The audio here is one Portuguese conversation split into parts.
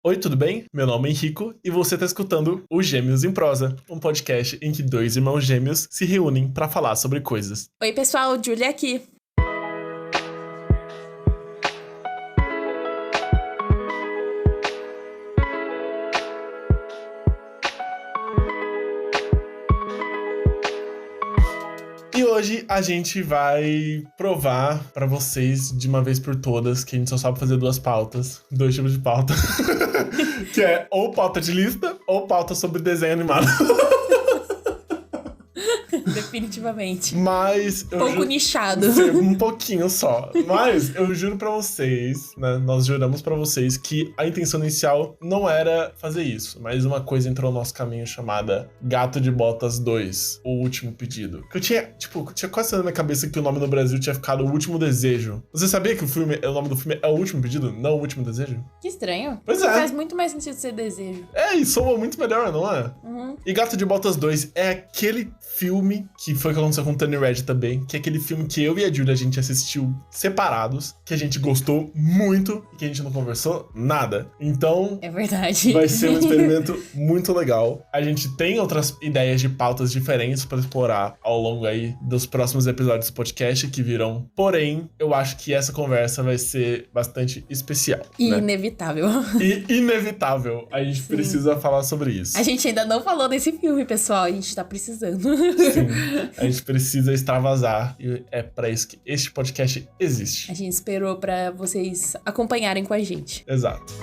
Oi, tudo bem? Meu nome é Henrico e você está escutando o Gêmeos em Prosa, um podcast em que dois irmãos gêmeos se reúnem para falar sobre coisas. Oi, pessoal, Julia aqui. E hoje a gente vai provar pra vocês, de uma vez por todas, que a gente só sabe fazer dois tipos de pauta. Que é ou pauta de lista ou pauta sobre desenho animado. Definitivamente. Mas Pouco nichado. Um pouquinho só. Mas eu juro pra vocês, né? Nós juramos pra vocês que a intenção inicial não era fazer isso. Mas uma coisa entrou no nosso caminho chamada Gato de Botas 2, O Último Pedido. Que eu tinha quase na minha cabeça que o nome no Brasil tinha ficado O Último Desejo. Você sabia que o nome do filme é O Último Pedido, não O Último Desejo? Que estranho. Pois é. Faz muito mais sentido ser desejo. É, e soa muito melhor, não é? Uhum. E Gato de Botas 2 é aquele filme que foi o que aconteceu com o Tony Red também, que é aquele filme que eu e a Julia a gente assistiu separados, que a gente gostou muito e que a gente não conversou nada. Então, é verdade. Vai ser um experimento muito legal. A gente tem outras ideias de pautas diferentes para explorar ao longo aí dos próximos episódios do podcast que virão. Porém, eu acho que essa conversa vai ser bastante especial. E né? inevitável. E inevitável. A gente precisa falar sobre isso. A gente ainda não falou desse filme, pessoal. A gente tá precisando. Sim. A gente precisa extravasar. E é pra isso que este podcast existe. A gente esperou pra vocês acompanharem com a gente. Exato.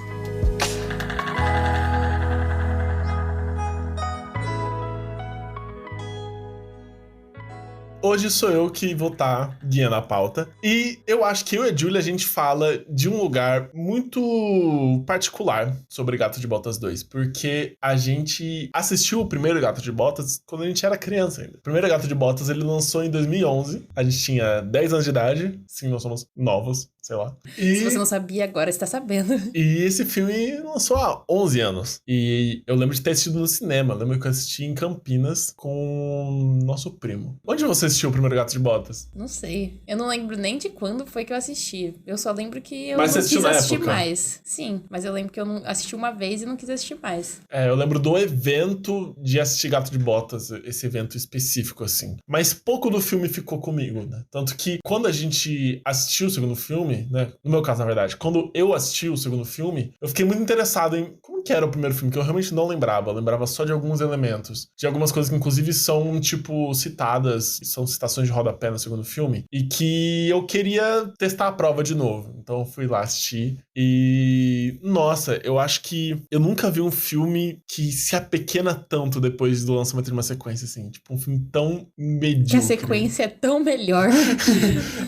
Hoje sou eu que vou estar guiando a pauta. E eu acho que eu e a Julia, a gente fala de um lugar muito particular sobre Gato de Botas 2. Porque a gente assistiu o primeiro Gato de Botas quando a gente era criança ainda. O primeiro Gato de Botas, ele lançou em 2011. A gente tinha 10 anos de idade. Sim, nós somos novos, sei lá. Se você não sabia, agora você tá sabendo. E esse filme lançou há 11 anos. E eu lembro de ter assistido no cinema. Eu lembro que eu assisti em Campinas com nosso primo. Onde você assistiu o primeiro Gato de Botas? Não sei. Eu não lembro nem de quando foi que eu assisti. Eu só lembro que eu mas não você quis assistir época? Mais. Sim, mas eu lembro que eu não assisti uma vez e não quis assistir mais. É, eu lembro do evento de assistir Gato de Botas, esse evento específico, assim. Mas pouco do filme ficou comigo, né? Tanto que quando a gente assistiu o segundo filme, né? No meu caso, na verdade, quando eu assisti o segundo filme, eu fiquei muito interessado em como que era o primeiro filme, que eu realmente não lembrava. Eu lembrava só de alguns elementos. De algumas coisas que, inclusive, são, tipo, citadas, são citações de rodapé no segundo filme, e que eu queria testar a prova de novo. Então eu fui lá assistir e... Nossa, eu acho que eu nunca vi um filme que se apequena tanto depois do lançamento de uma sequência, assim. Tipo, um filme tão medíocre. Que a sequência é tão melhor.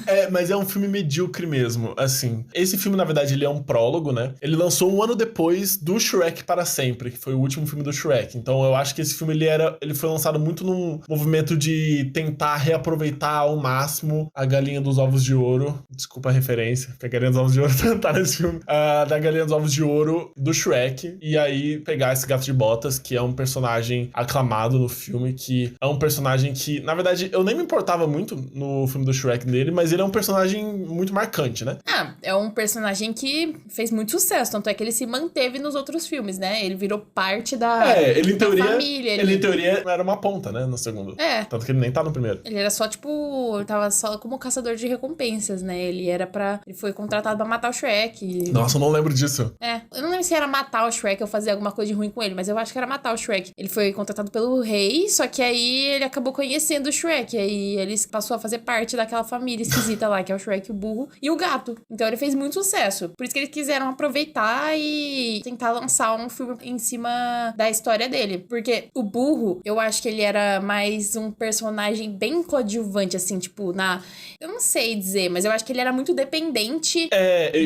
É, mas é um filme medíocre mesmo, assim. Esse filme, na verdade, ele é um prólogo, né? Ele lançou um ano depois do Shrek para Sempre, que foi o último filme do Shrek. Então eu acho que esse filme, ele foi lançado muito num movimento de tentar reaproveitar ao máximo a Galinha dos Ovos de Ouro. Desculpa a referência, porque a Galinha dos Ovos de Ouro tá nesse filme. Da Galinha dos Ovos de Ouro do Shrek. E aí pegar esse Gato de Botas, que é um personagem aclamado no filme, que é um personagem que, na verdade, eu nem me importava muito no filme do Shrek dele, mas ele é um personagem muito marcante, né? Ah, é um personagem que fez muito sucesso, tanto é que ele se manteve nos outros filmes, né? Ele virou parte da família. Ele, em teoria, era uma ponta, né? No segundo. É. Tanto que ele nem tá no primeiro. Ele era só, tipo... Ele tava só como caçador de recompensas, né? Ele foi contratado pra matar o Shrek. Nossa, eu não lembro disso. É. Eu não lembro se era matar o Shrek ou fazer alguma coisa de ruim com ele, mas eu acho que era matar o Shrek. Ele foi contratado pelo rei, só que aí ele acabou conhecendo o Shrek. Aí ele passou a fazer parte daquela família esquisita lá, que é o Shrek, o burro e o gato. Então ele fez muito sucesso. Por isso que eles quiseram aproveitar e tentar lançar um filme em cima da história dele. Porque o burro, eu acho que ele era mais um personagem bem coadjuvante, assim, tipo, eu não sei dizer, mas eu acho que ele era muito dependente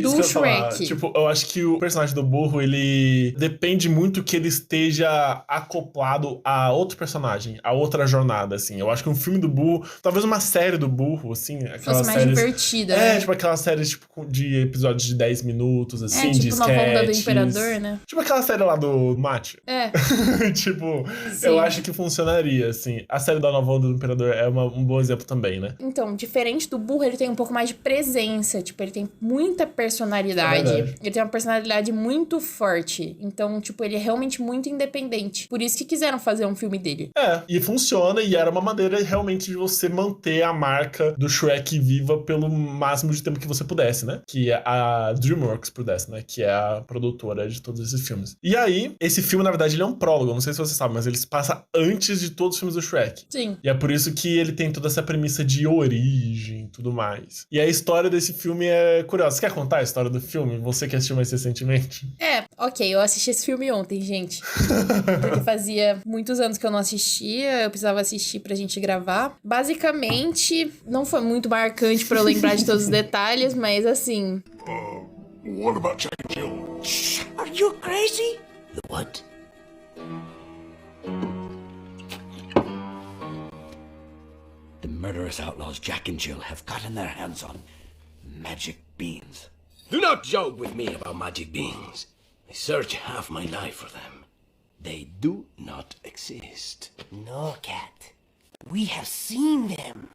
do Shrek. Tipo, eu acho que o personagem do burro, ele depende muito que ele esteja acoplado a outro personagem, a outra jornada, assim. Eu acho que um filme do burro, talvez uma série do burro, assim, aquelas fosse mais séries... divertida, né? Tipo aquelas séries, tipo, de episódios de 10 minutos, assim, tipo de Nova Onda do sketches. Imperador, né? Tipo aquela série lá do Mate? É. Tipo, Sim. eu acho que funcionaria, assim. A série da Nova Onda do Imperador é um bom exemplo também, né? Então, diferente do burro, ele tem um pouco mais de presença. Tipo, ele tem muita personalidade. É verdade. Ele tem uma personalidade muito forte. Então, tipo, ele é realmente muito independente. Por isso que quiseram fazer um filme dele. É, e funciona, e era uma maneira realmente de você manter a marca do Shrek viva pelo máximo de tempo que você pudesse, né? Que a DreamWorks pudesse, né? Que é a produtora de todos esses filmes. E aí, esse filme, na verdade, ele é um prólogo, não sei se você sabe, mas ele se passa antes de todos os filmes do Shrek. Sim. E é por isso que ele tem toda essa premissa de origem e tudo mais. E a história desse filme é curiosa. Você quer contar a história do filme? Você que assistiu mais recentemente? É, ok, eu assisti esse filme ontem, gente. Porque fazia muitos anos que eu não assistia, eu precisava assistir pra gente gravar. Basicamente, não foi muito marcante pra eu lembrar de todos os detalhes, mas assim... What about Jack and Jill? Are you crazy? The what? The murderous outlaws Jack and Jill have gotten their hands on magic beans. Do not joke with me about magic beans. I searched half my life for them. They do not exist. No, Cat. We have seen them.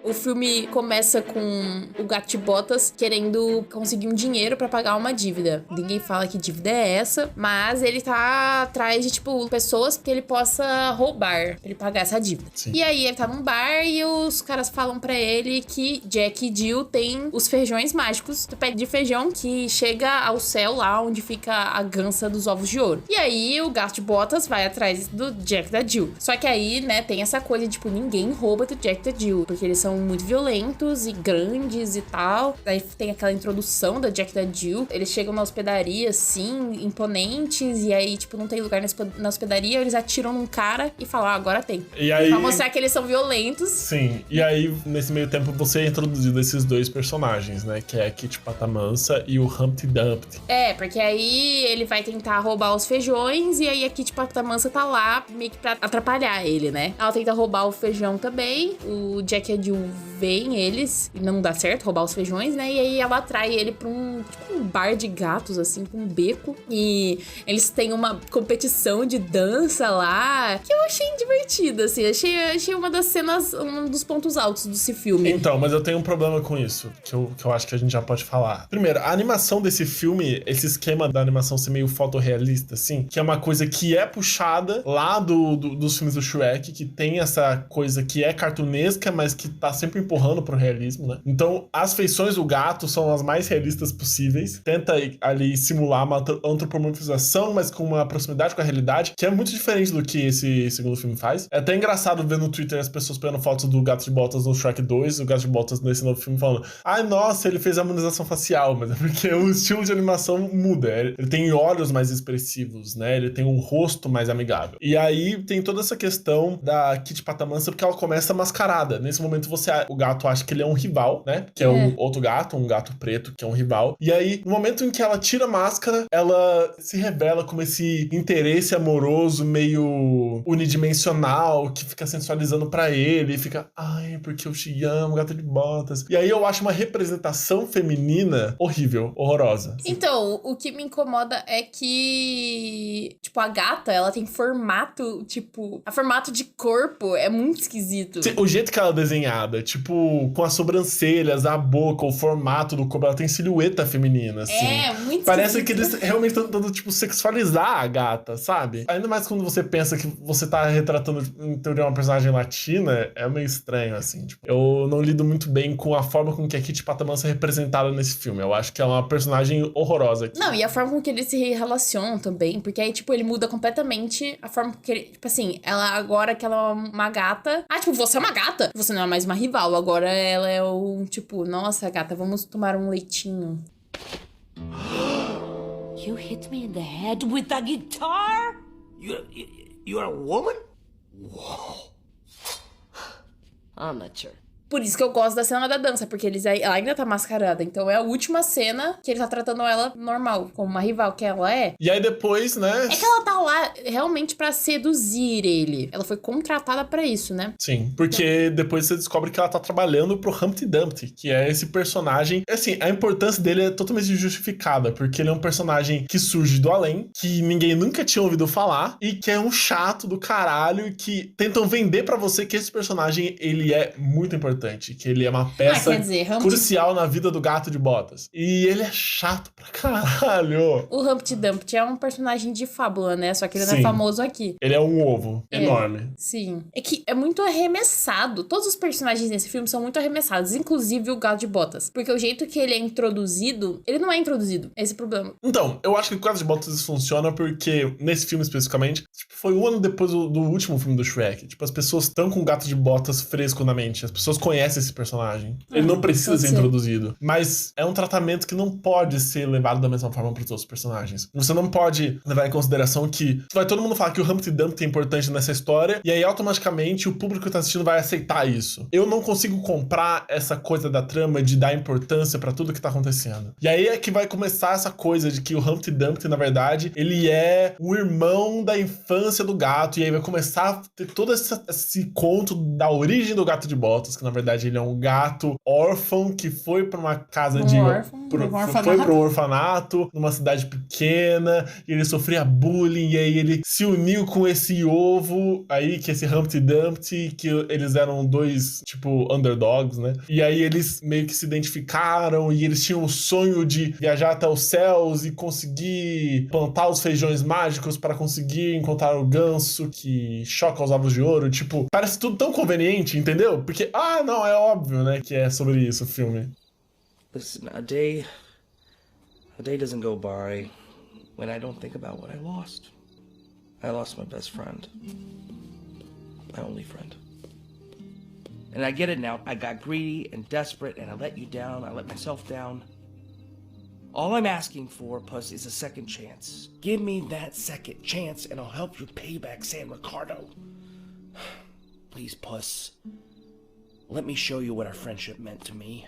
O filme começa com o Gato de Botas querendo conseguir um dinheiro pra pagar uma dívida. Ninguém fala que dívida é essa, mas ele tá atrás de, tipo, pessoas que ele possa roubar pra ele pagar essa dívida. Sim. E aí ele tá num bar e os caras falam pra ele que Jack e Jill tem os feijões mágicos do pé de feijão que chega ao céu lá onde fica a gança dos ovos de ouro. E aí o Gato de Botas vai atrás do Jack e da Jill. Só que aí, né, tem essa coisa de, tipo, ninguém rouba do Jack e da Jill, porque eles são muito violentos e grandes e tal. Aí tem aquela introdução da Jack e da Jill. Eles chegam na hospedaria, assim, imponentes, e aí, tipo, não tem lugar na hospedaria, eles atiram num cara e falam, agora tem. E aí... Pra mostrar que eles são violentos. Sim, e aí, nesse meio tempo, você é introduzido esses dois personagens, né? Que é a Kitty Patamansa e o Humpty Dumpty. É, porque aí ele vai tentar roubar os feijões, e aí a Kitty Patamansa tá lá meio que pra atrapalhar ele, né? Ela tenta roubar o feijão também, o Jack e a Jill veem eles e não dá certo roubar os feijões, né? E aí ela atrai ele pra um bar de gatos, assim, com um beco. E eles têm uma competição de dança lá, que eu achei divertida, assim. Achei uma das cenas, um dos pontos altos desse filme. Então, mas eu tenho um problema com isso, que eu acho que a gente já pode falar. Primeiro, a animação desse filme, esse esquema da animação ser meio fotorrealista, assim, que é uma coisa que é puxada lá dos filmes do Shrek, que tem essa coisa que é cartunesca, mas que tá sempre empurrando pro realismo, né? Então, as feições do gato são as mais realistas possíveis. Tenta ali simular uma antropomorfização, mas com uma proximidade com a realidade, que é muito diferente do que esse segundo filme faz. É até engraçado ver no Twitter as pessoas pegando fotos do Gato de Botas no Shrek 2, o Gato de Botas nesse novo filme falando, ai, nossa, ele fez a harmonização facial, mas é porque o estilo de animação muda. Ele tem olhos mais expressivos, né? Ele tem um rosto mais amigável. E aí tem toda essa questão da Kitty Patamansa, porque ela começa mascarada. Nesse momento o gato acha que ele é um rival, né? Que é um outro gato, um gato preto, que é um rival. E aí, no momento em que ela tira a máscara, ela se revela como esse interesse amoroso meio unidimensional, que fica sensualizando pra ele, e fica, ai, porque eu te amo, Gato de Botas. E aí eu acho uma representação feminina horrível, horrorosa. Então, o que me incomoda é que, tipo, a gata, ela tem formato, tipo, a formato de corpo é muito esquisito. O jeito que ela é desenhada, tipo, com as sobrancelhas, a boca, o formato do corpo, ela tem silhueta feminina, assim. É, muito Parece esquisito. que eles realmente estão tentando, tipo, sexualizar a gata, sabe? Ainda mais quando você pensa que você tá retratando, em teoria, uma personagem latina, é meio estranho, assim. Tipo, eu não lido muito bem com a forma com que a Kitty Patamansa é representada nesse filme. Eu acho que ela é uma personagem horrorosa aqui. Não, e a forma com que eles se relacionam também, porque aí, tipo, ele muda completamente a forma que ele, tipo assim, ela agora que ela é uma gata, tipo, você é uma gata, você não é mais uma rival, agora ela é o, tipo, nossa, gata, vamos tomar um leitinho. You hit me in the head with a guitar? You're a woman? I'm not sure. Por isso que eu gosto da cena da dança, porque ela ainda tá mascarada. Então é a última cena que ele tá tratando ela normal, como uma rival que ela é. E aí depois, né? É que ela tá lá realmente pra seduzir ele. Ela foi contratada pra isso, né? Sim, porque depois você descobre que ela tá trabalhando pro Humpty Dumpty, que é esse personagem. Assim, a importância dele é totalmente justificada, porque ele é um personagem que surge do além, que ninguém nunca tinha ouvido falar, e que é um chato do caralho, que tentam vender pra você que esse personagem, ele é muito importante, que ele é uma peça quer dizer, crucial na vida do Gato de Botas. E ele é chato pra caralho. O Humpty Dumpty é um personagem de fábula, né? Só que ele não é Sim. famoso aqui. Ele é um ovo enorme. Sim. É que é muito arremessado. Todos os personagens nesse filme são muito arremessados, inclusive o Gato de Botas. Porque o jeito que ele é introduzido, ele não é introduzido. Esse é o problema. Então, eu acho que o Gato de Botas funciona porque, nesse filme especificamente, foi um ano depois do último filme do Shrek. Tipo, as pessoas estão com o Gato de Botas fresco na mente. As pessoas conhecem esse personagem. Ele não precisa ser introduzido. Mas é um tratamento que não pode ser levado da mesma forma para os outros personagens. Você não pode levar em consideração que vai todo mundo falar que o Humpty Dumpty é importante nessa história e aí automaticamente o público que tá assistindo vai aceitar isso. Eu não consigo comprar essa coisa da trama de dar importância pra tudo que tá acontecendo. E aí é que vai começar essa coisa de que o Humpty Dumpty, na verdade, ele é o irmão da infância do gato, e aí vai começar a ter todo esse conto da origem do Gato de Botas, que na verdade ele é um gato órfão que foi pra uma casa foi pra um orfanato numa cidade pequena, e ele sofria bullying, e aí ele se uniu com esse ovo aí, que é esse Humpty Dumpty, que eles eram dois, tipo, underdogs, né? E aí eles meio que se identificaram, e eles tinham o sonho de viajar até os céus e conseguir plantar os feijões mágicos para conseguir encontrar o ganso que choca os ovos de ouro. Tipo, parece tudo tão conveniente, entendeu? Porque, não, é óbvio, né, que é sobre isso o filme. Listen, a day doesn't go by when I don't think about what I lost. I lost my best friend. My only friend. And I get it now. I got greedy and desperate and I let you down. I let myself down. All I'm asking for, Puss, is a second chance. Give me that second chance and I'll help you pay back San Ricardo. Please, Puss. Let me show you what our friendship meant to me.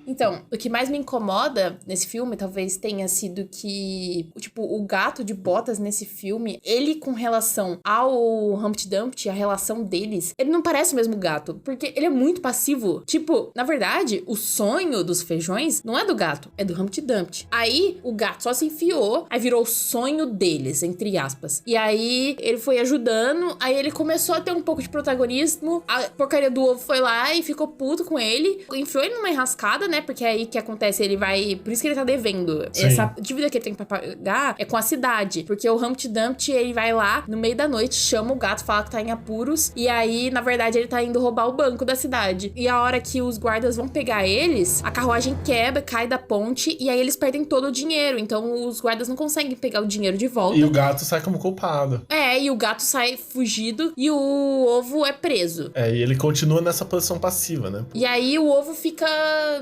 Então, o que mais me incomoda nesse filme talvez tenha sido que, tipo, o Gato de Botas nesse filme, ele com relação ao Humpty Dumpty, a relação deles, ele não parece o mesmo gato, porque ele é muito passivo. Tipo, na verdade, o sonho dos feijões não é do gato, é do Humpty Dumpty. Aí, o gato só se enfiou, aí virou o sonho deles, entre aspas. E aí, ele foi ajudando, aí ele começou a ter um pouco de protagonismo, a porcaria do ovo foi lá e ficou puto com ele, enfiou ele numa enrascada, né? Porque aí o que acontece? Ele vai... Por isso que ele tá devendo. Sim. Essa dívida que ele tem pra pagar é com a cidade. Porque o Humpty Dumpty, ele vai lá no meio da noite, chama o gato, fala que tá em apuros. E aí, na verdade, ele tá indo roubar o banco da cidade. E a hora que os guardas vão pegar eles, a carruagem quebra, cai da ponte. E aí eles perdem todo o dinheiro. Então os guardas não conseguem pegar o dinheiro de volta. E o gato sai como culpado. E o gato sai fugido e o ovo é preso. E ele continua nessa posição passiva, né? E aí o ovo fica...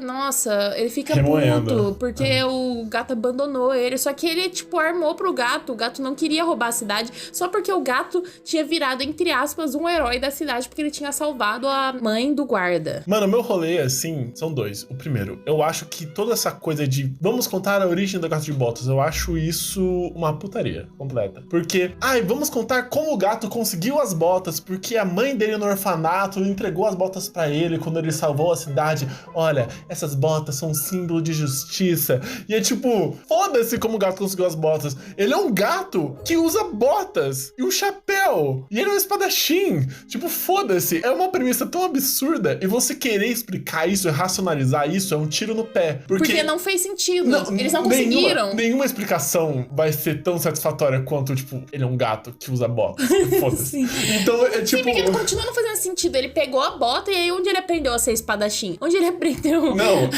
Nossa, ele fica remoendo. puto, porque o gato abandonou ele. Só que ele, tipo, armou pro gato. O gato não queria roubar a cidade, só porque o gato tinha virado, entre aspas, um herói da cidade, porque ele tinha salvado a mãe do guarda. Mano, meu rolê, assim, são dois. O primeiro, eu acho que toda essa coisa de vamos contar a origem do Gato de Botas, eu acho isso uma putaria completa. Porque, vamos contar como o gato conseguiu as botas, porque a mãe dele no orfanato entregou as botas pra ele quando ele salvou a cidade. Olha, essas botas são um símbolo de justiça. E é tipo, foda-se como o gato conseguiu as botas. Ele é um gato que usa botas e um chapéu. E ele é um espadachim. Tipo, foda-se. É uma premissa tão absurda. E você querer explicar isso e racionalizar isso é um tiro no pé. Porque não fez sentido. Eles não conseguiram. Nenhuma explicação vai ser tão satisfatória quanto, tipo, ele é um gato que usa botas. Foda-se. Então, é tipo... Sim, porque continua não fazendo sentido. Ele pegou a bota e aí onde ele aprendeu a ser espadachim? Onde ele aprendeu Não,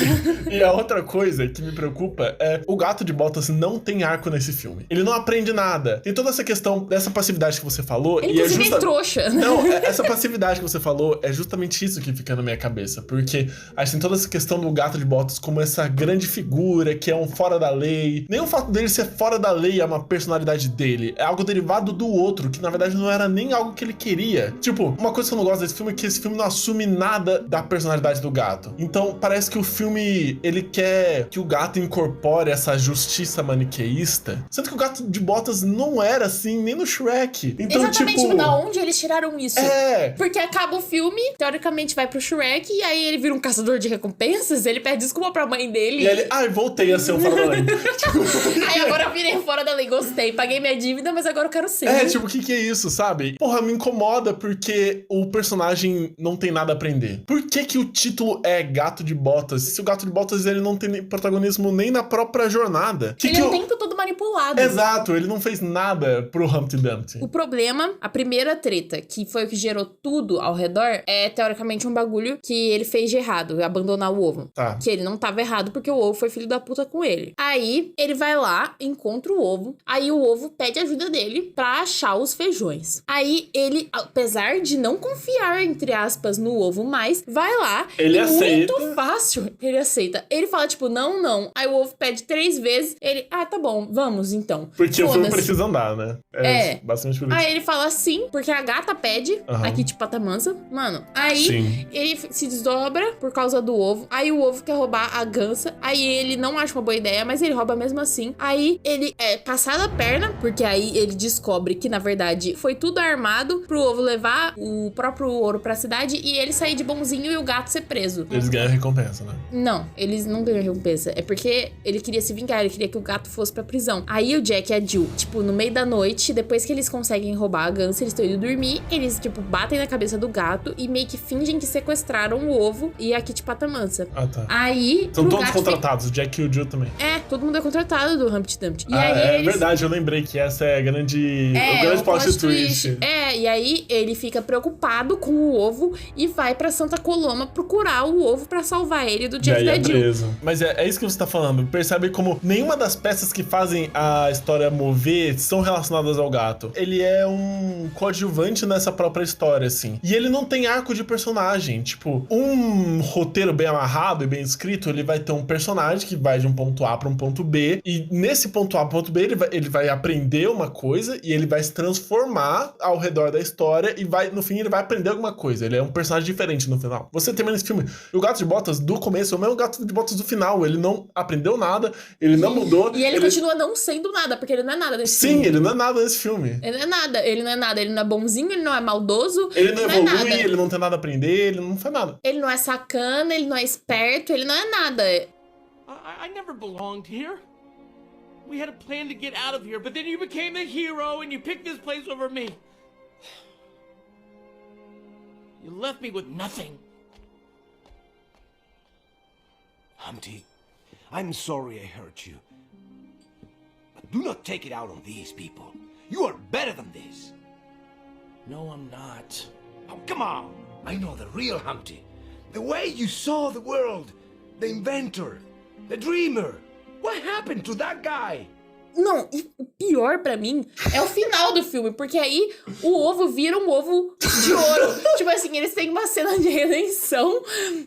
E a outra coisa que me preocupa é o Gato de Botas não tem arco nesse filme. Ele não aprende nada. Tem toda essa questão dessa passividade que você falou. Ele e inclusive é trouxa. Não, essa passividade que você falou é justamente isso que fica na minha cabeça. Porque a gente tem toda essa questão do Gato de Botas como essa grande figura que é um fora da lei. Nem o fato dele ser fora da lei é uma personalidade dele. É algo derivado do outro, que na verdade não era nem algo que ele queria. Tipo, uma coisa que eu não gosto desse filme é que esse filme não assume nada da personalidade do gato. Então, parece que o filme, ele quer que o gato incorpore essa justiça maniqueísta, sendo que o Gato de Botas não era assim, nem no Shrek. Então, exatamente, tipo... da onde eles tiraram isso? Porque acaba o filme, teoricamente vai pro Shrek, e aí ele vira um caçador de recompensas, ele pede desculpa pra mãe dele. E ele, voltei a ser um fora da lei. Aí agora eu virei fora da lei, gostei, paguei minha dívida, mas agora eu quero ser. Tipo, o que é isso, sabe? Porra, me incomoda porque o personagem não tem nada a aprender. Por que o título é Gato de Botas? Se o Gato de Botas, ele não tem protagonismo nem na própria jornada. Ele é o tempo todo manipulado. Exato, ele não fez nada pro Humpty Dumpty. O problema, a primeira treta, que foi o que gerou tudo ao redor, é teoricamente um bagulho que ele fez de errado, abandonar o ovo. Tá. Que ele não tava errado porque o ovo foi filho da puta com ele. Aí, ele vai lá, encontra o ovo, aí o ovo pede ajuda dele pra achar os feijões. Aí, ele, apesar de não confiar, entre aspas, no ovo mais, vai lá, ele aceita. Muito fácil, ele aceita. Ele fala, tipo, não. Aí o ovo pede 3 vezes, ele, tá bom, vamos então. Porque o filme precisa andar, né? Basicamente por isso. Aí ele fala sim, porque a gata pede, aqui de Patamansa. Mano, aí ele se desdobra por causa do ovo. Aí o ovo quer roubar a gansa. Aí ele não acha uma boa ideia, mas ele rouba mesmo assim. Aí ele é passado a perna, porque aí ele descobre que, na verdade, foi tudo armado pro ovo levar o próprio ouro pra cidade e ele sair de bonzinho e o gato ser preso. Eles ganham recompensa, né? Não, eles não ganham recompensa. É porque ele queria se vingar, ele queria que o gato fosse pra prisão. Aí o Jack e a Jill, tipo, no meio da noite, depois que eles conseguem roubar a gansa, eles estão indo dormir, eles, tipo, batem na cabeça do gato e meio que fingem que sequestraram o ovo e a Kitty Patamansa. Tá. Aí... São todos contratados, o Jack e o Jill também. Todo mundo é contratado do Humpty Dumpty. E aí eles... verdade, eu lembrei que essa é a grande... o grande plot twist. E aí ele fica preocupado com o ovo e vai pra Santa Coloma procurar o ovo pra salvar ele do Jack e da Jill. Mas é isso que você tá falando. Percebe como nenhuma das peças que fazem a história mover são relacionadas ao gato. Ele é um coadjuvante nessa própria história, assim. E ele não tem arco de personagem. Tipo, um roteiro bem amarrado e bem escrito, ele vai ter um personagem que vai de um ponto A pra um ponto B. E nesse ponto A pro ponto B, ele vai aprender uma coisa e ele vai se transformar ao redor da história e no fim ele vai aprender alguma coisa. Ele é um personagem diferente no final. Você termina esse filme. O Gato de Botas do começo é o mesmo Gato de Botas do final. Ele não aprendeu nada, ele não mudou. E ele continua não sendo nada, porque ele não é nada nesse filme. Sim, ele não é nada nesse filme. Ele não é nada, ele não é bonzinho, ele não é maldoso. Ele não evolui, ele não tem nada a aprender, ele não faz nada. Ele não é sacana, ele não é esperto, ele não é nada. I never belonged here. We had a plan to get out of here, but then you became the hero and you picked this place over me. You left me with nothing. Humpty, I'm sorry I hurt you. But do not take it out on these people. You are better than this. No, I'm not. Oh, come on. I know the real Humpty. The way you saw the world. The inventor. The dreamer. What happened to that guy? Não, e o pior pra mim é o final do filme, porque aí o ovo vira um ovo de ouro. Tipo assim, eles têm uma cena de redenção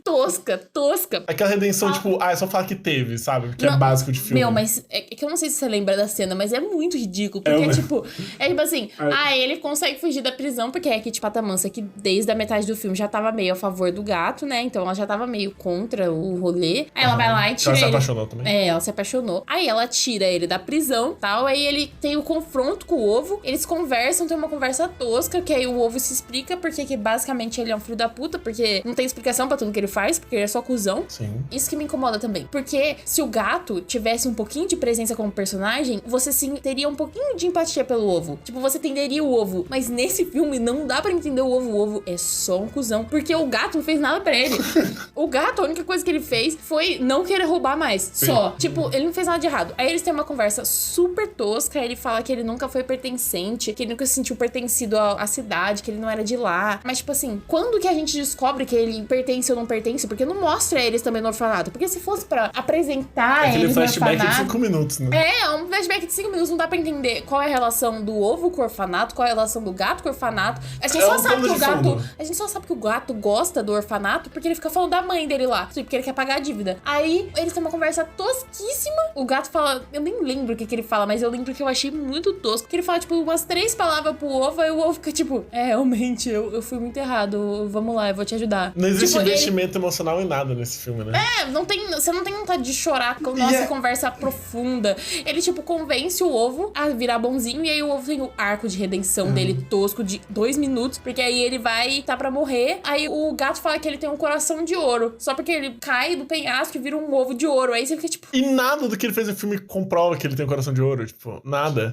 tosca. Aquela redenção, tipo, é só falar que teve, sabe? Porque é básico de filme. Meu, mas é que eu não sei se você lembra da cena, mas é muito ridículo. Porque é tipo assim, ele consegue fugir da prisão, porque é a Kitty Patamansa, que desde a metade do filme já tava meio a favor do gato, né? Então ela já tava meio contra o rolê. Aí ela vai lá e tira ele. Ela se apaixonou também. Ela se apaixonou. Aí ela tira ele da prisão, tal. Aí ele tem o confronto com o ovo. Eles conversam, tem uma conversa tosca, que aí o ovo se explica porque que basicamente ele é um filho da puta, porque não tem explicação pra tudo que ele faz, porque ele é só cuzão. Sim. Isso que me incomoda também. Porque se o gato tivesse um pouquinho de presença como personagem, você sim teria um pouquinho de empatia pelo ovo. Tipo, você entenderia o ovo. Mas nesse filme não dá pra entender o ovo. O ovo é só um cuzão. Porque o gato não fez nada pra ele. O gato, a única coisa que ele fez foi não querer roubar mais. Sim. Só. Tipo, ele não fez nada de errado. Aí eles têm uma conversa super tosca. Ele fala que ele nunca foi pertencente, que ele nunca se sentiu pertencido à cidade, que ele não era de lá. Mas, tipo assim, quando que a gente descobre que ele pertence ou não pertence? Porque não mostra eles também no orfanato. Porque se fosse pra apresentar Aquele eles no flashback orfanato... de 5 minutos, né? É um flashback de 5 minutos, não dá pra entender qual é a relação do ovo com o orfanato, qual é a relação do gato com o orfanato. A gente só sabe que o gato... A gente só sabe que o gato gosta do orfanato porque ele fica falando da mãe dele lá, porque ele quer pagar a dívida. Aí, eles têm uma conversa tosquíssima. O gato fala... Eu nem lembro o que ele fala, mas eu lembro que eu achei muito tosco. Que ele fala, tipo, umas 3 palavras pro ovo, aí o ovo fica, tipo... realmente, eu fui muito errado. Vamos lá, eu vou te ajudar. Não existe tipo, investimento emocional em nada nesse filme, né? Você não tem vontade de chorar com nossa conversa profunda. Ele, tipo, convence o ovo a virar bonzinho, e aí o ovo tem o arco de redenção dele tosco de 2 minutos, porque aí ele vai tá pra morrer. Aí o gato fala que ele tem um coração de ouro, só porque ele cai do penhasco e vira um ovo de ouro. Aí você fica, tipo... E nada do que ele fez no filme comprova que ele tem um coração de ouro, tipo, nada.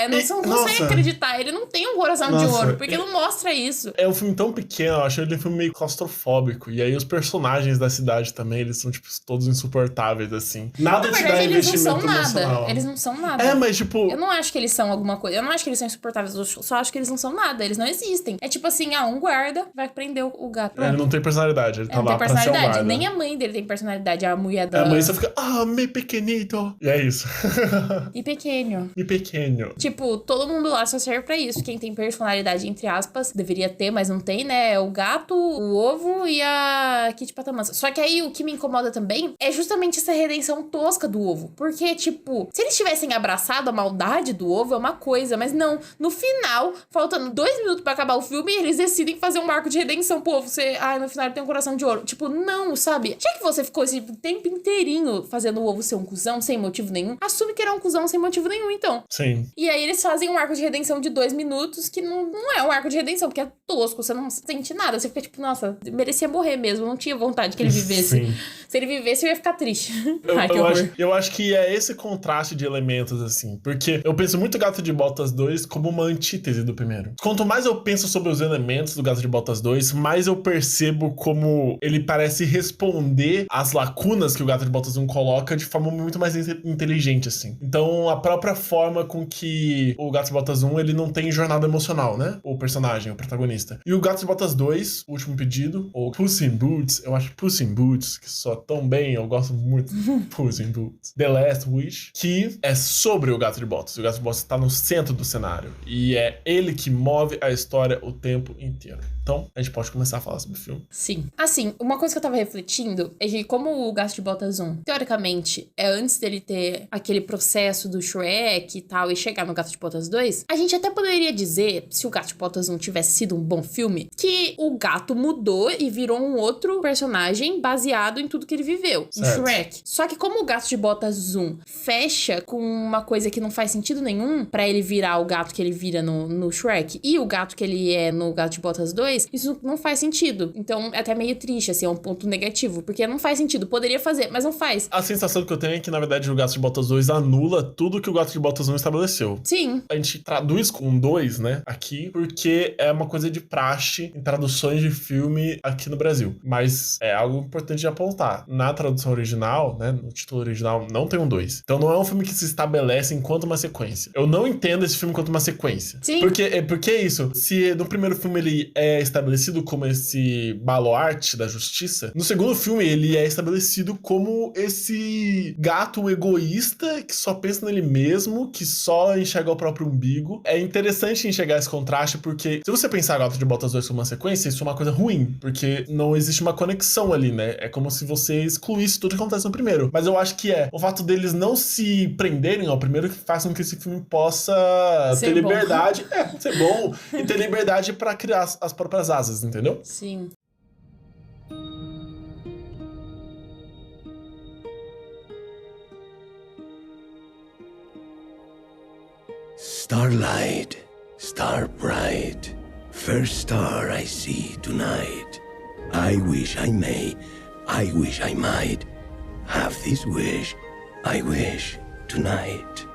Você não consegue acreditar. Ele não tem um coração de ouro, porque não mostra isso. É um filme tão pequeno, eu acho ele um filme meio claustrofóbico. E aí os personagens da cidade também, eles são, tipo, todos insuportáveis, assim. Nada te dá investimento emocional. Eles não são nada. Mas, tipo... Eu não acho que eles são alguma coisa. Eu não acho que eles são insuportáveis. Eu só acho que eles não são nada. Eles não existem. É tipo assim, um guarda vai prender o gato. Ele não tem personalidade. Ele tá lá pra ser um guarda. Nem a mãe dele tem personalidade. A mulher da... A mãe só fica, meu pequenito. E é isso. E pequeno. E pequeno. Tipo, todo mundo lá só serve pra isso. Quem tem personalidade, entre aspas, deveria ter, mas não tem, né? É o gato, o ovo e a Kitty Patamansa. Só que aí o que me incomoda também é justamente essa redenção tosca do ovo. Porque, tipo, se eles tivessem abraçado a maldade do ovo, é uma coisa, mas não. No final, faltando 2 minutos pra acabar o filme, eles decidem fazer um arco de redenção pro ovo. No final ele tem um coração de ouro. Tipo, não, sabe? Já que você ficou esse tempo inteirinho fazendo o ovo ser um cuzão sem motivo nenhum, assume que ele é um cuzão sem motivo nenhum, então. Sim. E aí eles fazem um arco de redenção de 2 minutos, que não é um arco de redenção, porque é tosco, você não sente nada. Você fica tipo, nossa, merecia morrer mesmo, não tinha vontade que ele vivesse. Sim. Se ele vivesse, eu ia ficar triste. Eu acho que é esse contraste de elementos, assim. Porque eu penso muito Gato de Botas 2 como uma antítese do primeiro. Quanto mais eu penso sobre os elementos do Gato de Botas 2, mais eu percebo como ele parece responder às lacunas que o Gato de Botas 1 coloca de forma muito mais inteligente, assim. Então, a própria forma com que o Gato de Botas 1, ele não tem jornada emocional, né? O personagem, o protagonista. E o Gato de Botas 2, o último pedido, ou Puss in Boots, eu acho Puss in Boots, que soa tão bem, eu gosto muito de Puss in Boots. The Last Wish, que é sobre o Gato de Botas. O Gato de Botas tá no centro do cenário. E é ele que move a história o tempo inteiro. Então, a gente pode começar a falar sobre o filme. Sim. Assim, uma coisa que eu tava refletindo é que como o Gato de Botas 1, teoricamente, é antes dele ter aquele processo do Shrek e tal, e chegar no Gato de Botas 2, a gente até poderia dizer, se o Gato de Botas 1 tivesse sido um bom filme, que o gato mudou e virou um outro personagem baseado em tudo que ele viveu, em Shrek. Só que como o Gato de Botas 1 fecha com uma coisa que não faz sentido nenhum pra ele virar o gato que ele vira no Shrek e o gato que ele é no Gato de Botas 2, isso não faz sentido. Então é até meio triste, assim, é um ponto negativo, porque não faz sentido. Poderia fazer, mas não faz. A sensação que eu tenho é que, na verdade, o Gato de Botas 2 anula tudo que o Gato de Botas 1 estabeleceu. Sim. A gente traduz com 2, né, aqui, porque é uma coisa de praxe em traduções de filme aqui no Brasil. Mas é algo importante de apontar. Na tradução original, né, no título original, não tem um 2. Então não é um filme que se estabelece enquanto uma sequência. Eu não entendo esse filme enquanto uma sequência. Sim. Porque é isso. Se no primeiro filme ele é estabelecido como esse baluarte da justiça, no segundo filme ele é estabelecido como esse gato egoísta que só pensa nele mesmo, que só enxerga o próprio umbigo. É interessante enxergar esse contraste, porque se você pensar Gato de Botas 2 como uma sequência, isso é uma coisa ruim, porque não existe uma conexão ali, né? É como se você excluísse tudo que acontece no primeiro. Mas eu acho que o fato deles não se prenderem ao primeiro que faz com que esse filme possa ter liberdade, ser bom, e ter liberdade pra criar as próprias asas, entendeu? Sim. Starlight, star bright, first star I see tonight. I wish I may, I wish I might have this wish, I wish tonight.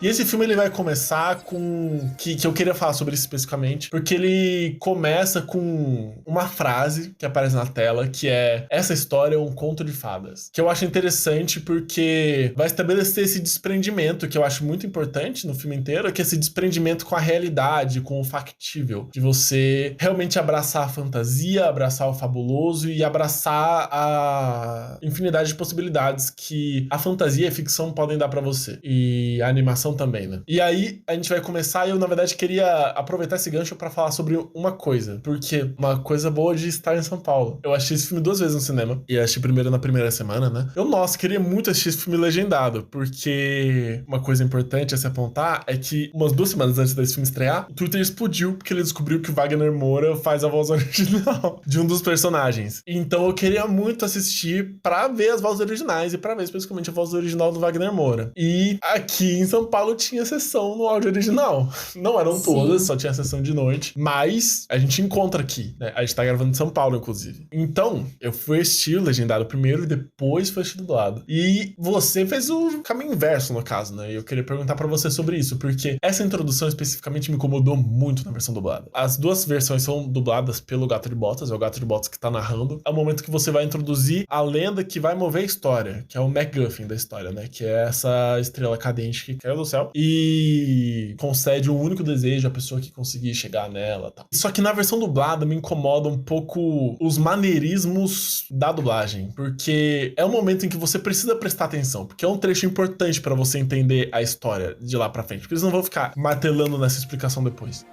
E esse filme ele vai começar com... Que eu queria falar sobre isso especificamente, porque ele começa com uma frase que aparece na tela, que é: essa história é um conto de fadas. Que eu acho interessante porque vai estabelecer esse desprendimento, que eu acho muito importante no filme inteiro, que é esse desprendimento com a realidade, com o factível. De você realmente abraçar a fantasia, abraçar o fabuloso e abraçar a infinidade de possibilidades que a fantasia e a ficção podem dar pra você. E a animação também, né? E aí, a gente vai começar e eu, na verdade, queria aproveitar esse gancho pra falar sobre uma coisa. Porque uma coisa boa de estar em São Paulo. Eu achei esse filme 2 vezes no cinema. E achei primeiro na primeira semana, né? Nossa, queria muito assistir esse filme legendado. Porque uma coisa importante a se apontar é que umas 2 semanas antes desse filme estrear, o Twitter explodiu porque ele descobriu que o Wagner Moura faz a voz original de um dos personagens. Então eu queria muito assistir pra ver as vozes originais e pra ver especificamente a voz original do Wagner Moura. E aqui em São Paulo tinha sessão no áudio original. Não eram todas, só tinha sessão de noite. Mas a gente encontra aqui, né? A gente tá gravando em São Paulo, inclusive. Então, eu fui assistir o legendado primeiro e depois fui assistir dublado. E você fez o caminho inverso, no caso, né? E eu queria perguntar pra você sobre isso, porque essa introdução especificamente me incomodou muito na versão dublada. As 2 versões são dubladas pelo Gato de Botas, é o Gato de Botas que tá narrando. É o momento que você vai introduzir a lenda que vai mover a história, que é o MacGuffin da história, né? Que é essa estrela cadente que caiu do céu e concede um único desejo à pessoa que conseguir chegar nela, tá? Só que na versão dublada me incomoda um pouco os maneirismos da dublagem, porque é um momento em que você precisa prestar atenção, porque é um trecho importante pra você entender a história de lá pra frente, porque eles não vão ficar martelando nessa explicação depois.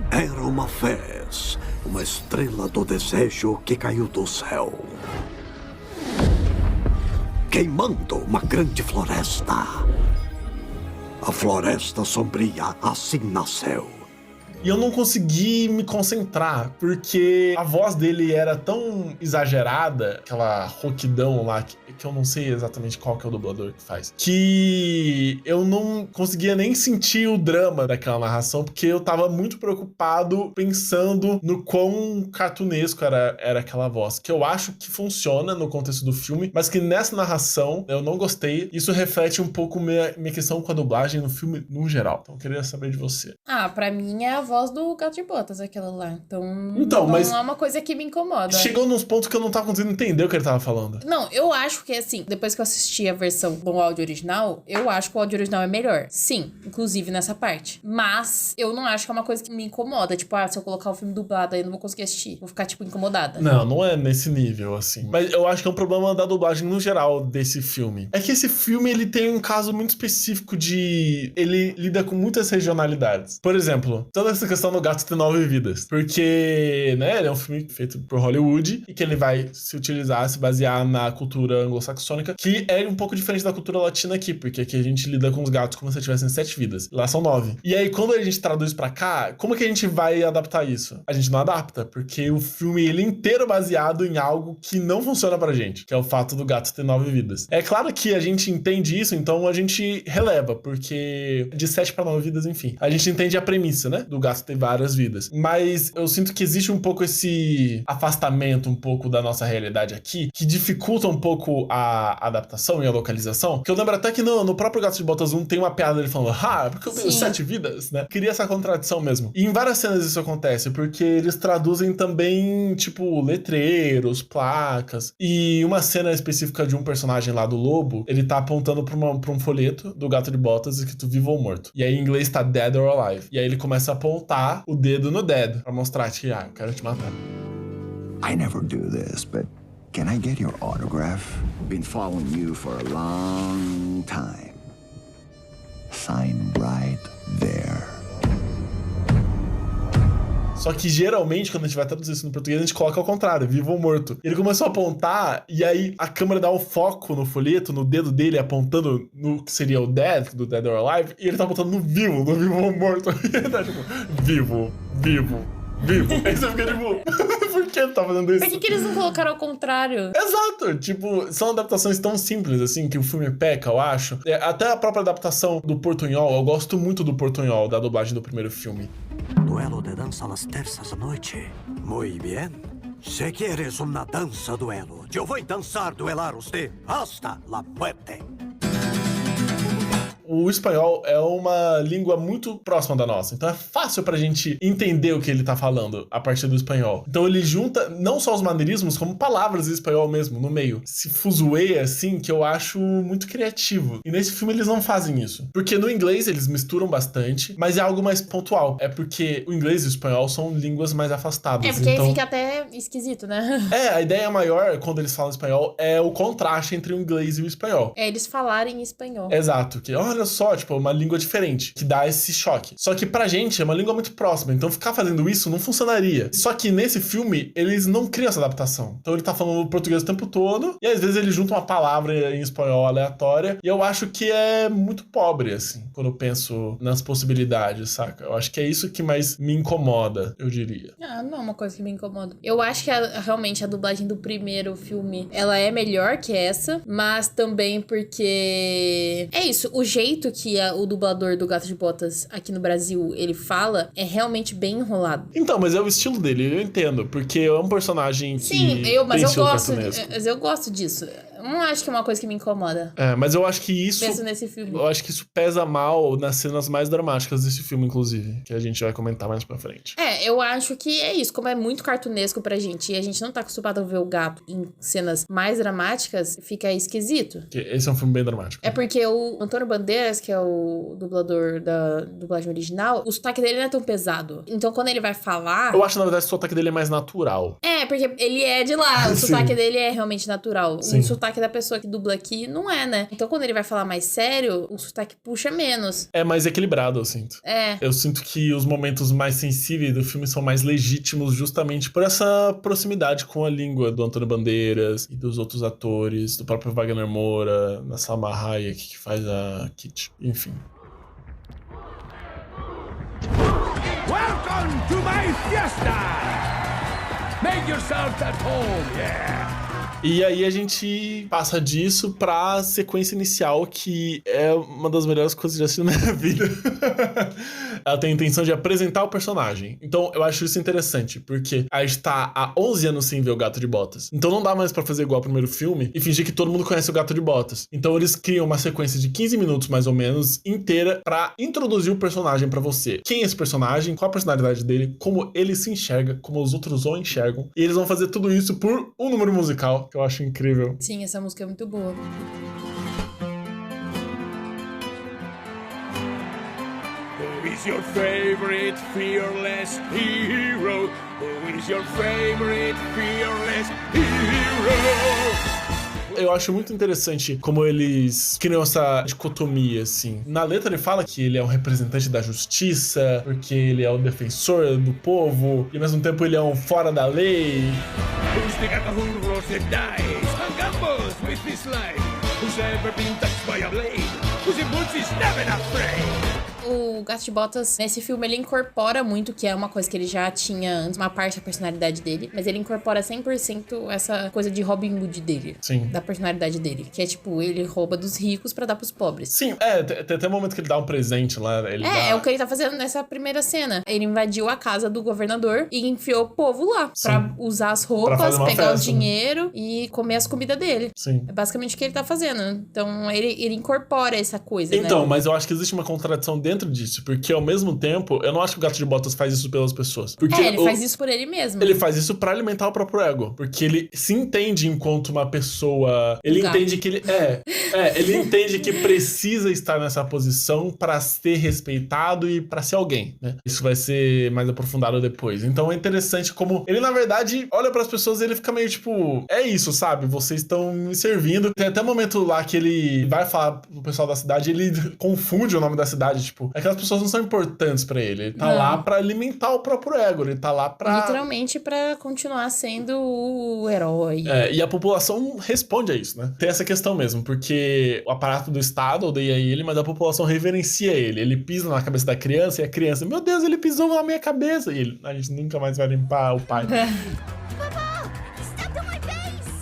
Era uma vez uma estrela do desejo que caiu do céu, queimando uma grande floresta. A floresta sombria assim nasceu. E eu não consegui me concentrar, porque a voz dele era tão exagerada, aquela rouquidão lá, que eu não sei exatamente qual que é o dublador que faz, que eu não conseguia nem sentir o drama daquela narração, porque eu tava muito preocupado pensando no quão cartunesco era aquela voz, que eu acho que funciona no contexto do filme, mas que nessa narração eu não gostei. Isso reflete um pouco minha questão com a dublagem no filme no geral. Então eu queria saber de você. Pra mim é a voz do Gato de Botas, aquela lá. Então mas não é uma coisa que me incomoda. Chegou nos pontos que eu não tava conseguindo entender o que ele tava falando. Não, eu acho que, assim, depois que eu assisti a versão do áudio original, eu acho que o áudio original é melhor. Sim, inclusive nessa parte. Mas eu não acho que é uma coisa que me incomoda. Tipo, se eu colocar o filme dublado aí eu não vou conseguir assistir. Vou ficar, tipo, incomodada. Não é nesse nível, assim. Mas eu acho que é um problema da dublagem no geral desse filme. É que esse filme, ele tem um caso muito específico de... Ele lida com muitas regionalidades. Por exemplo, toda essa questão do gato ter 9 vidas. Porque, né, ele é um filme feito por Hollywood e que ele vai se basear na cultura anglo-saxônica, que é um pouco diferente da cultura latina aqui, porque aqui a gente lida com os gatos como se tivessem 7 vidas. Lá são 9. E aí, quando a gente traduz pra cá, como que a gente vai adaptar isso? A gente não adapta, porque o filme, ele é inteiro baseado em algo que não funciona pra gente, que é o fato do gato ter 9 vidas. É claro que a gente entende isso, então a gente releva, porque de 7 pra 9 vidas, enfim. A gente entende a premissa, né, do gato ter várias vidas. Mas eu sinto que existe um pouco esse afastamento um pouco da nossa realidade aqui, que dificulta um pouco a adaptação e a localização. Que eu lembro até que no próprio Gato de Botas 1 tem uma piada dele falando, porque eu tenho 7 vidas, né? Queria essa contradição mesmo. E em várias cenas isso acontece, porque eles traduzem também, tipo, letreiros, placas. E uma cena específica de um personagem lá do lobo, ele tá apontando pra um folheto do Gato de Botas escrito vivo ou morto. E aí em inglês tá dead or alive. E aí ele começa a apontar o dedo no dead, pra mostrar que, eu quero te matar. I never do this, but can I get your autograph? Been following you for a long time. Sign right there. Só que geralmente, quando a gente vai traduzir isso no português, a gente coloca ao contrário, vivo ou morto. Ele começou a apontar, e aí a câmera dá um foco no folheto, no dedo dele, apontando no que seria o dead, do dead or alive, e ele tá apontando no vivo ou morto. E ele tá tipo, vivo. Aí você fica tipo, por que ele tá fazendo isso? Por que eles não colocaram ao contrário? Exato, tipo, são adaptações tão simples, assim, que o filme peca, eu acho. Até a própria adaptação do Portunhol, eu gosto muito do Portunhol, da dublagem do primeiro filme. Duelo de danza las terças noite. Muy bien. Se quieres una danza duelo, yo voy a danzar duelar usted hasta la muerte. o espanhol é uma língua muito próxima da nossa. Então é fácil pra gente entender o que ele tá falando a partir do espanhol. Então ele junta não só os maneirismos, como palavras em espanhol mesmo, no meio. Se fuzueia, assim, que eu acho muito criativo. E nesse filme eles não fazem isso. Porque no inglês eles misturam bastante, mas é algo mais pontual. É porque o inglês e o espanhol são línguas mais afastadas. É, porque então... aí fica até esquisito, né? É, a ideia maior, quando eles falam espanhol, é o contraste entre o inglês e o espanhol. É eles falarem espanhol. Exato, que olha só, tipo, uma língua diferente, que dá esse choque. Só que pra gente é uma língua muito próxima, então ficar fazendo isso não funcionaria. Só que nesse filme, eles não criam essa adaptação. Então ele tá falando português o tempo todo, e às vezes ele junta uma palavra em espanhol aleatória, e eu acho que é muito pobre, assim, quando eu penso nas possibilidades, saca? Eu acho que é isso que mais me incomoda, eu diria. Ah, não é uma coisa que me incomoda. Eu acho que realmente a dublagem do primeiro filme, ela é melhor que essa, mas também porque... É isso, o jeito que o dublador do Gato de Botas aqui no Brasil, ele fala, é realmente bem enrolado. Então, mas é o estilo dele, eu entendo, porque é um personagem que Sim, tem mas eu estilo gosto, cartunesco. mas eu gosto disso. Eu não acho que é uma coisa que me incomoda. É, mas eu acho que isso... Penso nesse filme. Eu acho que isso pesa mal nas cenas mais dramáticas desse filme, inclusive, que a gente vai comentar mais pra frente. É, eu acho que é isso. Como é muito cartunesco pra gente e a gente não tá acostumado a ver o gato em cenas mais dramáticas, fica esquisito. Porque esse é um filme bem dramático. É porque o Antônio Bandeiras, que é o dublador da dublagem original, o sotaque dele não é tão pesado. Então, quando ele vai falar... Eu acho, na verdade, que o sotaque dele é mais natural. É, porque ele é de lá. O sotaque dele é realmente natural. Sim. O sotaque da pessoa que dubla aqui não é, né? Então, quando ele vai falar mais sério, o sotaque puxa menos. É mais equilibrado, eu sinto. É. Eu sinto que os momentos mais sensíveis do filme são mais legítimos justamente por essa proximidade com a língua do Antônio Bandeiras e dos outros atores, do próprio Wagner Moura, da Salma Hayek, que faz a Kit, enfim. Welcome to my fiesta! Make yourself at home, yeah! E aí a gente passa disso pra sequência inicial, que é uma das melhores coisas que eu já assisti na minha vida. Ela tem a intenção de apresentar o personagem. Então eu acho isso interessante, porque a gente tá há 11 anos sem ver o Gato de Botas. Então não dá mais pra fazer igual ao primeiro filme e fingir que todo mundo conhece o Gato de Botas. Então eles criam uma sequência de 15 minutos, mais ou menos, inteira, pra introduzir o personagem pra você. Quem é esse personagem, qual a personalidade dele, como ele se enxerga, como os outros o enxergam. E eles vão fazer tudo isso por um número musical, que eu acho incrível. Sim, essa música é muito boa. Who is your favorite fearless hero? Who is your favorite fearless hero? Eu acho muito interessante como eles criam essa dicotomia, assim. Na letra ele fala que ele é um representante da justiça, porque ele é o defensor do povo, e ao mesmo tempo ele é um fora da lei. Who's the gato who rolls the dice and gambles with his life? Who's ever been touched by a blade? Who's in boots is never afraid? O Gato de Botas, nesse filme, ele incorpora muito, que é uma coisa que ele já tinha antes, uma parte da personalidade dele, mas ele incorpora 100% essa coisa de Robin Hood dele. Sim. Da personalidade dele, que é tipo, ele rouba dos ricos pra dar pros pobres. Sim, tem até um momento que ele dá um presente lá. É o que ele tá fazendo nessa primeira cena. Ele invadiu a casa do governador e enfiou o povo lá. Sim. Pra usar as roupas, fazer uma pegar festa, o dinheiro e comer as comidas dele. Sim. É basicamente o que ele tá fazendo. Então, ele incorpora essa coisa, Então, né? mas eu acho que existe uma contradição dentro disso, porque ao mesmo tempo, eu não acho que o Gato de Botas faz isso pelas pessoas. Porque ele faz isso por ele mesmo. Ele faz isso pra alimentar o próprio ego, porque ele se entende enquanto uma pessoa... Ele entende que ele... ele entende que precisa estar nessa posição pra ser respeitado e pra ser alguém, né? Isso vai ser mais aprofundado depois. Então é interessante como ele, na verdade, olha pras pessoas e ele fica meio tipo... É isso, sabe? Vocês estão me servindo. Tem até um momento lá que ele vai falar pro pessoal da cidade, ele confunde o nome da cidade, tipo... Aquelas pessoas não são importantes pra ele. Ele tá lá pra alimentar o próprio ego. Ele tá lá pra... Literalmente pra continuar sendo o herói. E a população responde a isso, né? Tem essa questão mesmo, porque o aparato do Estado odeia ele, mas a população reverencia ele. Ele pisa na cabeça da criança e a criança, meu Deus, ele pisou na minha cabeça. E a gente nunca mais vai limpar o pai.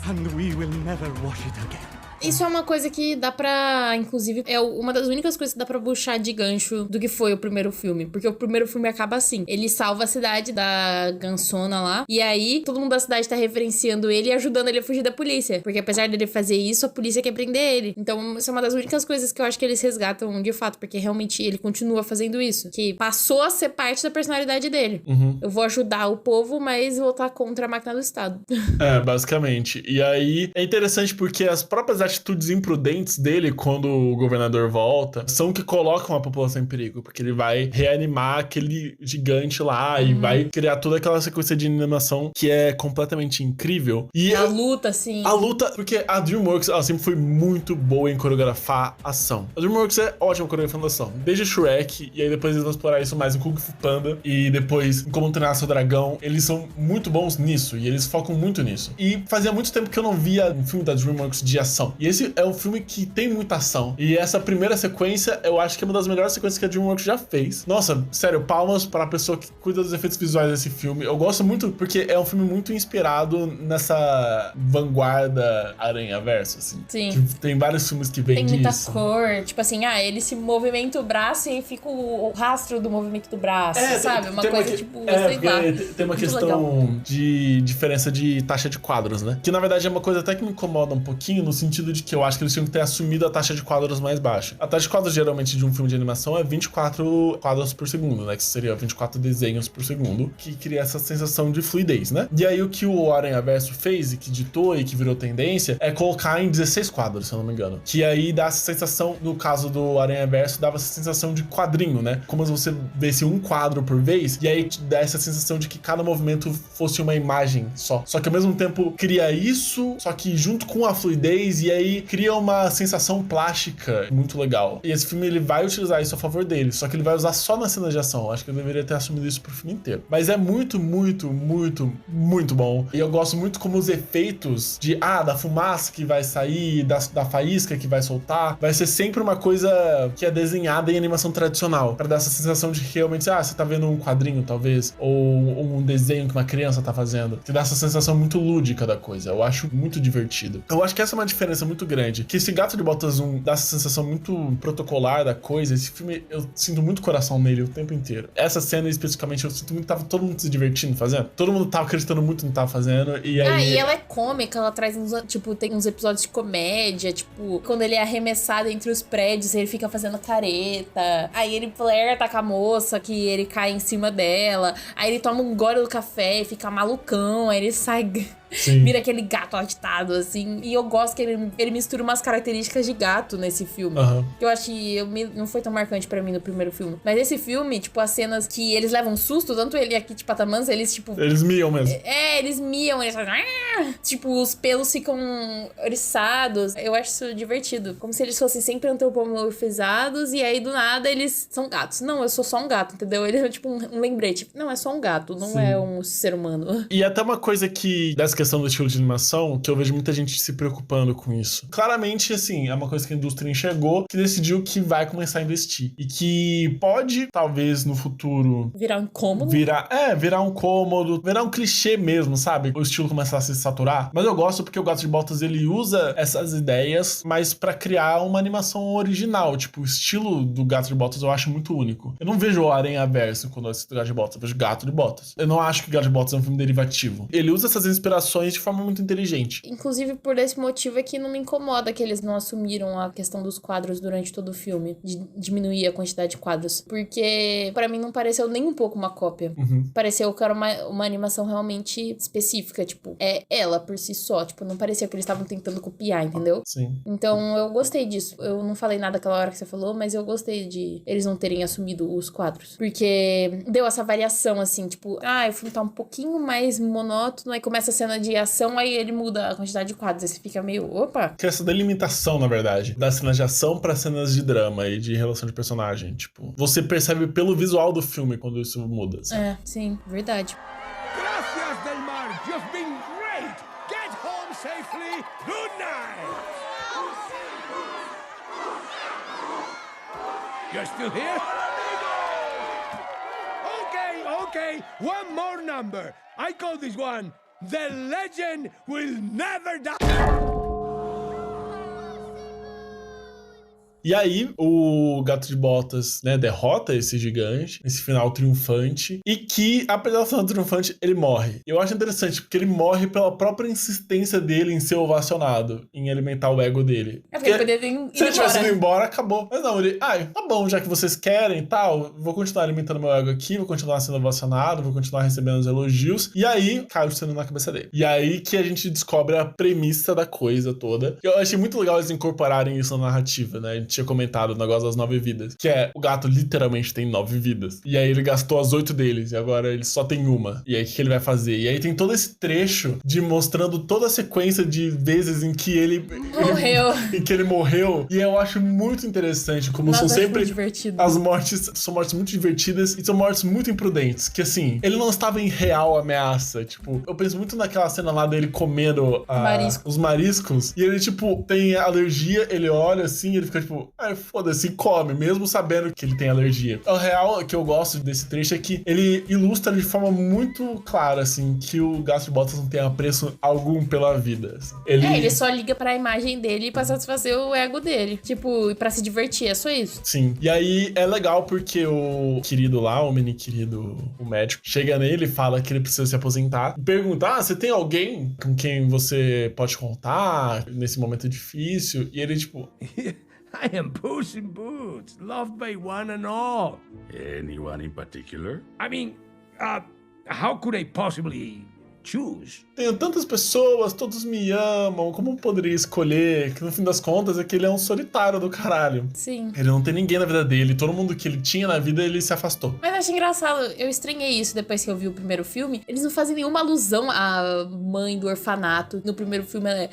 And we will never wash it again. Isso é uma coisa que dá pra, inclusive, é uma das únicas coisas que dá pra puxar de gancho do que foi o primeiro filme. Porque o primeiro filme acaba assim. Ele salva a cidade da Gansona lá. E aí, todo mundo da cidade tá referenciando ele e ajudando ele a fugir da polícia. Porque apesar dele fazer isso, a polícia quer prender ele. Então, isso é uma das únicas coisas que eu acho que eles resgatam de fato. Porque realmente ele continua fazendo isso. Que passou a ser parte da personalidade dele. Eu vou ajudar o povo, mas vou estar contra a máquina do Estado. Basicamente. E aí, é interessante porque as próprias atitudes imprudentes dele, quando o governador volta, são que colocam a população em perigo. Porque ele vai reanimar aquele gigante lá e vai criar toda aquela sequência de animação que é completamente incrível. E a luta, assim. A luta, porque a DreamWorks, ela sempre foi muito boa em coreografar ação. A DreamWorks é ótima coreografando ação. Desde Shrek, e aí depois eles vão explorar isso mais em Kung Fu Panda, e depois em Como Treinar Seu Dragão. Eles são muito bons nisso, e eles focam muito nisso. E fazia muito tempo que eu não via um filme da DreamWorks de ação. E esse é um filme que tem muita ação. E essa primeira sequência, eu acho que é uma das melhores sequências que a DreamWorks já fez. Nossa, sério, palmas para a pessoa que cuida dos efeitos visuais desse filme. Eu gosto muito, porque é um filme muito inspirado nessa vanguarda aranha-verso, assim. Sim. Que tem vários filmes que vêm disso. Tem muita cor, tipo assim, ele se movimenta o braço e fica o rastro do movimento do braço, sabe? Uma coisa tipo, sei lá. Tem uma questão legal. de diferença de taxa de quadros, né? Que na verdade é uma coisa até que me incomoda um pouquinho, no sentido de que eu acho que eles tinham que ter assumido a taxa de quadros mais baixa. A taxa de quadros geralmente de um filme de animação é 24 quadros por segundo, né? Que seria 24 desenhos por segundo, que cria essa sensação de fluidez, né? E aí o que o Aranhaverso fez e que ditou e que virou tendência é colocar em 16 quadros, se eu não me engano. Que aí dá essa sensação, no caso do Aranhaverso, dava essa sensação de quadrinho, né? Como se você visse um quadro por vez, e aí te dá essa sensação de que cada movimento fosse uma imagem só. Só que ao mesmo tempo cria isso, só que junto com a fluidez, e aí cria uma sensação plástica muito legal. E esse filme, ele vai utilizar isso a favor dele, só que ele vai usar só nas cenas de ação. Acho que ele deveria ter assumido isso pro filme inteiro. Mas é muito, muito, muito, muito bom. E eu gosto muito como os efeitos da fumaça que vai sair, da faísca que vai soltar, vai ser sempre uma coisa que é desenhada em animação tradicional, pra dar essa sensação de que realmente, você tá vendo um quadrinho, talvez, ou um desenho que uma criança tá fazendo, que dá essa sensação muito lúdica da coisa. Eu acho muito divertido. Eu acho que essa é uma diferença muito grande, que esse Gato de Botas 1 dá essa sensação muito protocolar da coisa. Esse filme, eu sinto muito coração nele o tempo inteiro. Essa cena especificamente, eu sinto muito que tava todo mundo se divertindo fazendo. Todo mundo tava acreditando muito no que tava fazendo, e aí... E ela é cômica, ela traz tem uns episódios de comédia, tipo, quando ele é arremessado entre os prédios, ele fica fazendo careta, aí ele flerta com a moça, que ele cai em cima dela, aí ele toma um gole do café e fica malucão, aí ele sai... Sim. Vira aquele gato agitado, assim. E eu gosto que ele mistura umas características de gato nesse filme. Que eu acho que não foi tão marcante pra mim no primeiro filme. Mas esse filme, tipo, as cenas que eles levam susto, tanto ele aqui de Patamans, eles, tipo... Eles miam mesmo. Eles miam, eles fazem... Tipo, os pelos ficam oriçados. Eu acho isso divertido. Como se eles fossem sempre antropomorfizados e aí, do nada, eles são gatos. Não, eu sou só um gato, entendeu? Eles são, tipo, um lembrete. Não, é só um gato, não é um ser humano. E até uma coisa que... dessa questão do estilo de animação, que eu vejo muita gente se preocupando com isso. Claramente, assim, é uma coisa que a indústria enxergou, que decidiu que vai começar a investir. E que pode, talvez, no futuro... Virar um incômodo. Virar um cômodo, virar um clichê mesmo, sabe? O estilo começar a se saturar. Mas eu gosto porque o Gato de Botas, ele usa essas ideias, mas pra criar uma animação original. Tipo, o estilo do Gato de Botas eu acho muito único. Eu não vejo o Aranhaverso quando eu assisto Gato de Botas, eu vejo Gato de Botas. Eu não acho que Gato de Botas é um filme derivativo. Ele usa essas inspirações de forma muito inteligente. Inclusive, por esse motivo é que não me incomoda que eles não assumiram a questão dos quadros durante todo o filme, de diminuir a quantidade de quadros, porque pra mim não pareceu nem um pouco uma cópia. Pareceu que era uma animação realmente específica, tipo, é ela por si só, tipo, não parecia que eles estavam tentando copiar, entendeu? Sim. Então, eu gostei disso. Eu não falei nada aquela hora que você falou, mas eu gostei de eles não terem assumido os quadros, porque deu essa variação, assim, tipo, o filme tá um pouquinho mais monótono, aí começa a cena de ação, aí ele muda a quantidade de quadros, aí você fica meio, opa! Que essa delimitação, na verdade, das cenas de ação pra cenas de drama e de relação de personagem, tipo, você percebe pelo visual do filme quando isso muda, assim. Sim, verdade. Gracias, Delmar. You've been great. Get home safely. Good night. You're still here? Okay. One more number. I call this one The Legend Will Never Die. E aí, o Gato de Botas, né, derrota esse gigante, esse final triunfante, e que, apesar do final triunfante, ele morre. Eu acho interessante, porque ele morre pela própria insistência dele em ser ovacionado, em alimentar o ego dele. É porque ele poderia ter ido se ele tivesse embora. ido embora, acabou. Mas não, ele, tá bom, já que vocês querem e tal, vou continuar alimentando meu ego aqui, vou continuar sendo ovacionado, vou continuar recebendo os elogios, e aí, cai o sino na cabeça dele. E aí que a gente descobre a premissa da coisa toda. Eu achei muito legal eles incorporarem isso na narrativa, né? A gente tinha comentado o negócio das 9 vidas, que é, o gato literalmente tem 9 vidas. E aí ele gastou as 8 deles, e agora ele só tem uma. E aí o que ele vai fazer? E aí tem todo esse trecho de mostrando toda a sequência de vezes em que ele Morreu. em que ele morreu. E eu acho muito interessante como Nossa, são acho sempre muito divertido. as mortes, são mortes muito divertidas e são mortes muito imprudentes. Que assim, ele não estava em real ameaça. Tipo, eu penso muito naquela cena lá dele comendo os mariscos. E ele, tipo, tem alergia, ele olha assim, ele fica tipo, foda-se, come, mesmo sabendo que ele tem alergia. O real que eu gosto desse trecho é que ele ilustra de forma muito clara, assim, que o Gato de Botas não tem apreço algum pela vida. Assim. Ele só liga pra imagem dele pra satisfazer o ego dele. Tipo, pra se divertir, é só isso. Sim. E aí é legal porque o querido lá, o mini querido, o médico, chega nele e fala que ele precisa se aposentar. Pergunta, você tem alguém com quem você pode contar nesse momento difícil? E ele, tipo... I am Puss in Boots, loved by one and all. Anyone in particular? I mean, how could I possibly choose? Tenho tantas pessoas, todos me amam, como eu poderia escolher? Que no fim das contas é que ele é um solitário do caralho. Sim. Ele não tem ninguém na vida dele, todo mundo que ele tinha na vida, ele se afastou. Mas eu acho engraçado, eu estranhei isso depois que eu vi o primeiro filme. Eles não fazem nenhuma alusão à mãe do orfanato. No primeiro filme ela é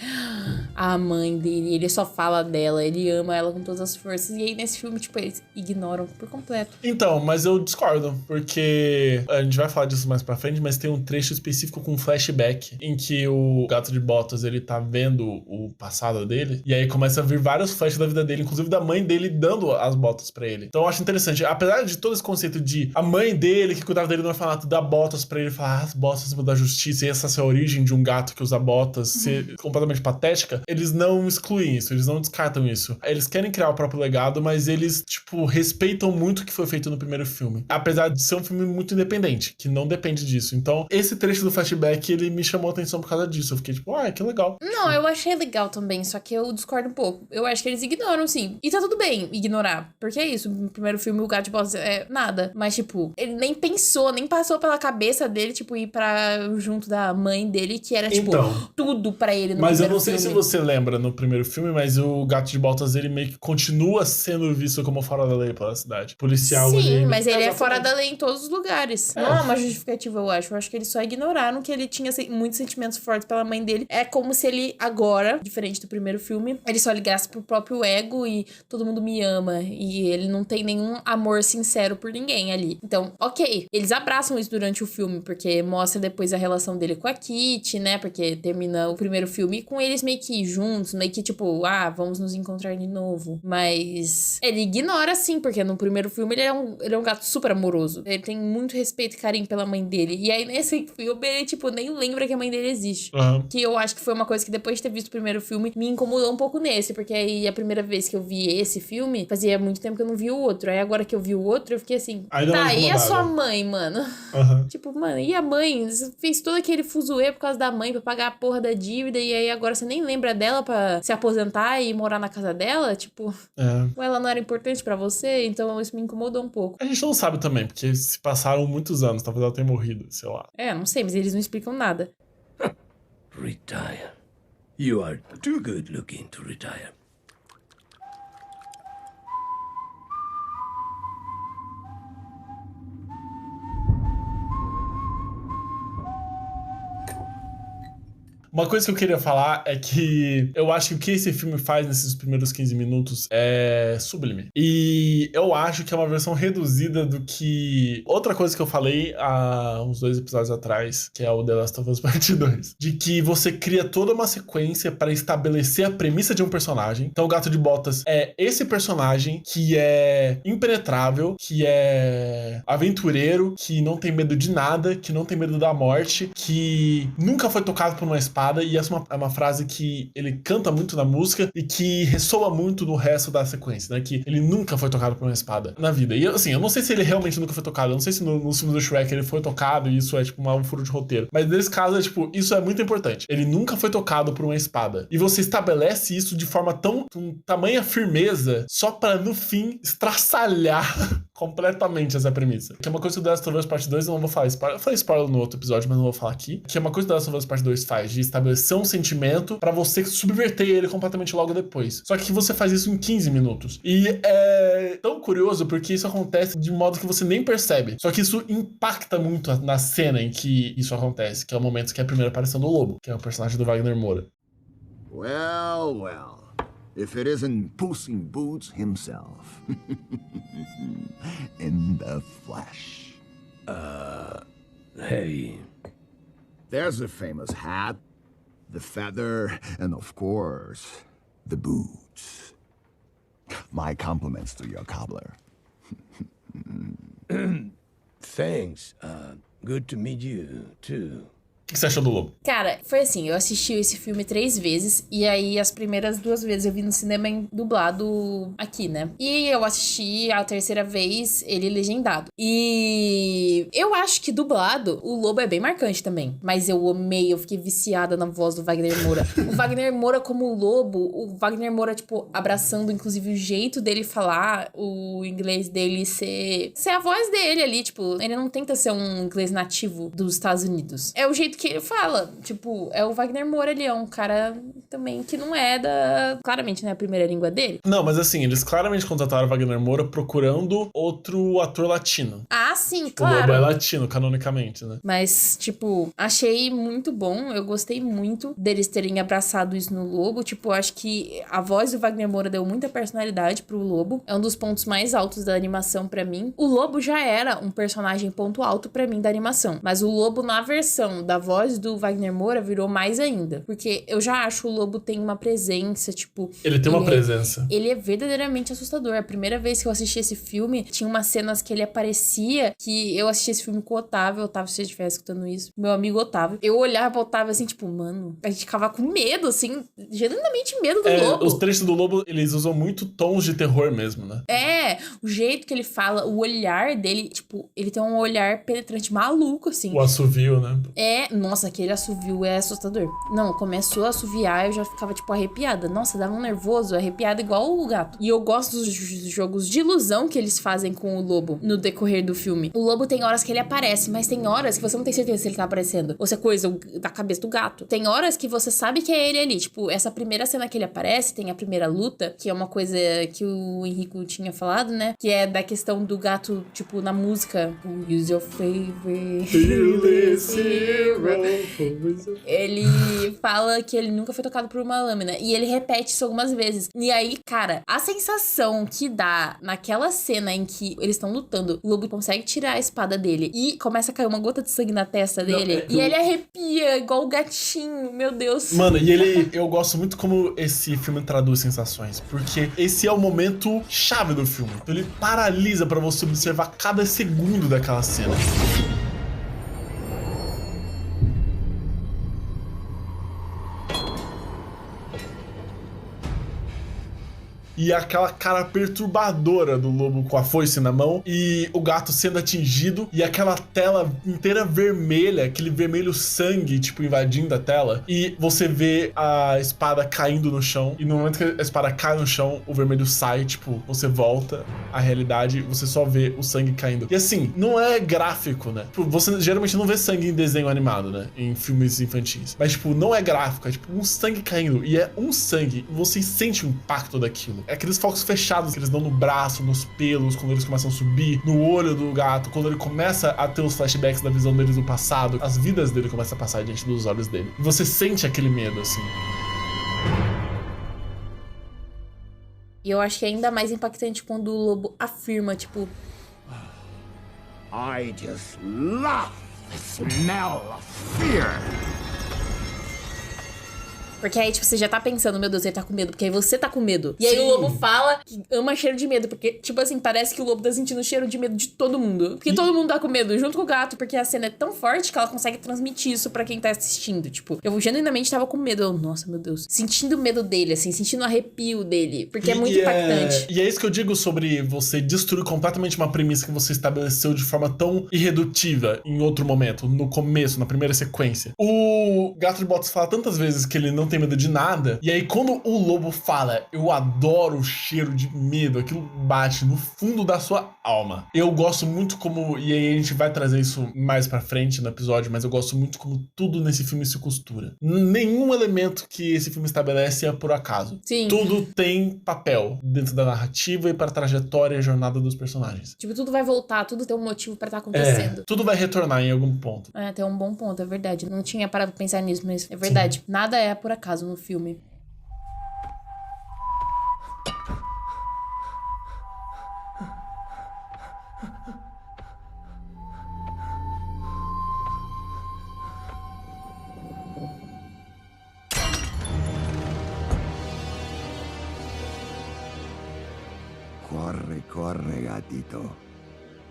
a mãe dele, ele só fala dela, ele ama ela com todas as forças. E aí nesse filme, tipo, eles ignoram por completo. Então, mas eu discordo, porque a gente vai falar disso mais pra frente, mas tem um trecho específico com um flashback em que o Gato de Botas, ele tá vendo o passado dele, e aí começa a vir vários flashes da vida dele, inclusive da mãe dele dando as botas pra ele. Então eu acho interessante, apesar de todo esse conceito de a mãe dele, que cuidava dele no orfanato, dar botas pra ele, falar as botas da justiça, e essa é a origem de um gato que usa botas, ser completamente patética, eles não excluem isso, eles não descartam isso. Eles querem criar o próprio legado, mas eles, tipo, respeitam muito o que foi feito no primeiro filme. Apesar de ser um filme muito independente, que não depende disso. Então, esse trecho do flashback, ele me chamou a atenção por causa disso. Eu fiquei tipo, que legal. Não, eu achei legal também, só que eu discordo um pouco. Eu acho que eles ignoram, sim. E tá tudo bem ignorar. Porque é isso, no primeiro filme o Gato de Botas é nada. Mas, tipo, ele nem pensou, nem passou pela cabeça dele, tipo, ir junto da mãe dele, que era, tipo, tudo pra ele no mas primeiro filme. Mas eu não sei se você lembra no primeiro filme, mas o Gato de Botas, ele meio que continua sendo visto como fora da lei pela cidade. Policial. Sim, mas ele é fora da lei em todos os lugares. Não é uma justificativa, eu acho. Eu acho que eles só ignoraram que ele tinha muitos sentimentos fortes pela mãe dele. É como se ele agora, diferente do primeiro filme, ele só ligasse pro próprio ego e todo mundo me ama. E ele não tem nenhum amor sincero por ninguém ali. Então, ok. Eles abraçam isso durante o filme, porque mostra depois a relação dele com a Kitty, né? Porque termina o primeiro filme com eles meio que juntos, meio que tipo, vamos nos encontrar de novo. Mas ele ignora, sim, porque no primeiro filme ele é um gato super amoroso. Ele tem muito respeito e carinho pela mãe dele. E aí nesse filme ele, tipo, nem lembra que a mãe dele existe. Que eu acho que foi uma coisa que depois de ter visto o primeiro filme me incomodou um pouco nesse, porque aí a primeira vez que eu vi esse filme, fazia muito tempo que eu não vi o outro. Aí agora que eu vi o outro, eu fiquei assim, e a sua mãe, mano? Tipo, mano, e a mãe? Você fez todo aquele fuzuê por causa da mãe pra pagar a porra da dívida e aí agora você nem lembra dela pra se aposentar e morar na casa dela? Tipo, ou ela não era importante pra você? Então isso me incomodou um pouco. A gente não sabe também, porque se passaram muitos anos, talvez ela tenha morrido, sei lá. Não sei, mas eles não explicam nada. Retire. You are too good looking to retire. Uma coisa que eu queria falar é que eu acho que o que esse filme faz nesses primeiros 15 minutos é sublime. E eu acho que é uma versão reduzida do que... Outra coisa que eu falei há uns 2 episódios atrás, que é o The Last of Us Part 2. De que você cria toda uma sequência para estabelecer a premissa de um personagem. Então o Gato de Botas é esse personagem que é impenetrável, que é aventureiro, que não tem medo de nada, que não tem medo da morte, que nunca foi tocado por uma espada, espada, e essa é uma frase que ele canta muito na música e que ressoa muito no resto da sequência, né? Que ele nunca foi tocado por uma espada na vida. E assim, eu não sei se ele realmente nunca foi tocado, eu não sei se no filme do Shrek ele foi tocado e isso é tipo um furo de roteiro. Mas nesse caso, é tipo, isso é muito importante. Ele nunca foi tocado por uma espada. E você estabelece isso de forma com tamanha firmeza só pra, no fim, estraçalhar completamente essa premissa. Que é uma coisa que o The Last of Us Part 2, eu não vou falar spoiler. Eu falei spoiler no outro episódio, mas não vou falar aqui. Que é uma coisa que o The Last of Us Part 2 faz, de estabelecer um sentimento pra você subverter ele completamente logo depois. Só que você faz isso em 15 minutos. E é tão curioso porque isso acontece de modo que você nem percebe. Só que isso impacta muito na cena em que isso acontece, que é o momento que é a primeira aparição do Lobo, que é o personagem do Wagner Moura. Well, well. If it isn't Puss in Boots himself. In the flesh. Hey. There's the famous hat, the feather, and of course, the boots. My compliments to your cobbler. Thanks. Good to meet you, too. O que você achou do Lobo? Cara, foi assim, eu assisti esse filme 3 vezes, e aí as primeiras 2 vezes eu vi no cinema dublado aqui, né? E eu assisti a terceira vez ele legendado. E eu acho que dublado, o Lobo é bem marcante também. Mas eu amei, eu fiquei viciada na voz do Wagner Moura. O Wagner Moura como Lobo, o Wagner Moura, tipo, abraçando, inclusive, o jeito dele falar, o inglês dele ser a voz dele ali, tipo, ele não tenta ser um inglês nativo dos Estados Unidos. É o jeito que ele fala, tipo, é o Wagner Moura, ele é um cara também que não é claramente, né, a primeira língua dele. Não, mas assim, eles claramente contrataram o Wagner Moura procurando outro ator latino. Ah, sim, O claro. Lobo é latino, canonicamente, né? Mas, tipo, achei muito bom, eu gostei muito deles terem abraçado isso no Lobo, tipo, acho que a voz do Wagner Moura deu muita personalidade pro Lobo, é um dos pontos mais altos da animação pra mim. O Lobo já era um personagem ponto alto pra mim da animação, mas o Lobo na versão da voz do Wagner Moura virou mais ainda, porque eu já acho o Lobo tem uma presença, tipo... Ele tem uma presença. Ele é verdadeiramente assustador. A primeira vez que eu assisti esse filme, tinha umas cenas que ele aparecia, que eu assisti esse filme com o Otávio, se você estiver escutando isso, meu amigo Otávio. Eu olhava pro Otávio assim, tipo, mano, a gente ficava com medo, assim, genuinamente medo do Lobo. Os trechos do Lobo, eles usam muito tons de terror mesmo, né? É, o jeito que ele fala, o olhar dele, tipo, ele tem um olhar penetrante maluco, assim. O assovio, né? Nossa, aquele assovio é assustador. Não, começou a assoviar, eu já ficava, tipo, arrepiada. Nossa, dava um nervoso, arrepiada igual o gato. E eu gosto dos jogos de ilusão que eles fazem com o Lobo no decorrer do filme. O Lobo tem horas que ele aparece, mas tem horas que você não tem certeza se ele tá aparecendo. Ou se é coisa da cabeça do gato. Tem horas que você sabe que é ele ali. Tipo, essa primeira cena que ele aparece, tem a primeira luta, que é uma coisa que o Henrico tinha falado, né? Que é da questão do gato, tipo, na música. Use your favorite hero. Ele fala que ele nunca foi tocado por uma lâmina. E ele repete isso algumas vezes. E aí, cara, a sensação que dá naquela cena em que eles estão lutando, o Lobo consegue tirar a espada dele e começa a cair uma gota de sangue na testa dele. E ele arrepia igual o gatinho. Meu Deus. Mano, eu gosto muito como esse filme traduz sensações. Porque esse é o momento chave do filme. Então ele paralisa pra você observar cada segundo daquela cena. E aquela cara perturbadora do Lobo com a foice na mão e o gato sendo atingido e aquela tela inteira vermelha, aquele vermelho sangue, tipo, invadindo a tela. E você vê a espada caindo no chão e no momento que a espada cai no chão, o vermelho sai, tipo, você volta à realidade e você só vê o sangue caindo. E assim, não é gráfico, né? Tipo, você geralmente não vê sangue em desenho animado, né? Em filmes infantis. Mas, tipo, não é gráfico, é tipo um sangue caindo. E é um sangue, você sente o impacto daquilo. É aqueles focos fechados que eles dão no braço, nos pelos, quando eles começam a subir, no olho do gato, quando ele começa a ter os flashbacks da visão deles do passado, as vidas dele começam a passar diante dos olhos dele. E você sente aquele medo, assim. E eu acho que é ainda mais impactante quando o Lobo afirma, tipo... I just love the smell of fear. Porque aí, tipo, você já tá pensando, meu Deus, ele tá com medo. Porque aí você tá com medo. E aí o lobo fala que ama cheiro de medo. Porque, tipo assim, parece que o lobo tá sentindo cheiro de medo de todo mundo. Porque todo mundo tá com medo, junto com o gato. Porque a cena é tão forte que ela consegue transmitir isso pra quem tá assistindo. Tipo, eu genuinamente tava com medo. Eu, nossa, meu Deus. Sentindo o medo dele, assim, sentindo o arrepio dele. Porque é muito impactante. E é isso que eu digo sobre você destruir completamente uma premissa que você estabeleceu de forma tão irredutível em outro momento, no começo, na primeira sequência. O Gato de Botas fala tantas vezes que ele não tem medo de nada, e aí quando o lobo fala, eu adoro o cheiro de medo, aquilo bate no fundo da sua alma. Eu gosto muito como, e aí a gente vai trazer isso mais pra frente no episódio, mas eu gosto muito como tudo nesse filme se costura. Nenhum elemento que esse filme estabelece é por acaso. Sim. Tudo tem papel dentro da narrativa e para a trajetória e a jornada dos personagens. Tipo, tudo vai voltar, tudo tem um motivo pra estar acontecendo. Tudo vai retornar em algum ponto. Tem um bom ponto, é verdade. Não tinha parado pra pensar nisso, mas é verdade. Sim. Nada é por acaso no filme. Corre, corre, gatito.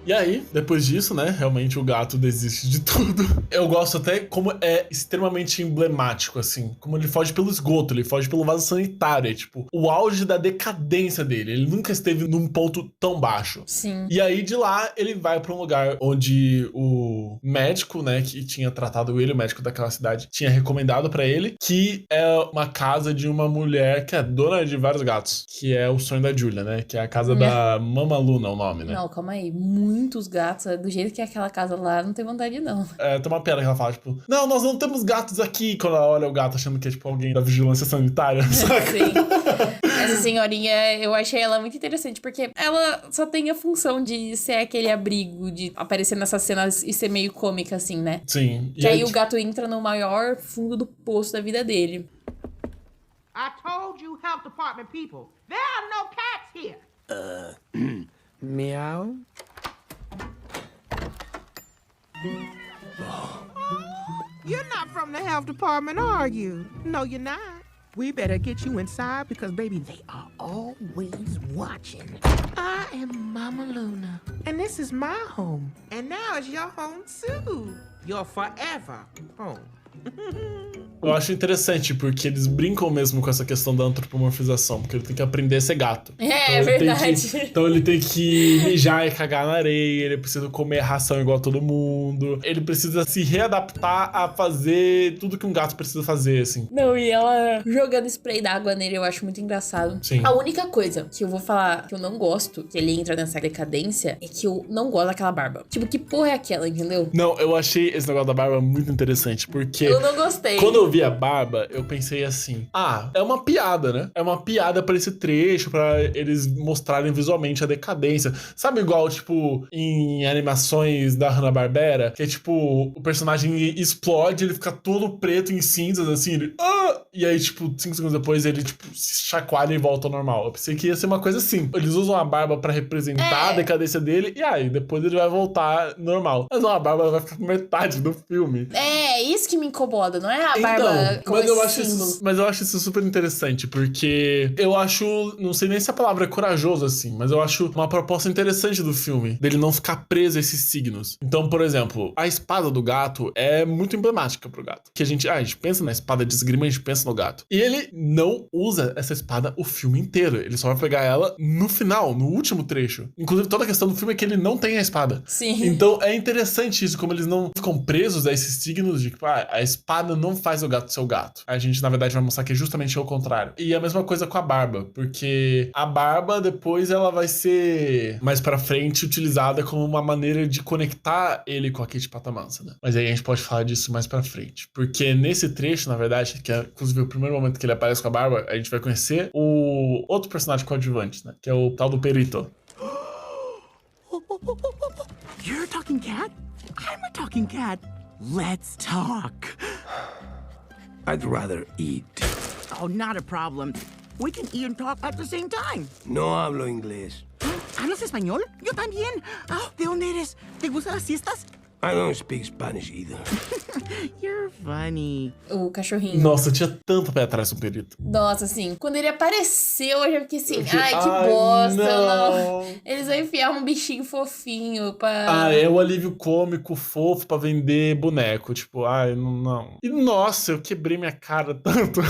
E aí, depois disso, né, realmente o gato desiste de tudo. Eu gosto até como é extremamente emblemático, assim. Como ele foge pelo esgoto, ele foge pelo vaso sanitário. É tipo, o auge da decadência dele. Ele nunca esteve num ponto tão baixo. Sim. E aí, de lá, ele vai pra um lugar onde o médico, né, que tinha tratado ele, o médico daquela cidade, tinha recomendado pra ele, que é uma casa de uma mulher que é dona de vários gatos. Que é o sonho da Julia, né? Que é a casa da Mama Luna, o nome, né? Não, calma aí. Muitos gatos, do jeito que é aquela casa lá, não tem vontade, não. Tem uma piada que ela fala, tipo, não, nós não temos gatos aqui, quando ela olha o gato achando que é, tipo, alguém da vigilância sanitária, saca? Sim. Essa senhorinha, eu achei ela muito interessante, porque ela só tem a função de ser aquele abrigo, de aparecer nessas cenas e ser meio cômica, assim, né? Sim. Que aí o gato entra no maior fundo do poço da vida dele. I told you, health department people, there are no cats here. Meow. You're not from the health department, are you? No, you're not. We better get you inside because, baby, they are always watching. I am Mama Luna, and this is my home. And now it's your home, too. Your forever home. Eu acho interessante, porque eles brincam mesmo com essa questão da antropomorfização, porque ele tem que aprender a ser gato. É verdade. Então ele tem que mijar e cagar na areia, ele precisa comer ração igual a todo mundo, ele precisa se readaptar a fazer tudo que um gato precisa fazer, assim. Não, e ela jogando spray d'água nele, eu acho muito engraçado. Sim. A única coisa que eu vou falar que eu não gosto, que ele entra nessa decadência, é que eu não gosto daquela barba. Tipo, que porra é aquela, entendeu? Não, eu achei esse negócio da barba muito interessante, porque... Eu não gostei. Quando eu vi a barba, eu pensei assim, é uma piada, né? É uma piada pra esse trecho, pra eles mostrarem visualmente a decadência. Sabe igual, tipo, em animações da Hanna-Barbera, que é tipo, o personagem explode, ele fica todo preto em cinzas, assim, ele... E aí, tipo, 5 segundos depois, ele, tipo, se chacoalha e volta ao normal. Eu pensei que ia ser uma coisa assim. Eles usam a barba pra representar a decadência dele, e aí, depois ele vai voltar normal. Mas não, a barba vai ficar metade do filme. É, isso que me incomoda, não é a barba como mas eu acho isso super interessante, porque eu acho, não sei nem se a palavra é corajoso assim, mas eu acho uma proposta interessante do filme, dele não ficar preso a esses signos. Então, por exemplo, a espada do gato é muito emblemática pro gato. Que a gente pensa na espada de esgrima, a gente pensa no gato. E ele não usa essa espada o filme inteiro, ele só vai pegar ela no final, no último trecho. Inclusive, toda a questão do filme é que ele não tem a espada. Sim. Então, é interessante isso, como eles não ficam presos a esses signos de que, a espada não faz o gato ser o gato. A gente, na verdade, vai mostrar que é justamente o contrário. E a mesma coisa com a barba, porque a barba, depois, ela vai ser, mais pra frente, utilizada como uma maneira de conectar ele com a Kate Patamansa, né? Mas aí a gente pode falar disso mais pra frente. Porque nesse trecho, na verdade, que é, inclusive, o primeiro momento que ele aparece com a barba, a gente vai conhecer o outro personagem coadjuvante, né? Que é o tal do Perito. You're a talking cat? I'm a talking cat. Let's talk. I'd rather eat. Oh, not a problem. We can eat and talk at the same time. No hablo inglés. ¿Hablas español? Yo también. ¿De dónde eres? ¿Te gustan las siestas? I don't speak Spanish either. You're funny. O cachorrinho. Nossa, eu tinha tanto pé atrás com o perito. Nossa, assim, quando ele apareceu, eu já fiquei assim, ai, que bosta, não. Eles vão enfiar um bichinho fofinho pra... É o alívio cômico, fofo, pra vender boneco. Tipo, não. E nossa, eu quebrei minha cara tanto.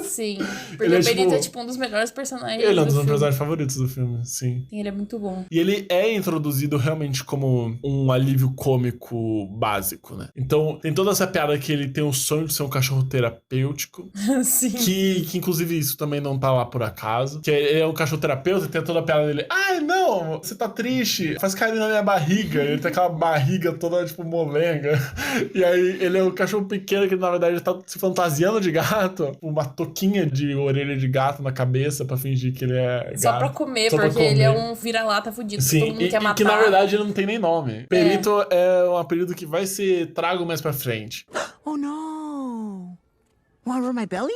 Sim, porque o Perito é tipo um dos melhores personagens Ele é um dos do meus filme. personagens favoritos do filme, sim. Ele é muito bom. E ele é introduzido realmente como um alívio cômico básico, né? Então, tem toda essa piada que ele tem o sonho de ser um cachorro terapêutico. Sim. Que inclusive isso também não tá lá por acaso. Que ele é um cachorro terapeuta e tem toda a piada dele. Ai, não, você tá triste. Faz carinho na minha barriga. Ele tem aquela barriga toda, tipo, molenga. E aí, ele é um cachorro pequeno que, na verdade, tá se fantasiando de gato. Uma touquinha de orelha de gato na cabeça pra fingir que ele é gato. Só pra comer, porque ele é um vira-lata fudido. Sim, que todo mundo quer matar. que na verdade ele não tem nem nome. Perito é um apelido que vai ser trago mais pra frente. Oh no. Wanna rub my belly?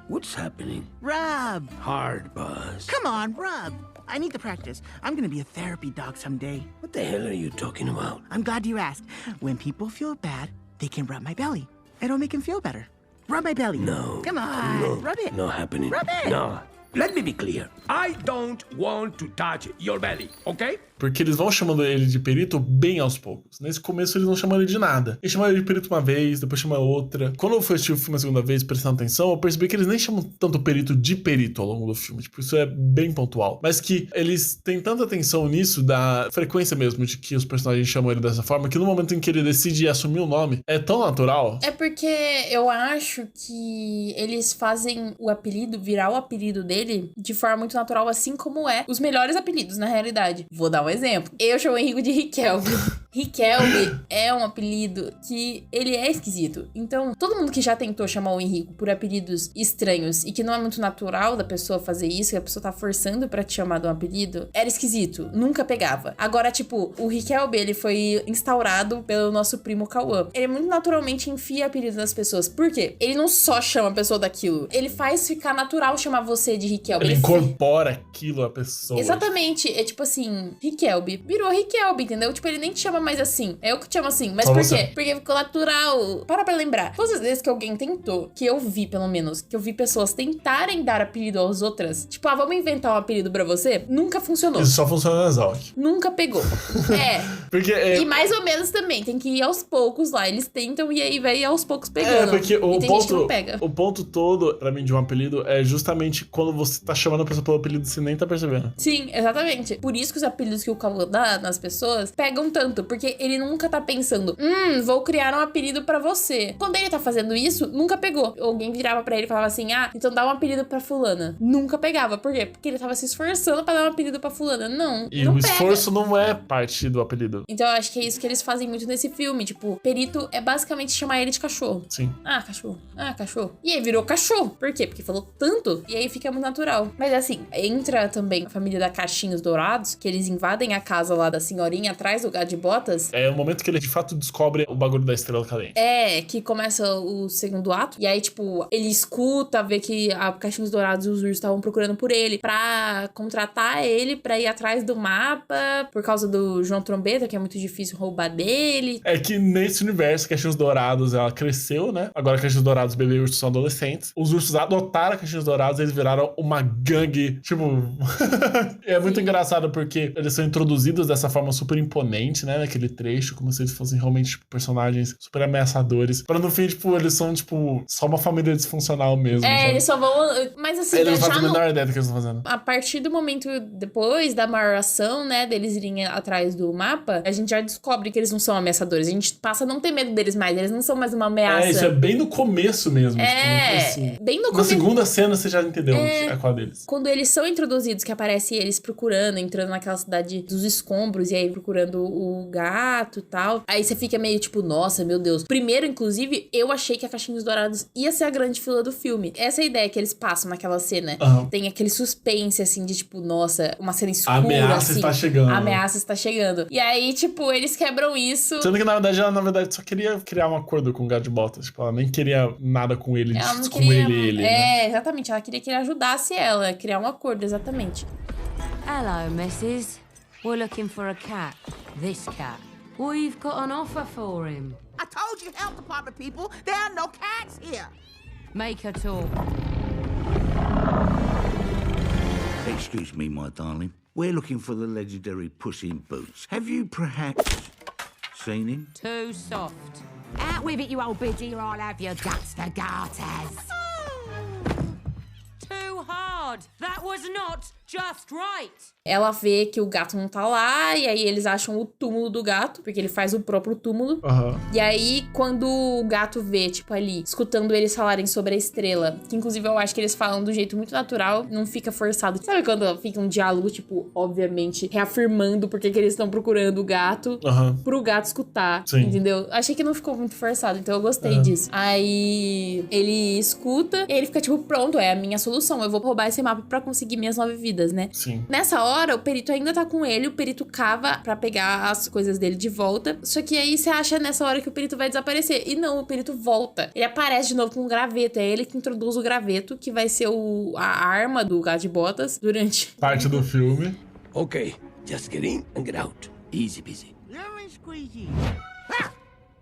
What's happening? Rub. Hard, Buzz. Come on, rub. I need the practice. I'm gonna be a therapy dog someday. What the hell are you talking about? I'm glad you asked. When people feel bad, they can rub my belly. It'll make them feel better. Rub my belly. No. Come on. No. Rub it. Not happening. Rub it. No. Let me be clear. I don't want to touch your belly, okay? Porque eles vão chamando ele de perito bem aos poucos. Nesse começo eles não chamam ele de nada. Eles chamam ele de perito uma vez, depois chamam outra. Quando eu fui assistir o filme a segunda vez, prestando atenção, eu percebi que eles nem chamam tanto perito de perito ao longo do filme. Tipo, isso é bem pontual. Mas que eles têm tanta atenção nisso, da frequência mesmo, de que os personagens chamam ele dessa forma, que no momento em que ele decide assumir o nome, é tão natural. É porque eu acho que eles fazem o apelido virar o apelido dele de forma muito natural, assim como é os melhores apelidos, na realidade. Vou dar um exemplo. Eu chamo o Henrico de Riquelme. Riquelme é um apelido que ele é esquisito. Então, todo mundo que já tentou chamar o Henrico por apelidos estranhos e que não é muito natural da pessoa fazer isso, que a pessoa tá forçando pra te chamar de um apelido, era esquisito. Nunca pegava. Agora, tipo, o Riquelme, ele foi instaurado pelo nosso primo Cauã. Ele muito naturalmente enfia apelidos nas pessoas. Por quê? Ele não só chama a pessoa daquilo, ele faz ficar natural chamar você de Riquelme. Ele incorpora aquilo a pessoa. Exatamente. É tipo assim, Riquelme. Virou Riquelme, entendeu? Tipo, ele nem te chama mais assim. É eu que te chamo assim. Mas Só por você. quê? Porque ficou natural. Para pra lembrar. Todas as vezes que alguém tentou, que eu vi pelo menos, que eu vi pessoas tentarem dar apelido às outras, tipo, vamos inventar um apelido pra você, nunca funcionou. Isso só funciona na Exalc. Nunca pegou. Porque E mais ou menos também, tem que ir aos poucos lá. Eles tentam e aí vai aos poucos pegando. porque e tem gente que não ponto, pega. o ponto todo, pra mim, de um apelido é justamente quando você tá chamando a pessoa pelo apelido e você nem tá percebendo. Sim, exatamente. Por isso que os apelidos que o Cauã dá nas pessoas pegam tanto, porque ele nunca tá pensando, vou criar um apelido pra você. Quando ele tá fazendo isso, nunca pegou. Alguém virava pra ele e falava assim, então dá um apelido pra fulana. Nunca pegava. Por quê? Porque ele tava se esforçando pra dar um apelido pra fulana. Não, E não o pega. esforço não é parte do apelido. Então eu acho que é isso que eles fazem muito nesse filme. Tipo, perito é basicamente chamar ele de cachorro. Sim. Cachorro. Cachorro. E aí virou cachorro. Por quê? Porque falou tanto. E aí fica muito natural. Mas assim, entra também a família da Cachinhos Dourados, que eles invadem a casa lá da senhorinha atrás do gato de botas. É o momento que ele de fato descobre o bagulho da estrela cadente. Que começa o segundo ato. E aí, tipo, ele escuta, vê que a Cachinhos Dourados e os ursos estavam procurando por ele pra contratar ele pra ir atrás do mapa por causa do João Trombeta, que é muito difícil roubar dele. É que nesse universo, Cachinhos Dourados, ela cresceu, né? Agora Cachinhos Dourados, bebê e ursos são adolescentes. Os ursos adotaram Cachinhos Dourados e eles viraram uma gangue, tipo... É muito engraçado porque eles são introduzidos dessa forma super imponente, né? Naquele trecho, como se eles fossem realmente, tipo, personagens super ameaçadores. Pra no fim, tipo, eles são, tipo, só uma família disfuncional mesmo. Sabe? Eles só vão... Mas assim, Eles não já fazem a menor ideia do que eles estão fazendo. A partir do momento depois da maior ação, né, deles irem atrás do mapa, a gente já descobre que eles não são ameaçadores. A gente passa a não ter medo deles mais. Eles não são mais uma ameaça. Isso é bem no começo mesmo. Tipo, assim. Bem no Na começo. segunda cena você já entendeu qual deles. Quando eles são introduzidos, que aparece eles procurando, entrando naquela cidade dos escombros, e aí procurando o gato e tal. Aí você fica meio tipo, nossa, meu Deus. Primeiro, inclusive, eu achei que a Cachinhos Dourados ia ser a grande fila do filme. Essa é a ideia que eles passam naquela cena. Tem aquele suspense, assim, de tipo, nossa, uma cena escura, A ameaça assim. está chegando. A ameaça está chegando. E aí, tipo, eles quebram isso. Sendo que, na verdade, ela só queria criar um acordo com o gato de botas. Tipo, ela nem queria nada com ele, Ela não com queria... ele, né? Exatamente. Ela queria que ele ajudasse ela, criar um acordo, exatamente. Hello, Mrs. We're looking for a cat. This cat. We've got an offer for him. I told you, health department people, there are no cats here. Make her talk. Excuse me, my darling. We're looking for the legendary Puss in Boots. Have you perhaps seen him? Too soft. Out with it, you old biddy, or I'll have your guts for garters. Too hard. That was not just right. Ela vê que o gato não tá lá, e aí eles acham o túmulo do gato, porque ele faz o próprio túmulo. E aí, quando o gato vê, tipo, ali, escutando eles falarem sobre a estrela, que inclusive eu acho que eles falam do jeito muito natural, não fica forçado. Sabe quando fica um diálogo, tipo, obviamente, reafirmando porque que eles estão procurando o gato, pro gato escutar, entendeu? Achei que não ficou muito forçado, então eu gostei disso. Aí, ele escuta, e aí ele fica tipo, pronto, é a minha solução, eu vou roubar esse mapa pra conseguir minhas 9 vidas, né? Sim. Nessa hora, o perito ainda tá com ele, o perito cava pra pegar as coisas dele de volta, só que aí você acha nessa hora que o perito vai desaparecer, e não, o perito volta. Ele aparece de novo com um graveto, é ele que introduz o graveto, que vai ser a arma do gato de botas durante... parte do filme. Okay, just get in and get out. Easy peasy. Lemon squeezy. Ah!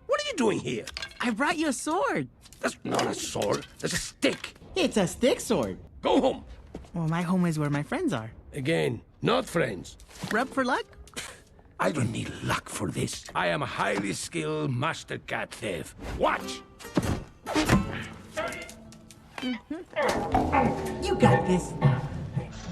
What are you doing here? I brought you a sword. That's not a sword. That's a stick. It's a stick sword. Go home. Well, my home is where my friends are. Again, not friends. Rub for luck? I don't need luck for this. I am a highly skilled master cat thief. Watch! You got this.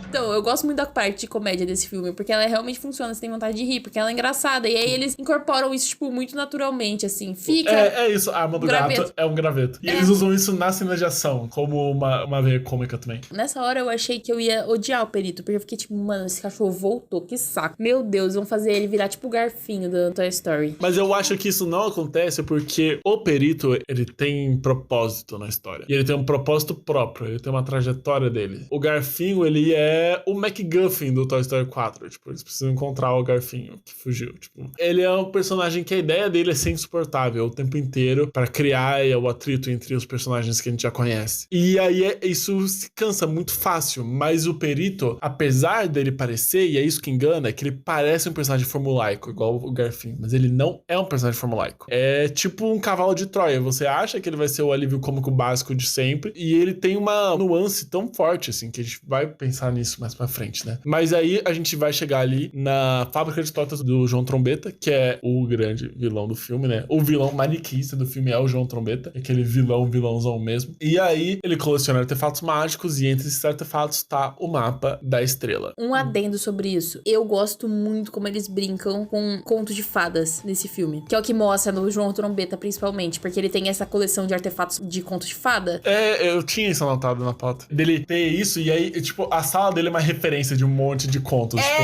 Então, eu gosto muito da parte de comédia desse filme, porque ela realmente funciona, você tem vontade de rir, porque ela é engraçada. E aí eles incorporam isso, tipo, muito naturalmente, assim. Fica... É isso, a arma do gato é um graveto. E eles usam isso na cena de ação, como uma veia cômica também. Nessa hora eu achei que eu ia odiar o perito, porque eu fiquei tipo, mano, esse cachorro voltou, que saco. Meu Deus, vão fazer ele virar tipo o garfinho do Toy Story. Mas eu acho que isso não acontece porque o perito, ele tem propósito na história. E ele tem um propósito próprio, ele tem uma trajetória dele. O garfinho, ele é o MacGuffin do Toy Story 4. Tipo, eles precisam encontrar o garfinho que fugiu. Tipo, ele é um personagem que a ideia dele é ser insuportável o tempo inteiro pra criar o atrito entre os personagens que a gente já conhece. E aí isso se cansa muito fácil. Mas o perito, apesar dele parecer, e é isso que engana, é que ele parece um personagem formulaico, igual o garfinho. Mas ele não é um personagem formulaico. É tipo um cavalo de Troia. Você acha que ele vai ser o alívio cômico básico de sempre. E ele tem uma nuance tão forte, assim, que a gente vai pensar nisso mais pra frente, né? Mas aí a gente vai chegar ali na fábrica de tortas do João Trombeta, que é o grande vilão do filme, né? O vilão maniquista do filme é o João Trombeta, aquele vilãozão mesmo. E aí ele coleciona artefatos mágicos e entre esses artefatos tá o mapa da estrela. Um adendo sobre isso. Eu gosto muito como eles brincam com contos de fadas nesse filme, que é o que mostra no João Trombeta, principalmente, porque ele tem essa coleção de artefatos de contos de fada. Eu tinha isso anotado na pauta. Dele ter isso, e aí, tipo, a sala dele é uma referência de um monte de contos. Tipo,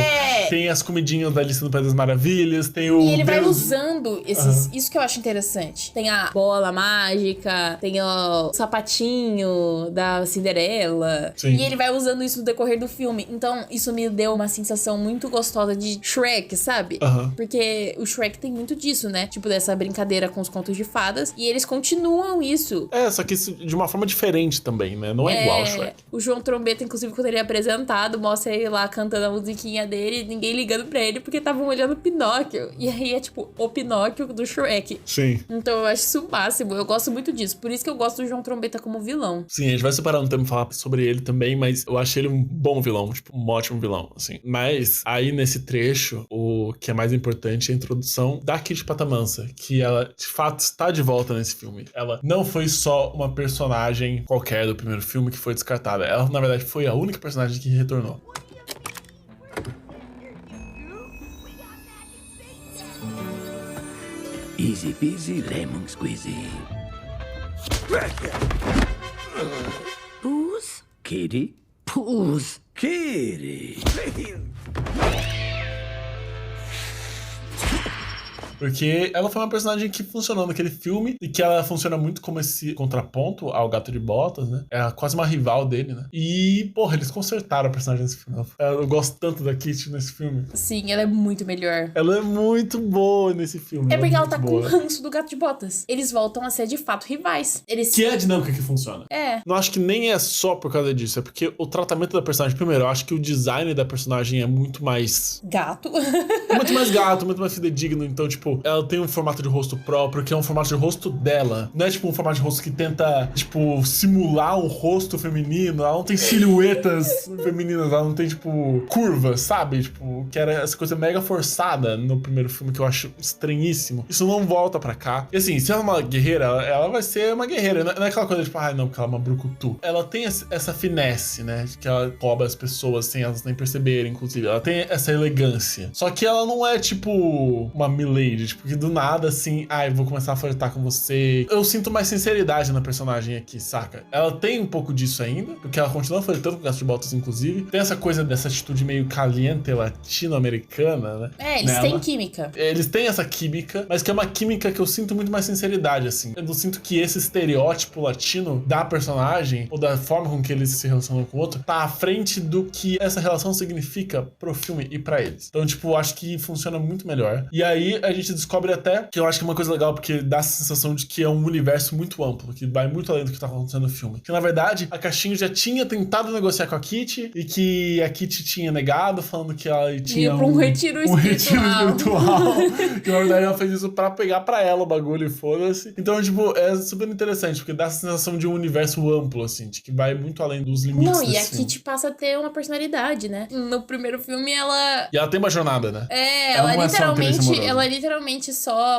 tem as comidinhas da Alice no País das Maravilhas, tem o... E ele vai usando esses... Isso que eu acho interessante. Tem a bola mágica, tem o sapatinho da Cinderela. Sim. E ele vai usando isso no decorrer do filme. Então, isso me deu uma sensação muito gostosa de Shrek, sabe? Porque o Shrek tem muito disso, né? Tipo, dessa brincadeira com os contos de fadas. E eles continuam isso. Só que isso de uma forma diferente também, né? Não é igual ao Shrek. O João Trombeta, inclusive, quando ele é apresentado, mostra ele lá cantando a musiquinha dele, ninguém ligando pra ele, porque estavam olhando o Pinóquio. E aí é tipo, o Pinóquio do Shrek. Sim. Então eu acho isso o máximo. Eu gosto muito disso. Por isso que eu gosto do João Trombeta como vilão. Sim, a gente vai separar um tempo e falar sobre ele também, mas eu achei ele um bom vilão, tipo, um ótimo vilão, assim. Mas aí nesse trecho, o que é mais importante é a introdução da Kitty Patamansa, que ela, de fato, está de volta nesse filme. Ela não foi só uma personagem qualquer do primeiro filme que foi descartada. Ela, na verdade, foi a única personagem que retornou. Easy peasy lemon squeezy. Booze? Kitty? Pooze. Kitty! Porque ela foi uma personagem que funcionou naquele filme e que ela funciona muito como esse contraponto ao Gato de Botas, né? É quase uma rival dele, né? E, porra, eles consertaram a personagem nesse filme. Eu gosto tanto da Kitty nesse filme. Sim, ela é muito melhor. Ela é muito boa nesse filme. É porque ela muito tá boa. com o ranço do Gato de Botas. Eles voltam a ser, de fato, rivais. Eles... Que é a dinâmica que funciona. É. Não acho que nem é só por causa disso. É porque o tratamento da personagem... Primeiro, eu acho que o design da personagem é muito mais... Gato. É muito mais gato, muito mais fidedigno. Então, tipo, ela tem um formato de rosto próprio, que é um formato de rosto dela. Não é, tipo, um formato de rosto que tenta, tipo, simular um rosto feminino. Ela não tem silhuetas femininas. Ela não tem, tipo, curvas, sabe? Tipo, que era essa coisa mega forçada no primeiro filme, que eu acho estranhíssimo. Isso não volta pra cá. E assim, se ela é uma guerreira, ela vai ser uma guerreira. Não é aquela coisa, tipo, não, porque ela é uma brucutu. Ela tem essa finesse, né? Que ela rouba as pessoas sem elas nem perceberem, inclusive. Ela tem essa elegância. Só que ela não é, tipo, uma milady, tipo, que do nada, assim, eu vou começar a flertar com você. Eu sinto mais sinceridade na personagem aqui, saca? Ela tem um pouco disso ainda, porque ela continua flertando com o Gato de Botas, inclusive. Tem essa coisa dessa atitude meio caliente latino-americana, né? Eles têm química. Eles têm essa química, mas que é uma química que eu sinto muito mais sinceridade, assim. Eu não sinto que esse estereótipo latino da personagem, ou da forma com que eles se relacionam com o outro, tá à frente do que essa relação significa pro filme e pra eles. Então, tipo, eu acho que funciona muito melhor. E aí, a gente descobre até que eu acho que é uma coisa legal, porque dá a sensação de que é um universo muito amplo, que vai muito além do que tá acontecendo no filme. Que, na verdade, a Caixinho já tinha tentado negociar com a Kitty, e que a Kitty tinha negado, falando que ela tinha um retiro espiritual. Que, na verdade, ela fez isso pra pegar pra ela o bagulho e foda-se. Então, tipo, é super interessante, porque dá a sensação de um universo amplo, assim, de que vai muito além dos limites. Não, e a Kitty passa a ter uma personalidade, né? No primeiro filme, ela... E ela tem uma jornada, né? Ela literalmente